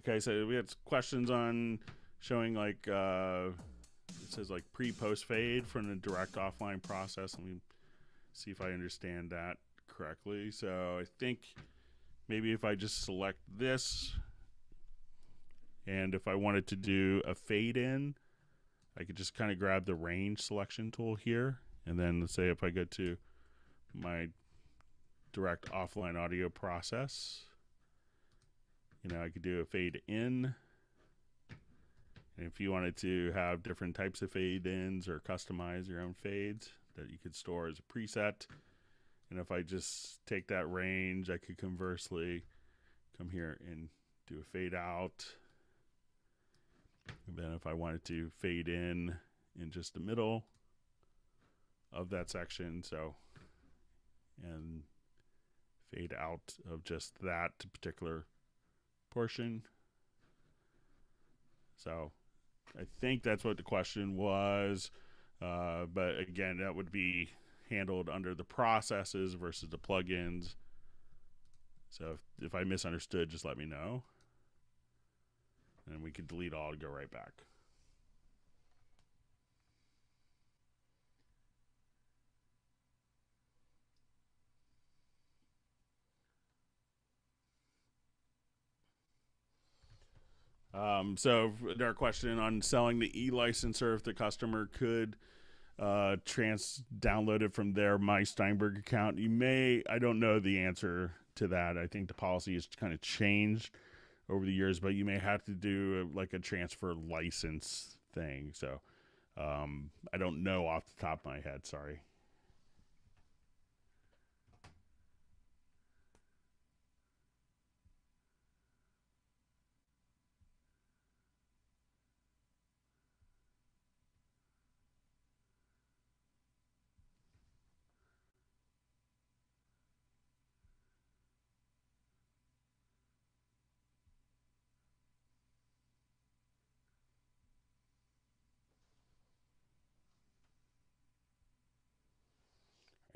Okay, so we had questions on showing like it says like pre-post fade from the direct offline process. Let me see if I understand that correctly. So I think maybe if I just select this, and if I wanted to do a fade in, I could just kind of grab the range selection tool here, and then let's say if I go to my direct offline audio process, you know, I could do a fade in. And if you wanted to have different types of fade ins or customize your own fades that you could store as a preset. And if I just take that range, I could conversely come here and do a fade out. And then if I wanted to fade in just the middle of that section, so, and fade out of just that particular portion. So I think that's what the question was. But again, that would be handled under the processes versus the plugins. So if I misunderstood, just let me know. And we could delete all and go right back. So our question on selling the e-licenser, if the customer could download it from their My Steinberg account, you may, I don't know the answer to that. I think the policy has kind of changed over the years, but you may have to do like a transfer license thing. So I don't know off the top of my head, sorry.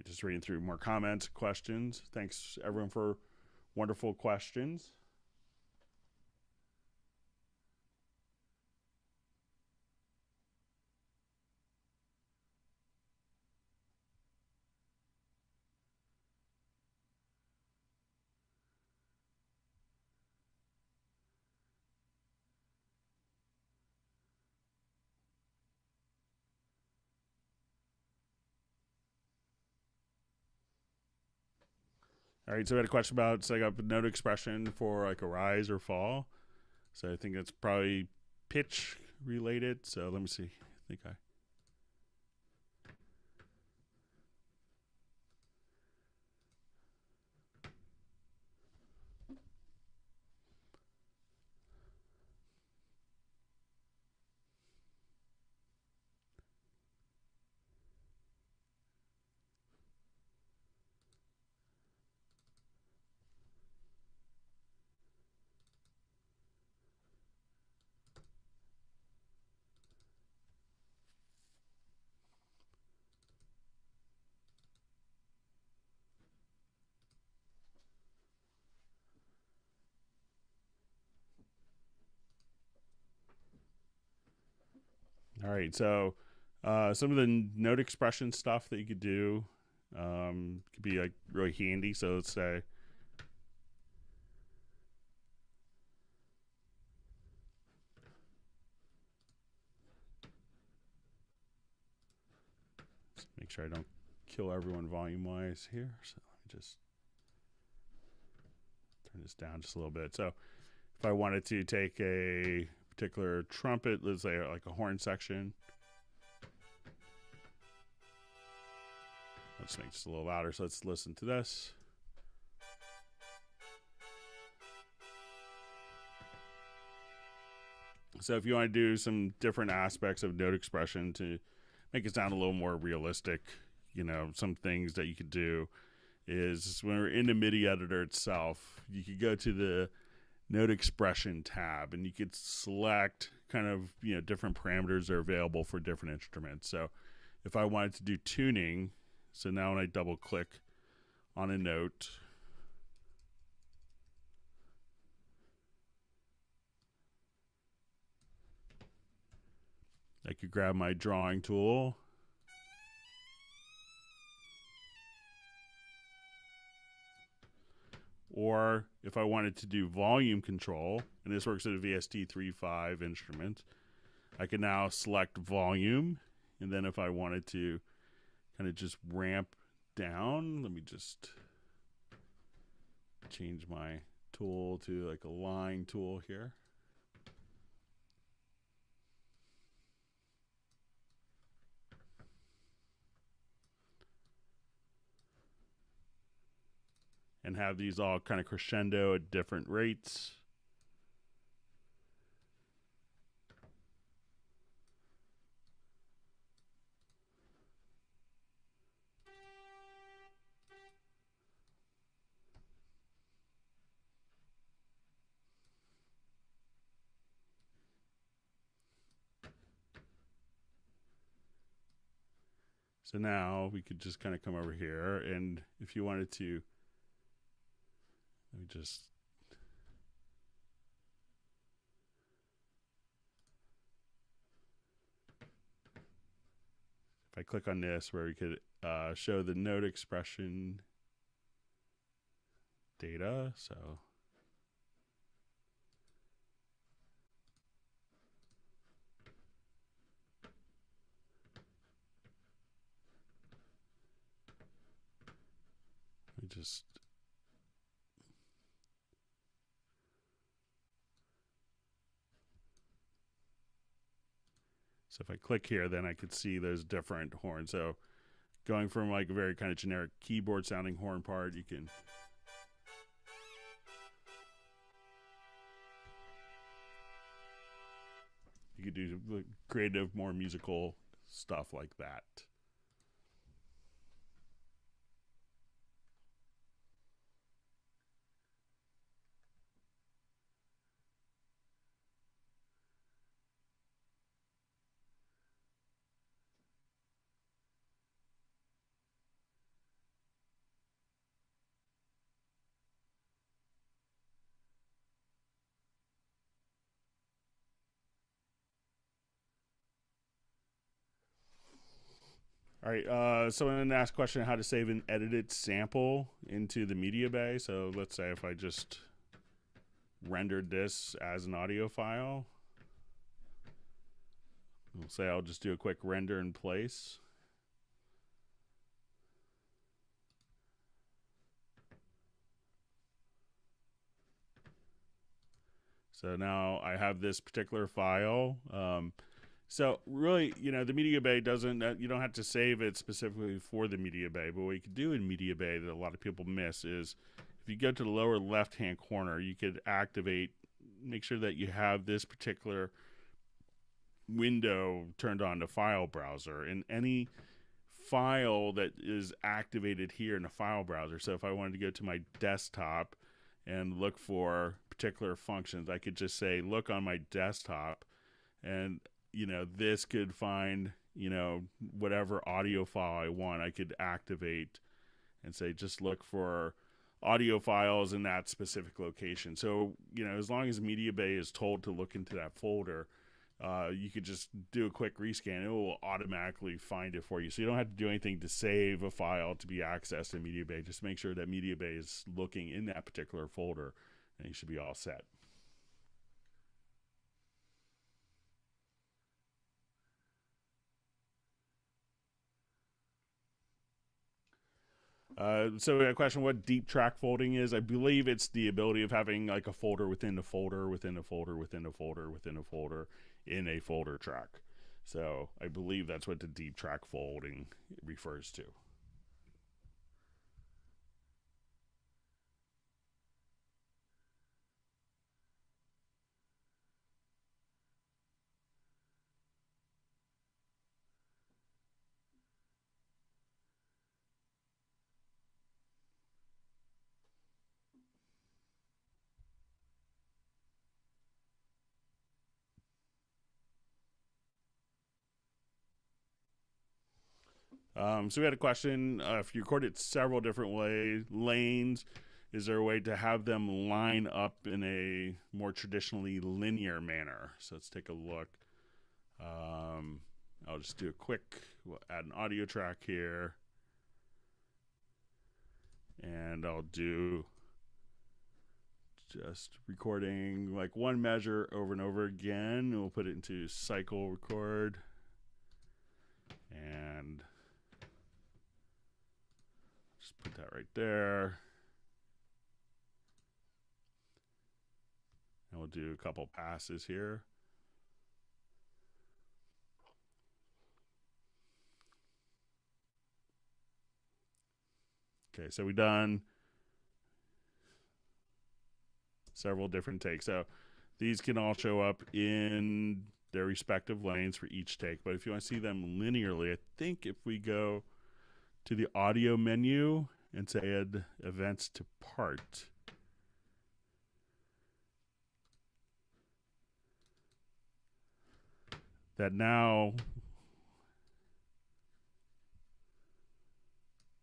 Just reading through more comments, questions. Thanks everyone for wonderful questions. All right, so we had a question about setting up a note expression for like a rise or fall. So I think that's probably pitch related. So let me see. I think I. All right, so some of the note expression stuff that you could do could be like really handy. So let's say make sure I don't kill everyone volume wise here. So let me just turn this down just a little bit. So if I wanted to take a particular trumpet, let's say like a horn section, let's make this a little louder. So let's listen to this. So if you want to do some different aspects of note expression to make it sound a little more realistic, you know, some things that you could do is when we're in the MIDI editor itself, you could go to the note expression tab and you could select kind of, you know, different parameters that are available for different instruments. So if I wanted to do tuning, so now when I double click on a note, I could grab my drawing tool or if I wanted to do volume control, and this works at a VST 3.5 instrument, I can now select volume, and then if I wanted to kind of just ramp down, let me just change my tool to like a line tool here. And have these all kind of crescendo at different rates. So now we could just kind of come over here, and if you wanted to, let me just, if I click on this where we could show the note expression data, so just so if I click here, then I could see those different horns. So going from like a very kind of generic keyboard sounding horn part, you can do creative, more musical stuff like that. All right, so I'm going to ask a question how to save an edited sample into the media bay. So let's say if I just rendered this as an audio file, we'll say I'll just do a quick render in place. So now I have this particular file. So really, you know, the media bay doesn't, you don't have to save it specifically for the media bay, but what you can do in media bay that a lot of people miss is if you go to the lower left-hand corner, you could activate, make sure that you have this particular window turned on the file browser, and any file that is activated here in the file browser. So if I wanted to go to my desktop and look for particular functions, I could just say, look on my desktop, and you know, this could find, you know, whatever audio file I want. I could activate and say, just look for audio files in that specific location. So, you know, as long as Media Bay is told to look into that folder, you could just do a quick rescan. It will automatically find it for you. So you don't have to do anything to save a file to be accessed in Media Bay. Just make sure that Media Bay is looking in that particular folder, and you should be all set. So a question, what deep track folding is? I believe it's the ability of having like a folder within a folder within a folder within a folder within a folder in a folder track. So I believe that's what the deep track folding refers to. So we had a question, if you record it several different lanes, is there a way to have them line up in a more traditionally linear manner? So let's take a look. I'll just do a quick, we'll add an audio track here. And I'll do just recording like one measure over and over again. We'll put it into cycle record. And just put that right there. And we'll do a couple passes here. Okay, so we've done several different takes. So these can all show up in their respective lanes for each take. But if you want to see them linearly, I think if we go to the audio menu and say add events to part, that now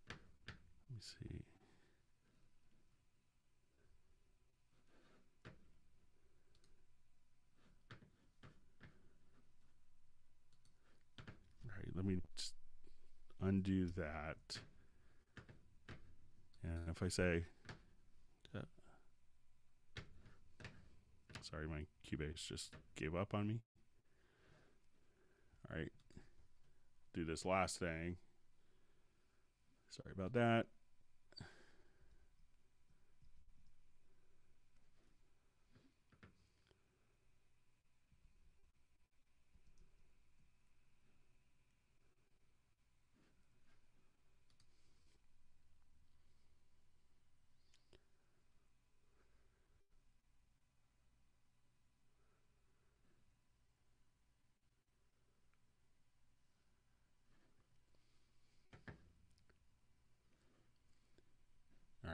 let me see. All right, let me just undo that. And if I say, sorry, my Cubase just gave up on me. All right, do this last thing. Sorry about that.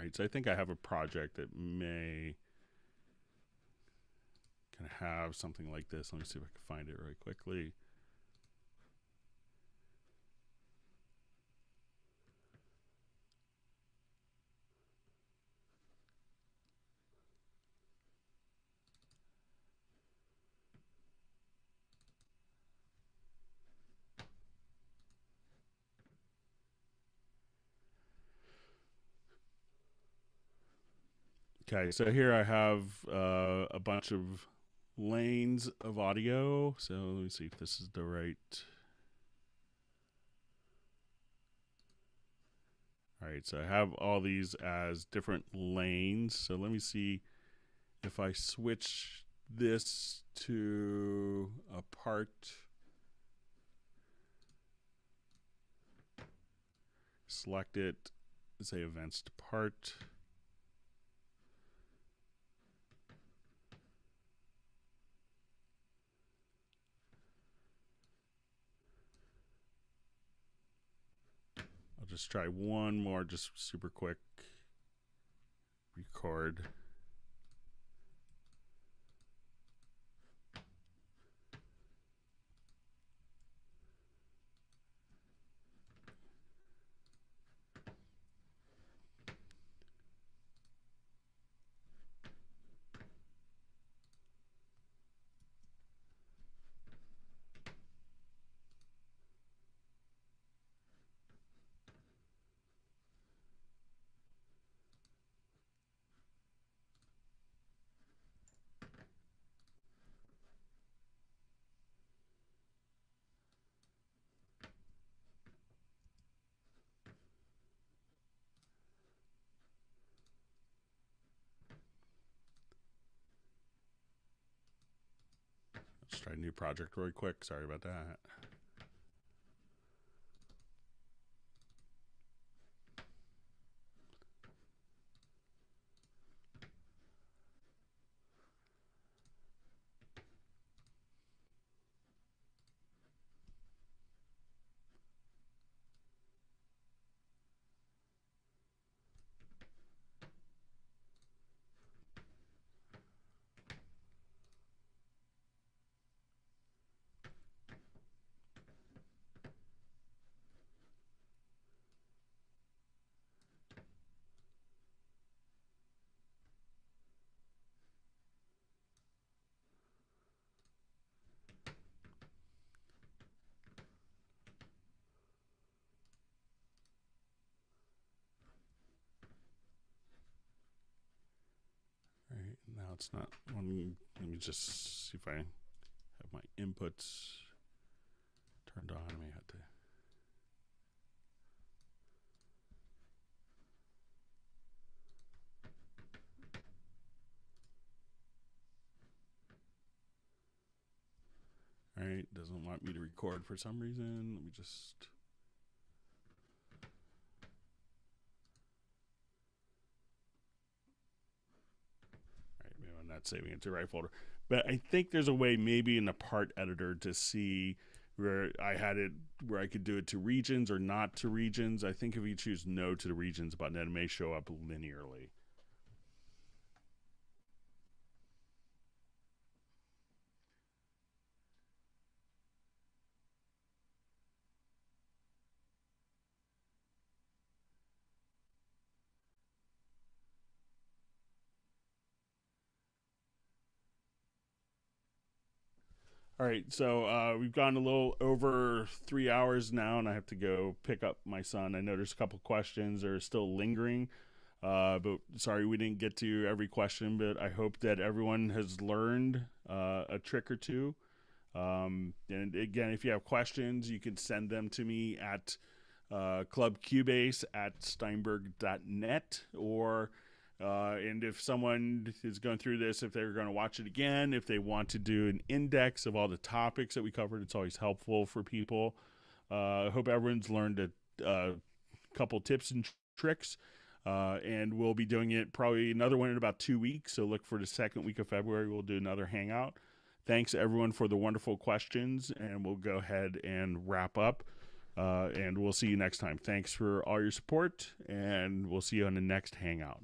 right, so I think I have a project that may can have something like this. Let me see if I can find it really quickly. Okay, so here I have a bunch of lanes of audio. So let me see if this is the right. All right, so I have all these as different lanes. So let me see if I switch this to a part, select it, say events to part. I'll just try one more, just super quick. Record. Let's try a new project really quick. Sorry about that. All right, now it's not. Let me just see if I have my inputs turned on. I may have to. All right, doesn't want me to record for some reason. Let me just. All right, maybe I'm not saving it to the right folder. But I think there's a way maybe in the part editor to see where I had it, where I could do it to regions or not to regions. I think if you choose no to the regions button, it may show up linearly. All right, so we've gone a little over 3 hours now, and I have to go pick up my son. I know there's a couple questions that are still lingering, but sorry we didn't get to every question, but I hope that everyone has learned a trick or two. And again, if you have questions, you can send them to me at clubcubase at steinberg.net, or and if someone is going through this, if they're going to watch it again, if they want to do an index of all the topics that we covered, it's always helpful for people. I hope everyone's learned a couple tips and tricks, and we'll be doing it probably another one in about 2 weeks. So look for the second week of February. We'll do another hangout. Thanks everyone for the wonderful questions, and we'll go ahead and wrap up. And we'll see you next time. Thanks for all your support, and we'll see you on the next Hangout.